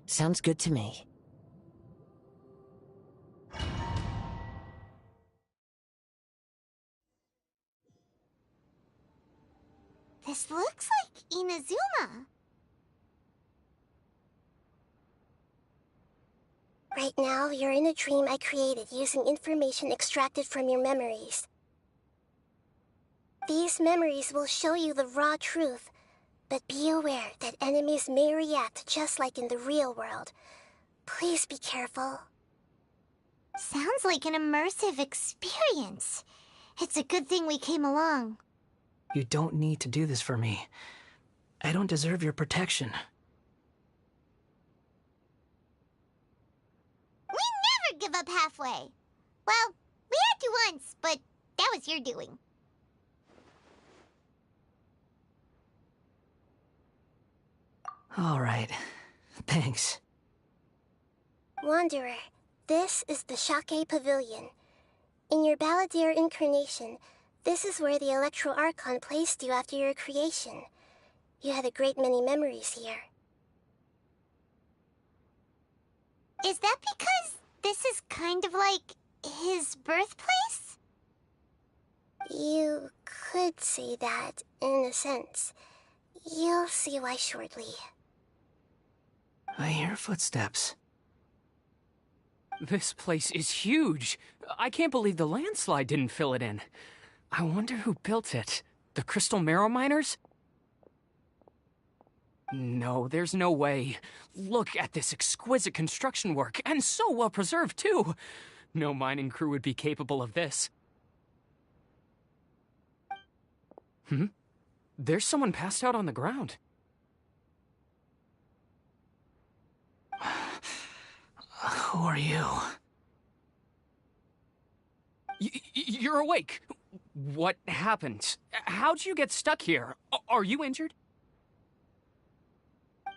S14: Sounds good to me.
S3: This looks like Inazuma.
S5: Right now, you're in a dream I created using information extracted from your memories. These memories will show you the raw truth, but be aware that enemies may react just like in the real world. Please be careful.
S3: Sounds like an immersive experience. It's a good thing we came along.
S4: You don't need to do this for me. I don't deserve your protection.
S3: We never give up halfway. Well, we had to once, but that was your doing.
S4: All right. Thanks.
S5: Wanderer, this is the Shake Pavilion. In your Balladeer incarnation, this is where the Electro Archon placed you after your creation. You had a great many memories here.
S3: Is that because this is kind of like his birthplace?
S5: You could say that, in a sense. You'll see why shortly.
S4: I hear footsteps.
S15: This place is huge. I can't believe the landslide didn't fill it in. I wonder who built it. The Crystal Marrow Miners? No, there's no way. Look at this exquisite construction work, and so well preserved, too. No mining crew would be capable of this. There's someone passed out on the ground.
S4: Who are you?
S15: You're awake. What happened? How'd you get stuck here? Are you injured?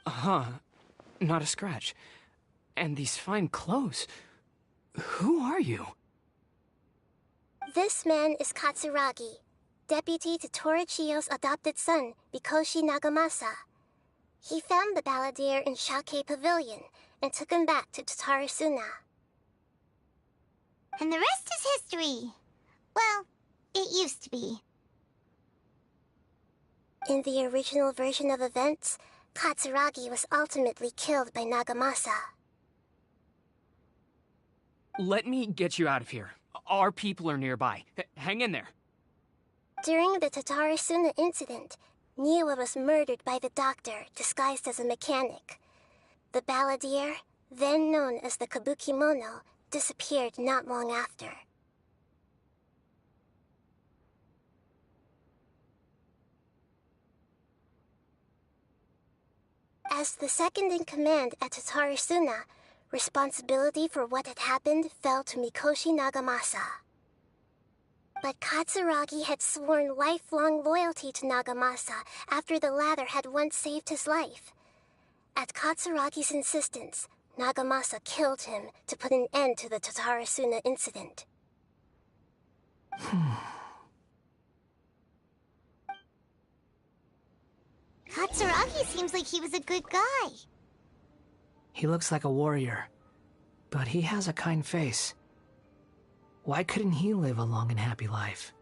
S15: Not a scratch. And these fine clothes. Who are you?
S5: This man is Katsuragi, deputy to Torichiyo's adopted son, Mikoshi Nagamasa. He found the Balladeer in Shake Pavilion and took him back to Tatarasuna.
S3: And the rest is history. Well, it used to be.
S5: In the original version of events, Katsuragi was ultimately killed by Nagamasa.
S15: Let me get you out of here. Our people are nearby. Hang in there.
S5: During the Tatarasuna incident, Niwa was murdered by the doctor disguised as a mechanic. The Balladeer, then known as the Kabukimono, disappeared not long after. As the second-in-command at Tatarasuna, responsibility for what had happened fell to Mikoshi Nagamasa. But Katsuragi had sworn lifelong loyalty to Nagamasa after the latter had once saved his life. At Katsuragi's insistence, Nagamasa killed him to put an end to the Tatarasuna incident.
S3: Katsuragi seems like he was a good guy.
S4: He looks like a warrior, but he has a kind face. Why couldn't he live a long and happy life?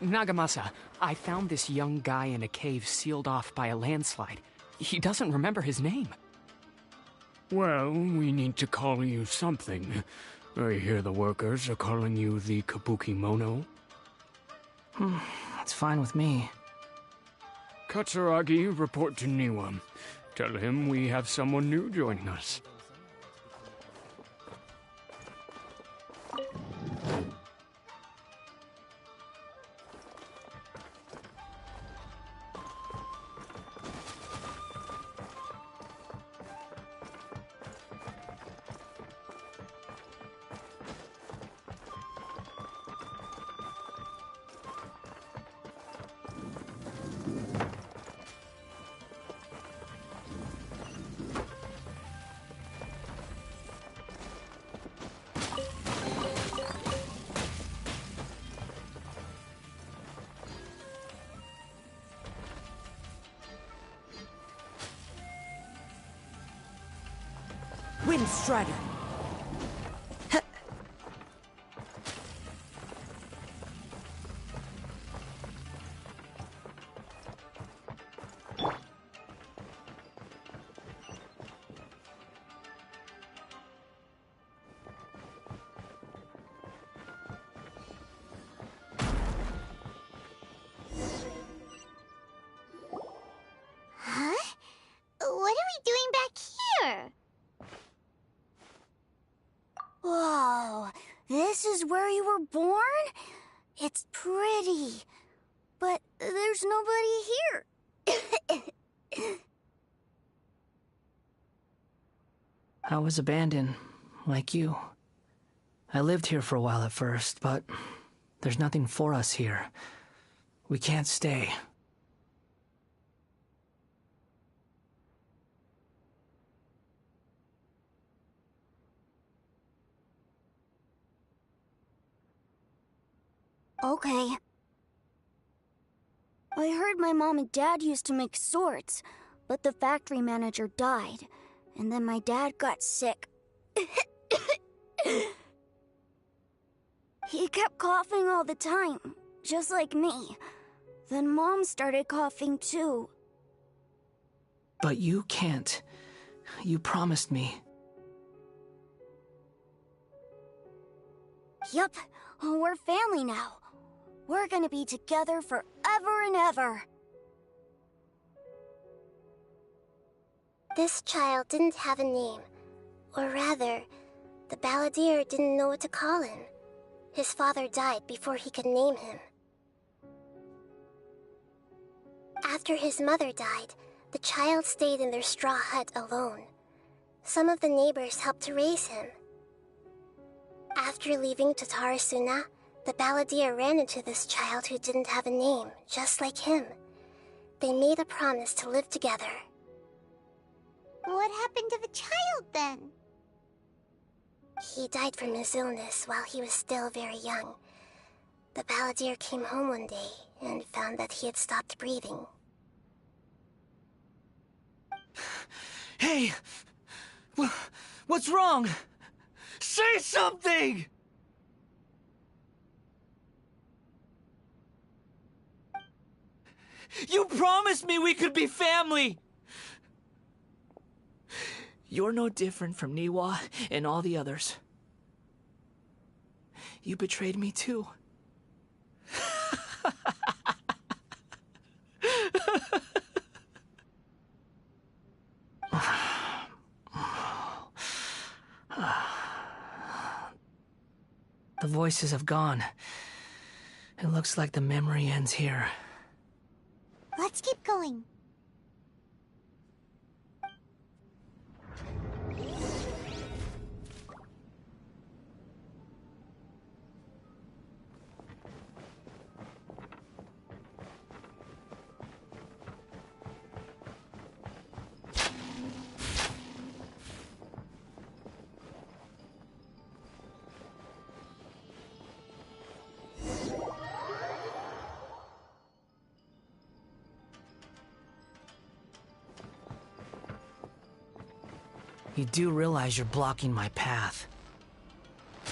S15: Nagamasa, I found this young guy in a cave sealed off by a landslide. He doesn't remember his name.
S14: Well, we need to call you something. I hear the workers are calling you the Kabuki Mono.
S4: That's fine with me.
S14: Katsuragi, report to Niwa. Tell him we have someone new joining us.
S16: Wind Strider!
S3: Huh? What are we doing back here?
S17: Whoa, this is where you were born? It's pretty, but there's nobody here.
S4: I was abandoned, like you. I lived here for a while at first, but there's nothing for us here. We can't stay.
S17: Okay. I heard my mom and dad used to make swords, but the factory manager died, and then my dad got sick. He kept coughing all the time, just like me. Then Mom started coughing too.
S4: But you can't. You promised me.
S17: Yup, we're family now. We're gonna be together forever and ever.
S5: This child didn't have a name. Or rather, the balladeer didn't know what to call him. His father died before he could name him. After his mother died, the child stayed in their straw hut alone. Some of the neighbors helped to raise him. After leaving Tatarasuna, the balladeer ran into this child who didn't have a name, just like him. They made a promise to live together.
S3: What happened to the child then?
S5: He died from his illness while he was still very young. The balladeer came home one day and found that he had stopped breathing.
S4: Hey! What's wrong? Say something! You promised me we could be family! You're no different from Niwa and all the others. You betrayed me too. The voices have gone. It looks like the memory ends here.
S3: Let's keep going.
S4: You do realize you're blocking my path.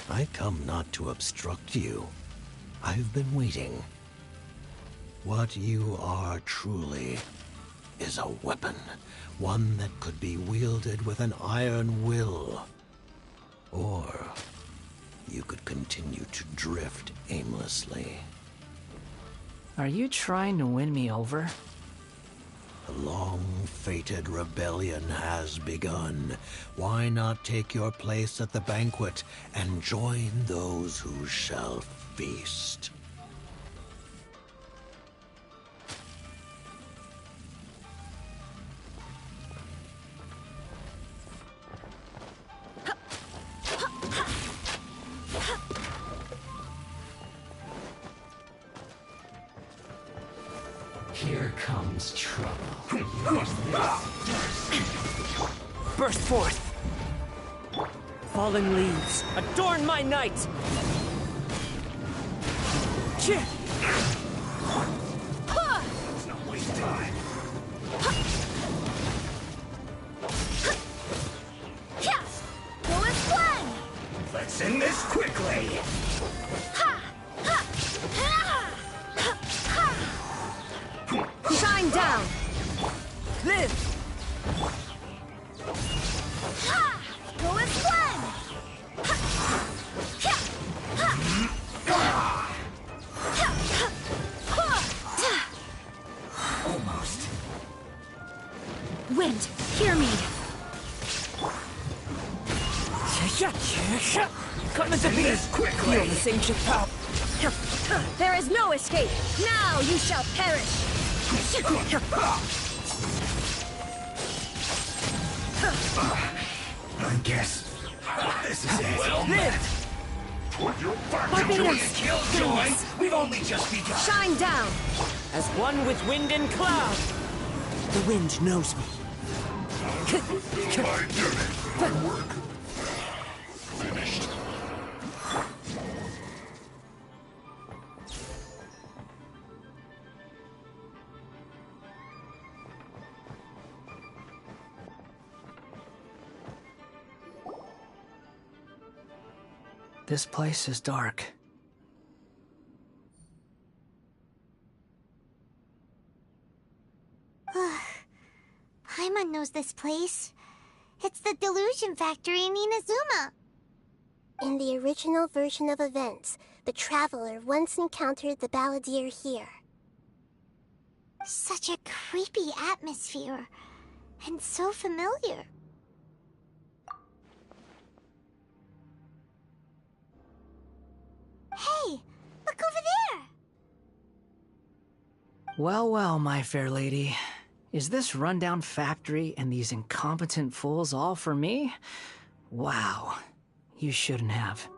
S18: I come not to obstruct you. I've been waiting. What you are truly is a weapon, one that could be wielded with an iron will. Or you could continue to drift aimlessly.
S4: Are you trying to win me over?
S18: The long-fated rebellion has begun. Why not take your place at the banquet and join those who shall feast?
S4: Here comes trouble.
S16: Burst forth! Falling leaves, adorn my night!
S13: Let's not waste time.
S3: Go with fun!
S13: Let's end this quickly.
S16: Shine down! Live!
S3: Go with fun!
S13: Almost.
S11: Wind, hear me.
S16: Come into being!
S13: Quickly!
S16: Feel this ancient power!
S17: There is no escape! Now you shall perish!
S13: I guess this is it. Well
S16: Live!
S13: put your back into
S16: Barbados,
S13: it, Killjoy! We've only just begun.
S17: Shine down!
S16: As one with wind and cloud! The wind knows me.
S13: I did it. My work finished.
S4: This place is dark.
S3: Paimon knows this place. It's the Delusion Factory in Inazuma.
S5: In the original version of events, the Traveler once encountered the Balladeer here.
S3: Such a creepy atmosphere. And so familiar. Hey, look over there!
S4: Well, well, my fair lady. Is this rundown factory and these incompetent fools all for me? Wow. You shouldn't have.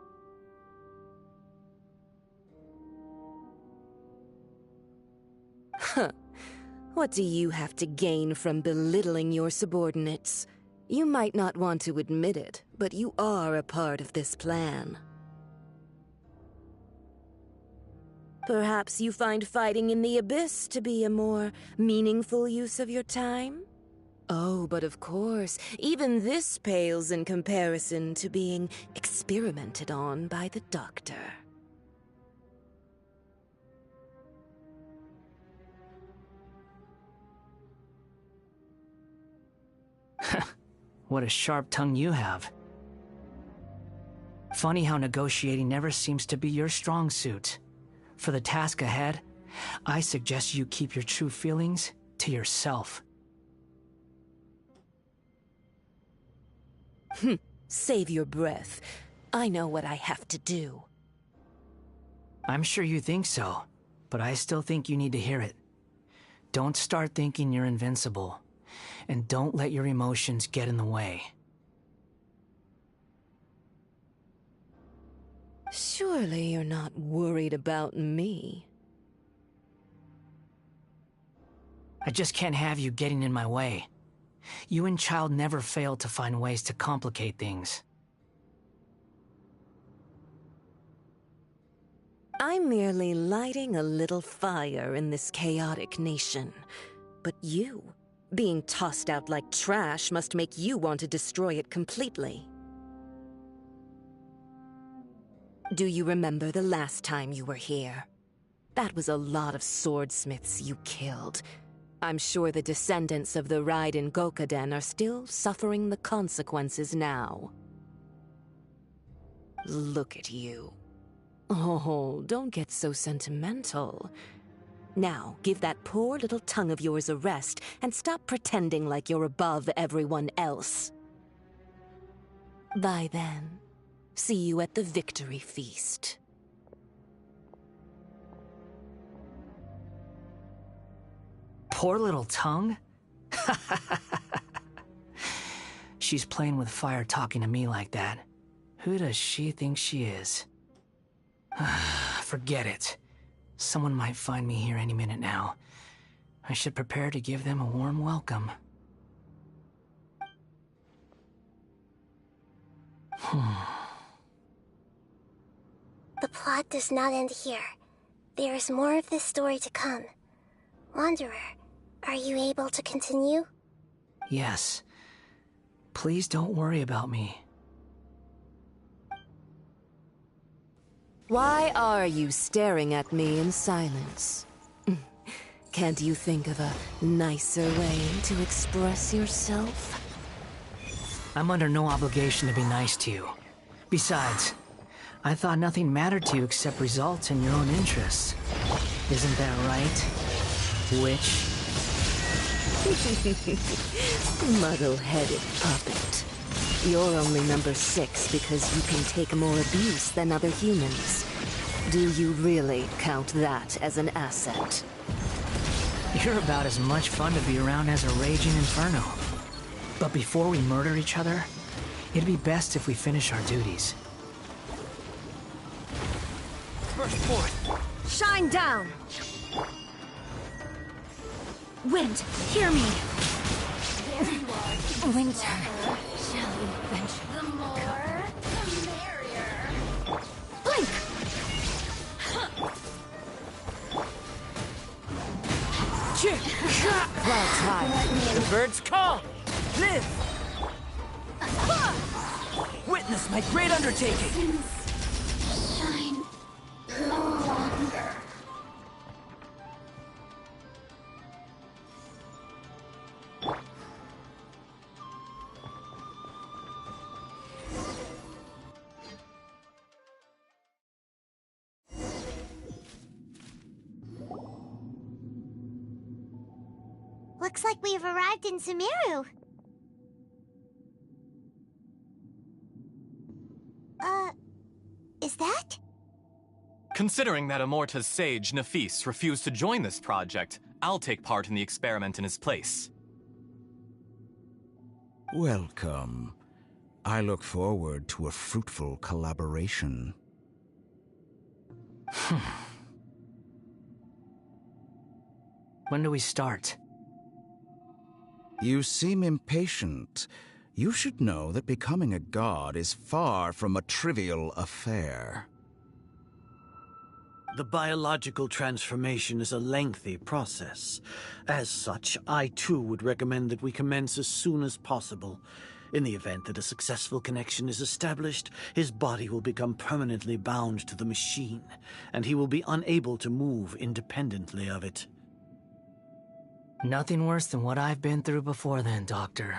S19: Huh. What do you have to gain from belittling your subordinates? You might not want to admit it, but you are a part of this plan. Perhaps you find fighting in the Abyss to be a more meaningful use of your time? Oh, but of course, even this pales in comparison to being experimented on by the Doctor.
S4: What a sharp tongue you have. Funny how negotiating never seems to be your strong suit. For the task ahead, I suggest you keep your true feelings to yourself.
S19: Save your breath. I know what I have to do.
S4: I'm sure you think so, but I still think you need to hear it. Don't start thinking you're invincible, and don't let your emotions get in the way.
S19: Surely you're not worried about me.
S4: I just can't have you getting in my way. You and Child never fail to find ways to complicate things.
S19: I'm merely lighting a little fire in this chaotic nation. But you, being tossed out like trash, must make you want to destroy it completely. Do you remember the last time you were here? That was a lot of swordsmiths you killed. I'm sure the descendants of the Raiden Gokuden are still suffering the consequences now. Look at you. Oh, don't get so sentimental. Now, give that poor little tongue of yours a rest and stop pretending like you're above everyone else. Bye then. See you at the victory feast.
S4: Poor little tongue? She's playing with fire talking to me like that. Who does she think she is? Forget it. Someone might find me here any minute now. I should prepare to give them a warm welcome.
S5: The plot does not end here. There is more of this story to come. Wanderer, are you able to continue?
S4: Yes. Please don't worry about me.
S19: Why are you staring at me in silence? Can't you think of a nicer way to express yourself?
S4: I'm under no obligation to be nice to you. Besides, I thought nothing mattered to you except results and your own interests. Isn't that right, witch?
S19: Muddle-headed puppet. You're only number 6 because you can take more abuse than other humans. Do you really count that as an asset?
S4: You're about as much fun to be around as a raging inferno. But before we murder each other, it'd be best if we finish our duties.
S20: Burst forth! Shine down! Wind, hear me! Winter shall eventually the more, the merrier. Blink!
S16: Cloud's high. The birds call. Live! Witness my great undertaking!
S20: Shine no longer.
S3: Looks like we've arrived in Sumero. Is that?
S6: Considering that Amorta's sage, Nafis, refused to join this project, I'll take part in the experiment in his place.
S8: Welcome. I look forward to a fruitful collaboration.
S4: When do we start?
S8: You seem impatient. You should know that becoming a god is far from a trivial affair.
S21: The biological transformation is a lengthy process. As such, I too would recommend that we commence as soon as possible. In the event that a successful connection is established, his body will become permanently bound to the machine, and he will be unable to move independently of it.
S4: Nothing worse than what I've been through before then, Doctor.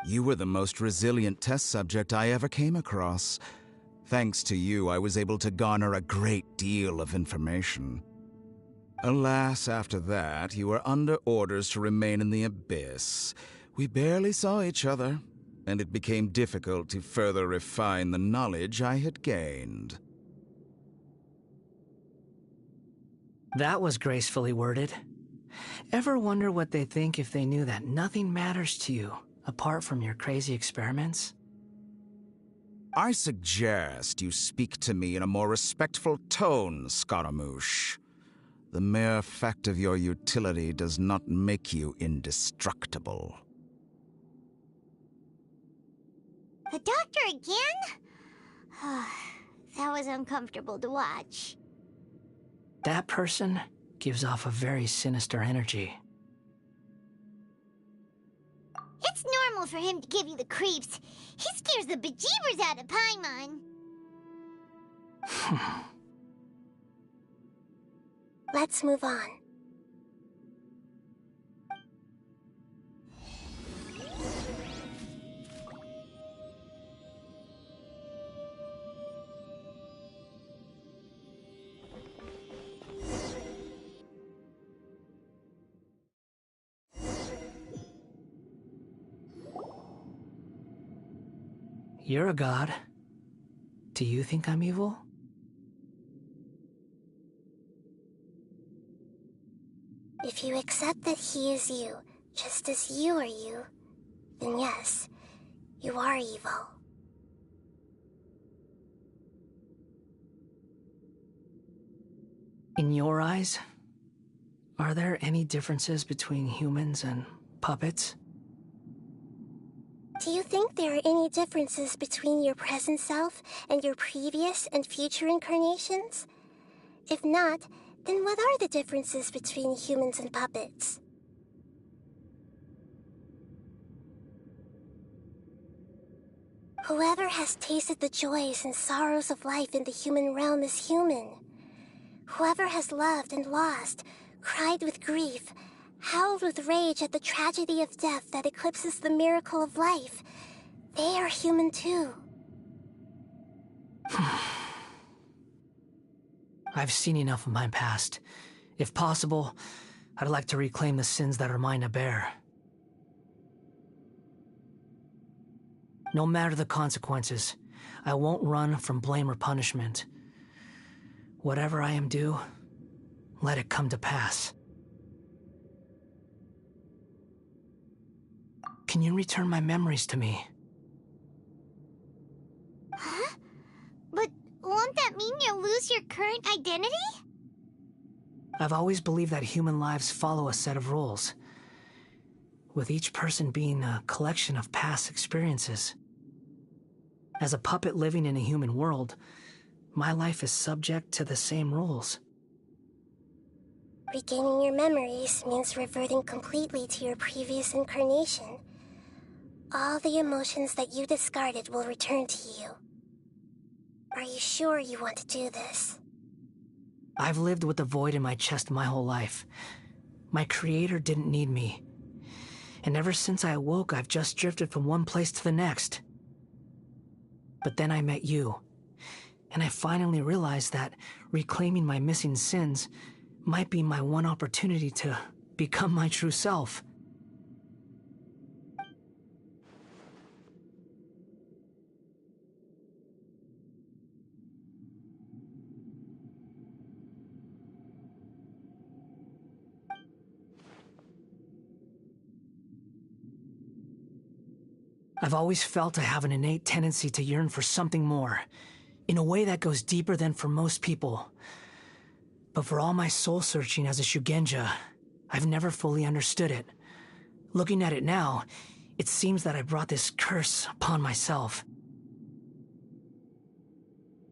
S8: You were the most resilient test subject I ever came across. Thanks to you, I was able to garner a great deal of information. Alas, after that, you were under orders to remain in the Abyss, We barely saw each other, and it became difficult to further refine the knowledge I had gained.
S4: That was gracefully worded. Ever wonder what they'd think if they knew that nothing matters to you apart from your crazy experiments?
S8: I suggest you speak to me in a more respectful tone, Scaramouche. The mere fact of your utility does not make you indestructible.
S3: The doctor again? That was uncomfortable to watch.
S4: That person gives off a very sinister energy.
S3: It's normal for him to give you the creeps. He scares the bejeebers out of Paimon.
S5: Let's move on.
S4: You're a god. Do you think I'm evil?
S5: If you accept that he is you, just as you are you, then yes, you are evil.
S4: In your eyes, are there any differences between humans and puppets?
S5: Do you think there are any differences between your present self and your previous and future incarnations? If not, then what are the differences between humans and puppets? Whoever has tasted the joys and sorrows of life in the human realm is human. Whoever has loved and lost, cried with grief, howled with rage at the tragedy of death that eclipses the miracle of life, they are human too.
S4: I've seen enough of my past. If possible, I'd like to reclaim the sins that are mine to bear. No matter the consequences, I won't run from blame or punishment. Whatever I am due, let it come to pass. Can you return my memories to me?
S3: Huh? But won't that mean you'll lose your current identity?
S4: I've always believed that human lives follow a set of rules, with each person being a collection of past experiences. As a puppet living in a human world, my life is subject to the same rules.
S5: Regaining your memories means reverting completely to your previous incarnation. All the emotions that you discarded will return to you. Are you sure you want to do this?
S4: I've lived with the void in my chest my whole life. My creator didn't need me. And ever since I awoke, I've just drifted from one place to the next. But then I met you, and I finally realized that reclaiming my missing sins might be my one opportunity to become my true self. I've always felt I have an innate tendency to yearn for something more, in a way that goes deeper than for most people. But for all my soul-searching as a Shugenja, I've never fully understood it. Looking at it now, it seems that I brought this curse upon myself.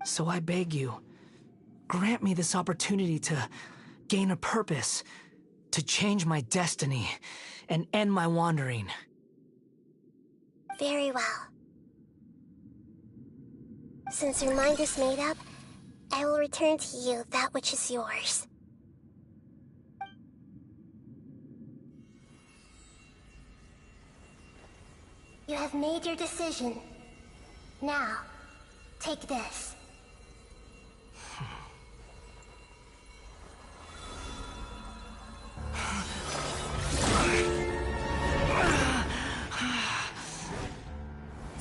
S4: So I beg you, grant me this opportunity to gain a purpose, to change my destiny, and end my wandering.
S5: Very well. Since your mind is made up, I will return to you that which is yours. You have made your decision. Now, take this.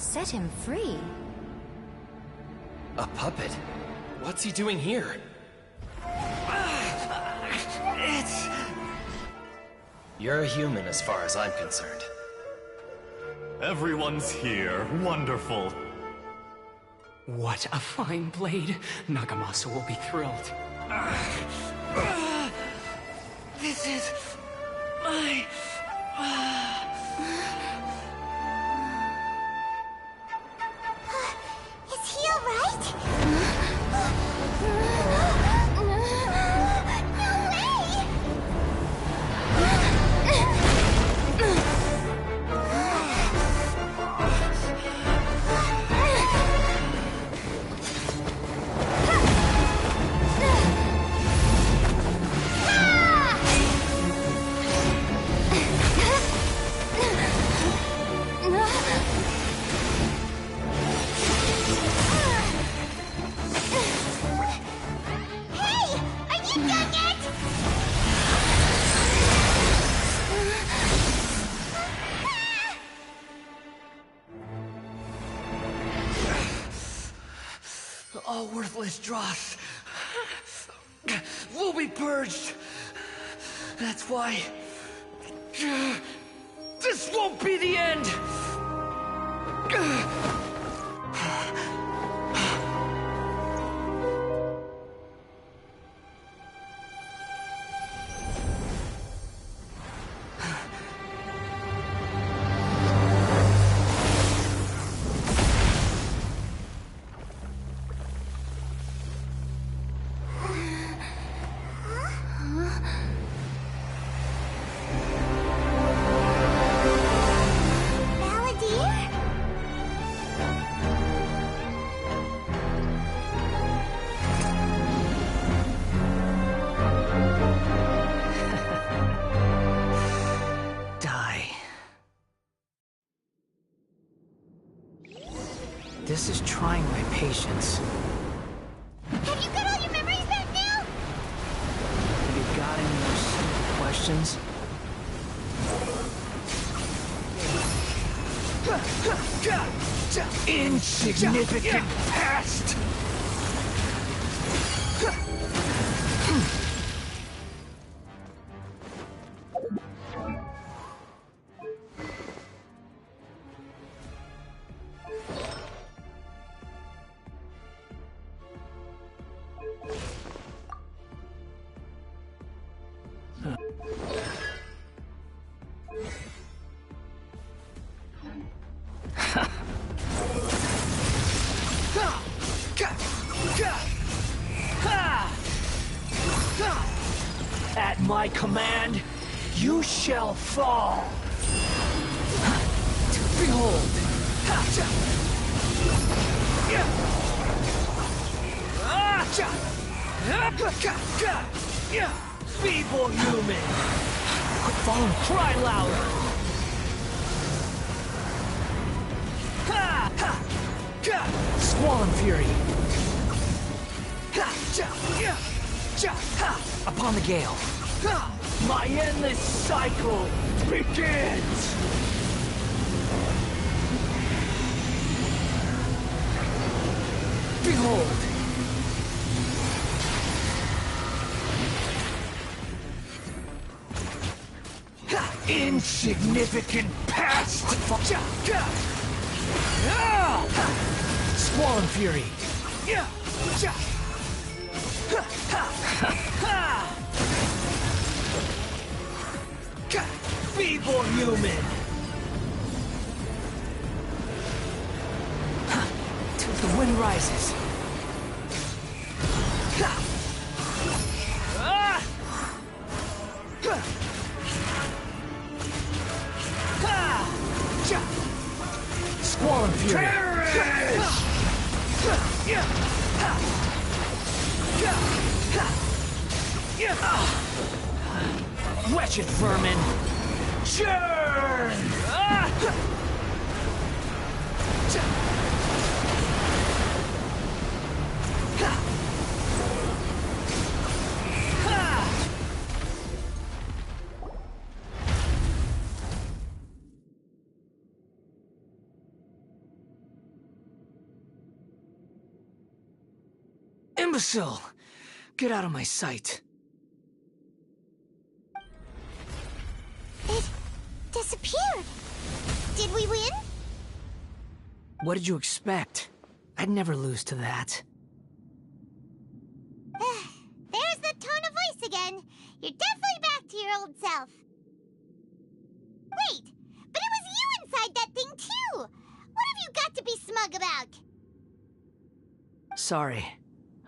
S7: set him free.
S22: A puppet? What's he doing here? You're a human as far as I'm concerned.
S6: Everyone's here. Wonderful.
S15: What a fine blade. Nagamasa will be thrilled.
S20: This is my...
S3: Is he alright?
S20: All worthless dross will be purged. That's why this won't be the end.
S4: This is trying my patience.
S3: Have you got all your memories back now?
S4: Have you got any more simple questions?
S20: Insignificant past! At my command, you shall fall. Behold. Feeble human. Quit falling. Cry louder. Squall and fury. Upon the gale. My endless cycle begins! Behold! Insignificant past! Squall and fury! Feeble human! Till the wind rises. Squall and fury! Wretched vermin! Churn!
S4: Imbecile! Get out of my sight.
S3: It disappeared. Did we win?
S4: What did you expect? I'd never lose to that.
S3: There's the tone of voice again. You're definitely back to your old self. Wait, but it was you inside that thing too! What have you got to be smug about?
S4: Sorry.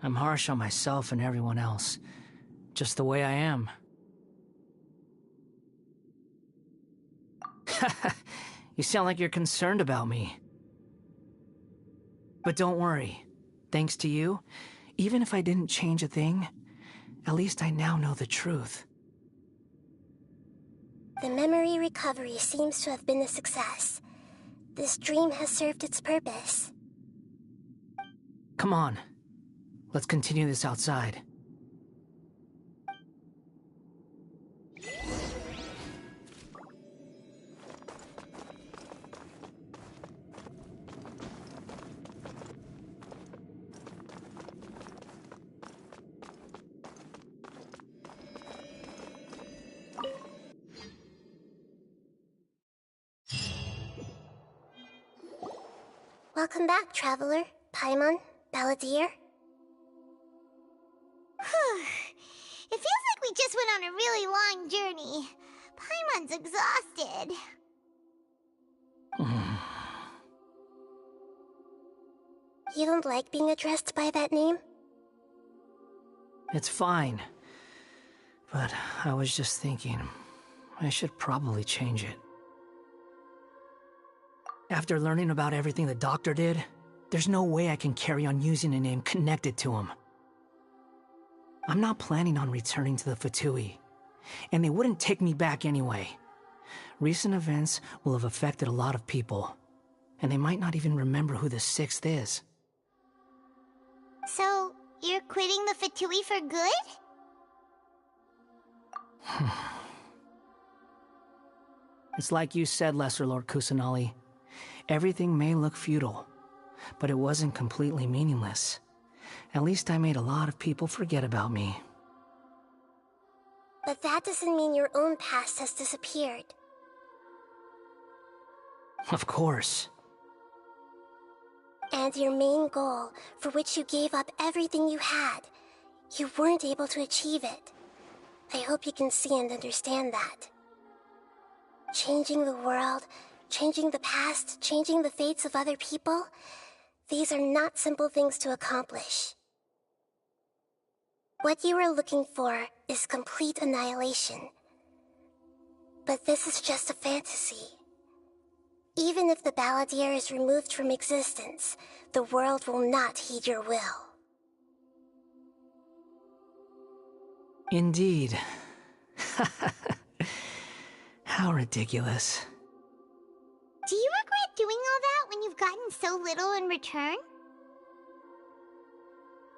S4: I'm harsh on myself and everyone else. Just the way I am. You sound like you're concerned about me. But don't worry. Thanks to you, even if I didn't change a thing, at least I now know the truth.
S5: The memory recovery seems to have been a success. This dream has served its purpose.
S4: Come on. Let's continue this outside.
S5: Welcome back, Traveler, Paimon, Balladeer.
S3: It feels like we just went on a really long journey. Paimon's exhausted.
S5: You don't like being addressed by that name?
S4: It's fine. But I was just thinking, I should probably change it. After learning about everything the doctor did, there's no way I can carry on using a name connected to him. I'm not planning on returning to the Fatui, and they wouldn't take me back anyway. Recent events will have affected a lot of people, and they might not even remember who the Sixth is.
S3: So, you're quitting the Fatui for good?
S4: It's like you said, Lesser Lord Kusanali. Everything may look futile, but it wasn't completely meaningless. At least I made a lot of people forget about me.
S5: But that doesn't mean your own past has disappeared.
S4: Of course.
S5: And your main goal, for which you gave up everything you had, you weren't able to achieve it. I hope you can see and understand that. Changing the world, changing the past, changing the fates of other people, these are not simple things to accomplish. What you are looking for is complete annihilation. But this is just a fantasy. Even if the Balladeer is removed from existence, the world will not heed your will.
S4: Indeed. How ridiculous.
S3: Do you regret doing all that when you've gotten so little in return?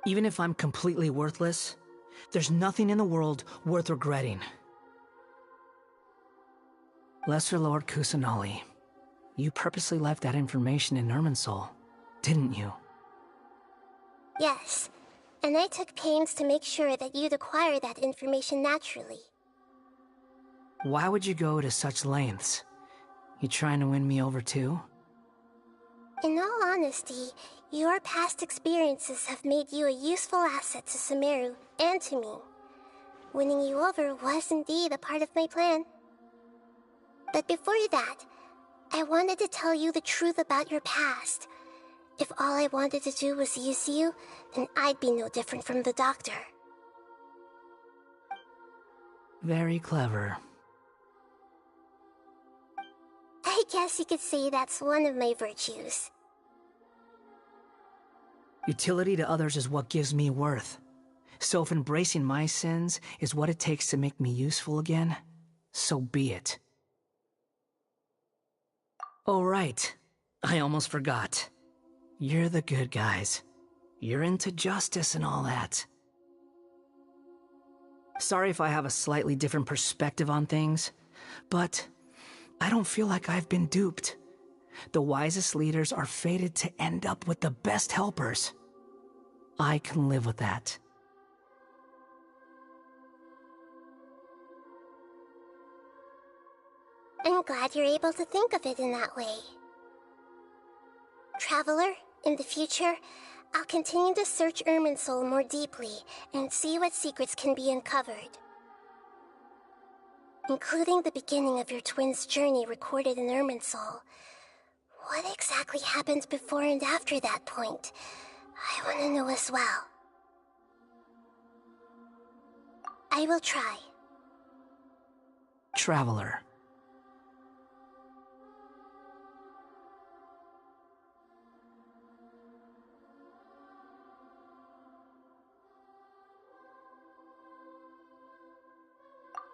S4: Even if I'm completely worthless, there's nothing in the world worth regretting. Lesser Lord Kusanali, you purposely left that information in Irminsul, didn't you?
S5: Yes, and I took pains to make sure that you'd acquire that information naturally.
S4: Why would you go to such lengths? You trying to win me over too?
S5: In all honesty, your past experiences have made you a useful asset to Sumero and to me. Winning you over was indeed a part of my plan. But before that, I wanted to tell you the truth about your past. If all I wanted to do was use you, then I'd be no different from the doctor.
S4: Very clever.
S5: I guess you could say that's one of my virtues.
S4: Utility to others is what gives me worth. So if embracing my sins is what it takes to make me useful again, so be it. Oh right, I almost forgot. You're the good guys. You're into justice and all that. Sorry if I have a slightly different perspective on things, but I don't feel like I've been duped. The wisest leaders are fated to end up with the best helpers. I can live with that.
S5: I'm glad you're able to think of it in that way. Traveler, in the future, I'll continue to search Irminsul more deeply and see what secrets can be uncovered. Including the beginning of your twins' journey recorded in Irminsul. What exactly happened before and after that point? I want to know as well. I will try.
S4: Traveler.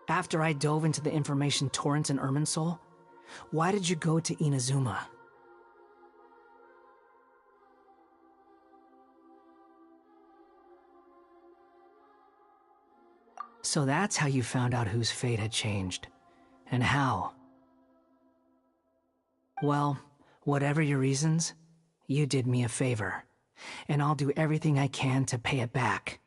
S4: After I dove into the information torrents in Irminsul, why did you go to Inazuma? So that's how you found out whose fate had changed. And how. Well, whatever your reasons, you did me a favor. And I'll do everything I can to pay it back.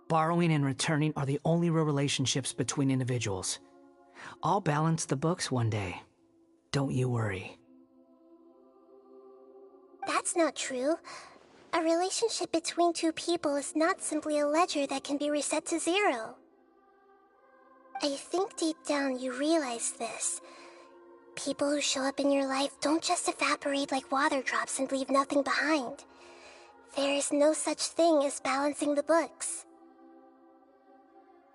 S4: Borrowing and returning are the only real relationships between individuals. I'll balance the books one day. Don't you worry.
S5: That's not true. A relationship between two people is not simply a ledger that can be reset to zero. I think deep down you realize this. People who show up in your life don't just evaporate like water drops and leave nothing behind. There is no such thing as balancing the books.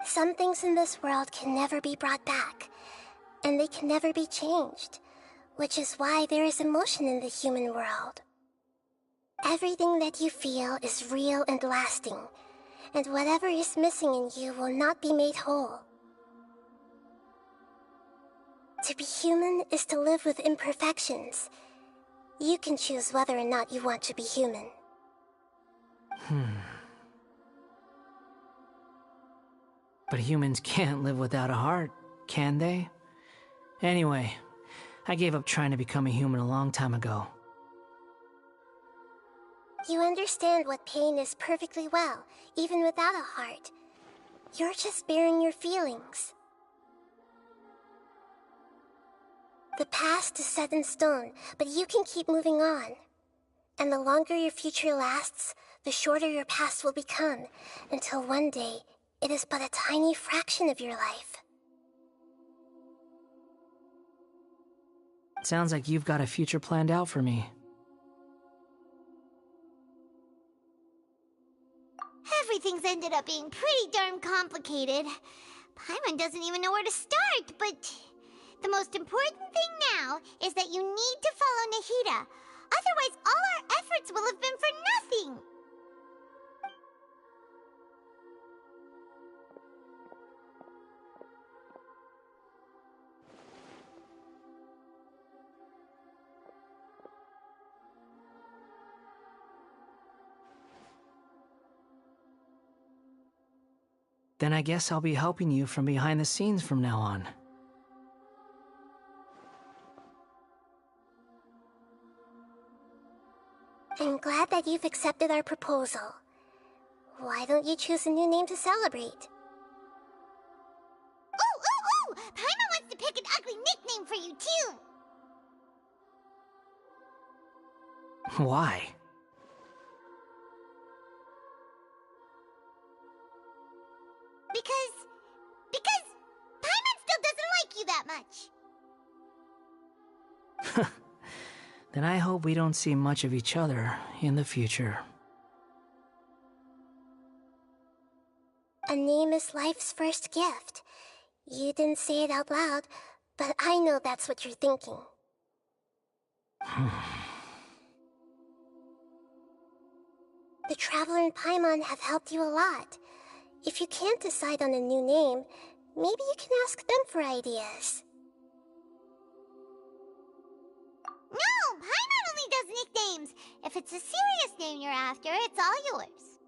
S5: Some things in this world can never be brought back, and they can never be changed, which is why there is emotion in the human world. Everything that you feel is real and lasting, and whatever is missing in you will not be made whole. To be human is to live with imperfections. You can choose whether or not you want to be human.
S4: But humans can't live without a heart, can they? Anyway, I gave up trying to become a human a long time ago.
S5: You understand what pain is perfectly well, even without a heart. You're just bearing your feelings. The past is set in stone, but you can keep moving on. And the longer your future lasts, the shorter your past will become, until one day, it is but a tiny fraction of your life.
S4: Sounds like you've got a future planned out for me.
S3: Everything's ended up being pretty darn complicated. Paimon doesn't even know where to start, but the most important thing now is that you need to follow Nahida. Otherwise, all our efforts will have been for nothing.
S4: Then I guess I'll be helping you from behind the scenes from now on.
S5: I'm glad that you've accepted our proposal. Why don't you choose a new name to celebrate?
S3: Ooh! Paimon wants to pick an ugly nickname for you, too!
S4: Why?
S3: Because Paimon still doesn't like you that much.
S4: Then I hope we don't see much of each other in the future.
S5: A name is life's first gift. You didn't say it out loud, but I know that's what you're thinking. The Traveler and Paimon have helped you a lot. If you can't decide on a new name, maybe you can ask them for ideas.
S3: No! Paimon only does nicknames! If it's a serious name you're after, it's all yours.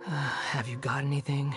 S4: Have you got anything?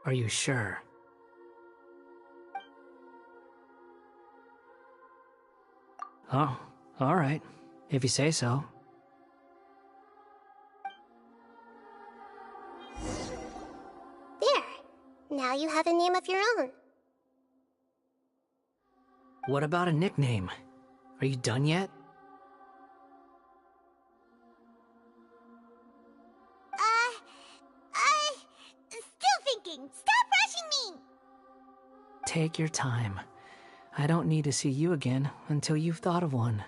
S4: Are you sure? Oh, all right. If you say so.
S5: There. Now you have a name of your own.
S4: What about a nickname? Are you done yet?
S3: Still thinking. Stop rushing me!
S4: Take your time. I don't need to see you again until you've thought of one.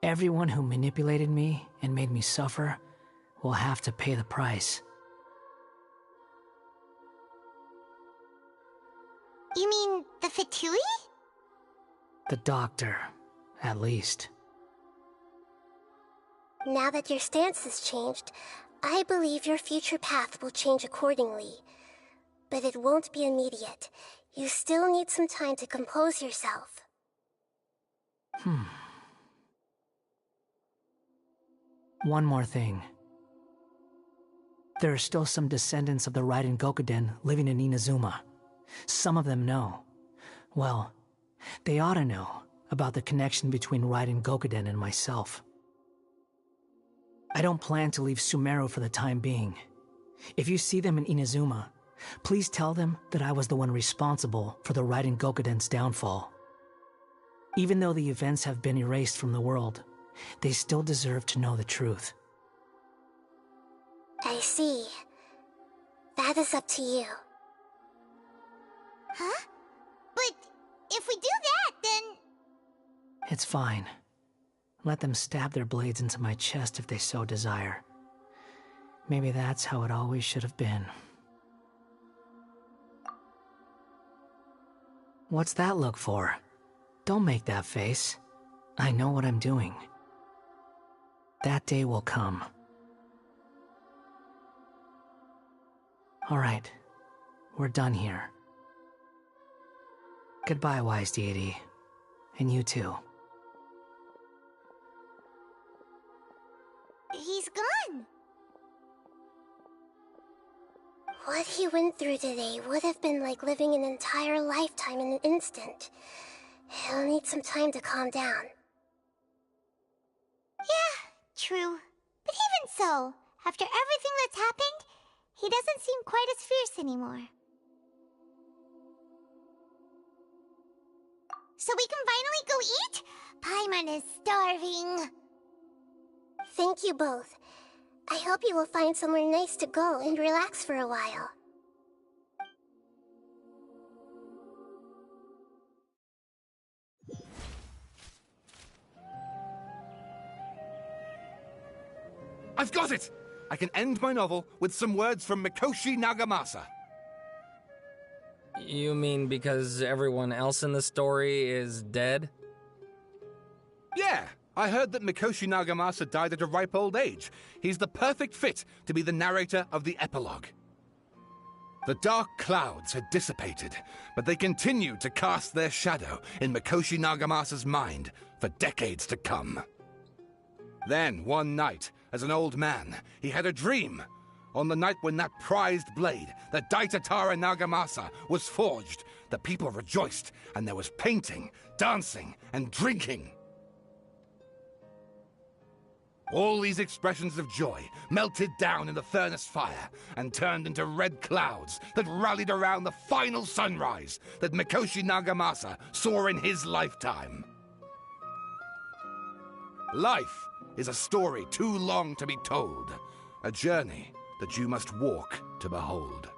S4: Everyone who manipulated me and made me suffer will have to pay the price.
S3: You mean the Fatui?
S4: The doctor, at least.
S5: Now that your stance has changed, I believe your future path will change accordingly. But it won't be immediate. You still need some time to compose yourself.
S4: One more thing. There are still some descendants of the Raiden Gokuden living in Inazuma. Some of them know. Well, they ought to know about the connection between Raiden Gokuden and myself. I don't plan to leave Sumero for the time being. If you see them in Inazuma, please tell them that I was the one responsible for the Raiden Gokuden's downfall. Even though the events have been erased from the world, they still deserve to know the truth.
S5: I see. That is up to you.
S3: Huh? But if we do that, then...
S4: It's fine. Let them stab their blades into my chest if they so desire. Maybe that's how it always should have been. What's that look for? Don't make that face. I know what I'm doing. That day will come. All right. We're done here. Goodbye, wise deity. And you too.
S3: He's gone.
S5: What he went through today would have been like living an entire lifetime in an instant. He'll need some time to calm down.
S3: Yeah, true. But even so, after everything that's happened, he doesn't seem quite as fierce anymore. So we can finally go eat? Paimon is starving.
S5: Thank you both. I hope you will find somewhere nice to go and relax for a while.
S2: I've got it! I can end my novel with some words from Mikoshi Nagamasa.
S1: You mean because everyone else in the story is dead?
S2: Yeah, I heard that Mikoshi Nagamasa died at a ripe old age. He's the perfect fit to be the narrator of the epilogue. The dark clouds had dissipated, but they continued to cast their shadow in Mikoshi Nagamasa's mind for decades to come. Then, one night, as an old man, he had a dream. On the night when that prized blade, the Daitatara Nagamasa, was forged, the people rejoiced, and there was painting, dancing, and drinking. All these expressions of joy melted down in the furnace fire and turned into red clouds that rallied around the final sunrise that Mikoshi Nagamasa saw in his lifetime. Life is a story too long to be told, a journey that you must walk to behold.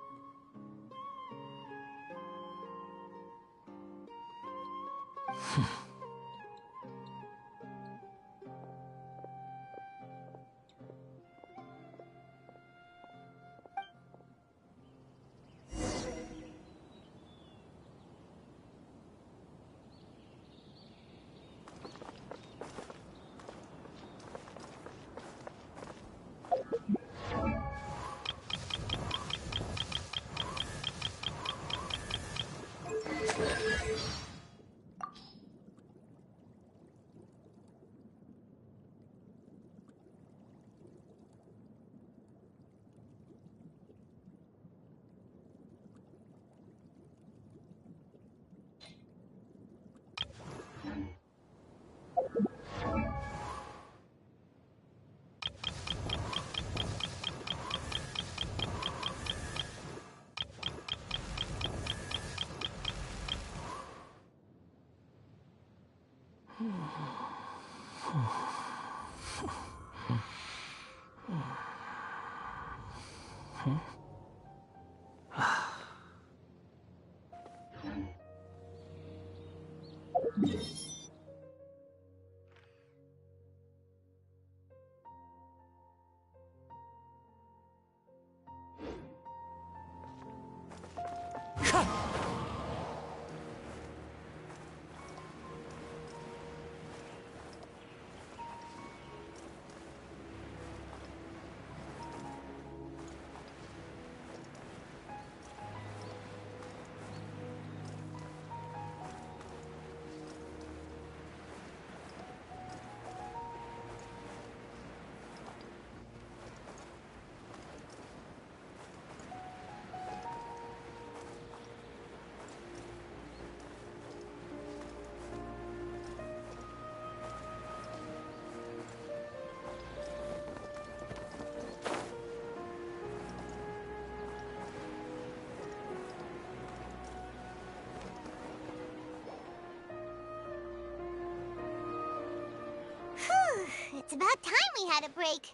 S3: It's about time we had a break.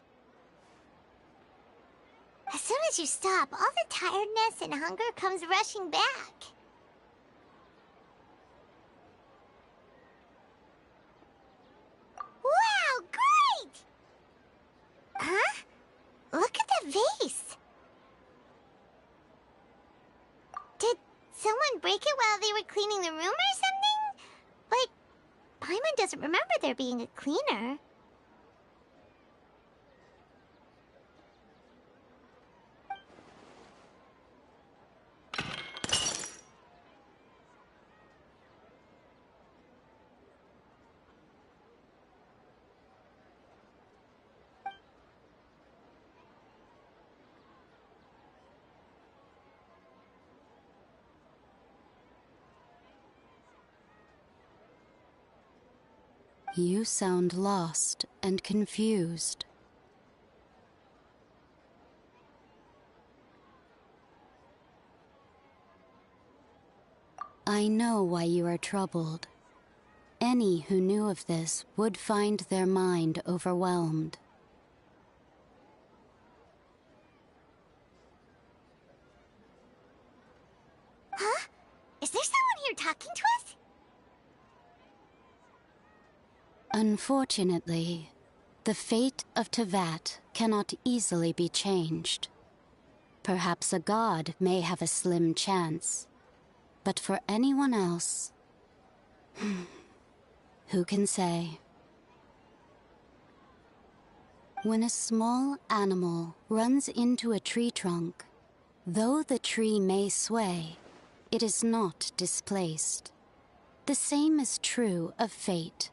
S3: As soon as you stop, all the tiredness and hunger comes rushing back. Wow, great! Huh? Look at the vase. Did someone break it while they were cleaning the room or something? But Paimon doesn't remember there being a cleaner.
S7: You sound lost and confused. I know why you are troubled. Any who knew of this would find their mind overwhelmed.
S3: Huh? Is there someone here talking to us?
S7: Unfortunately, the fate of Tevat cannot easily be changed. Perhaps a god may have a slim chance, but for anyone else, who can say? When a small animal runs into a tree trunk, though the tree may sway, it is not displaced. The same is true of fate.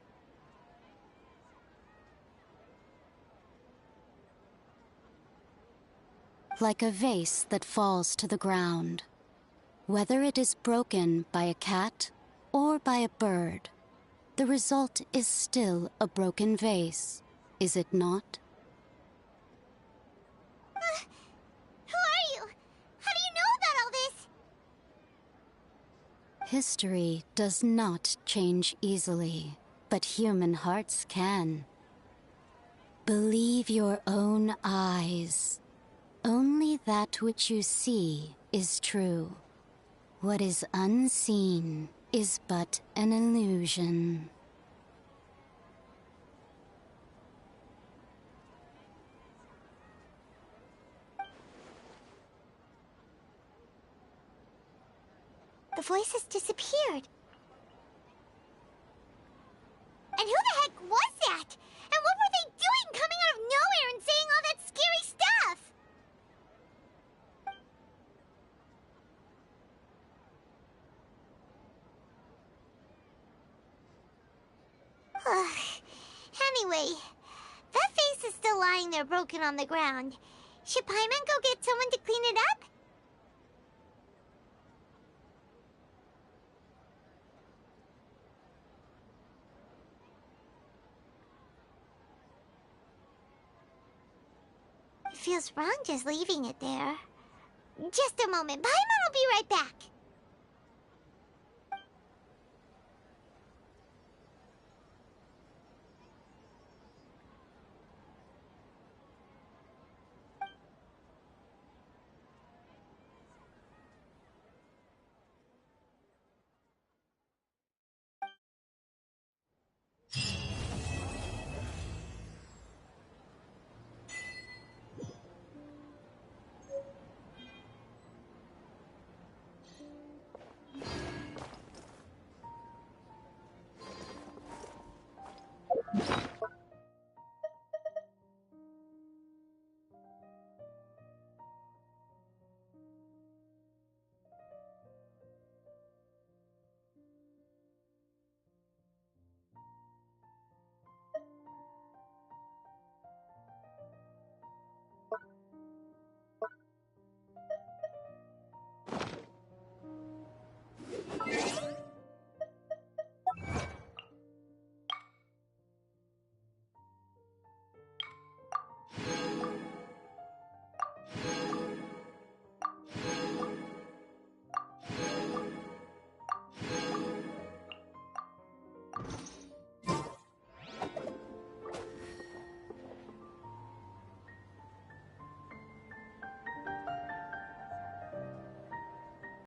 S7: Like a vase that falls to the ground. Whether it is broken by a cat or by a bird, the result is still a broken vase, is it not?
S3: Who are you? How do you know about all this?
S7: History does not change easily, but human hearts can. Believe your own eyes. Only that which you see is true. What is unseen is but an illusion.
S3: The voice has disappeared. And who the heck was that? And what were they doing coming out of nowhere and saying all that scary stuff? Anyway, that vase is still lying there broken on the ground. Should Paimon go get someone to clean it up? It feels wrong just leaving it there. Just a moment. Paimon will be right back.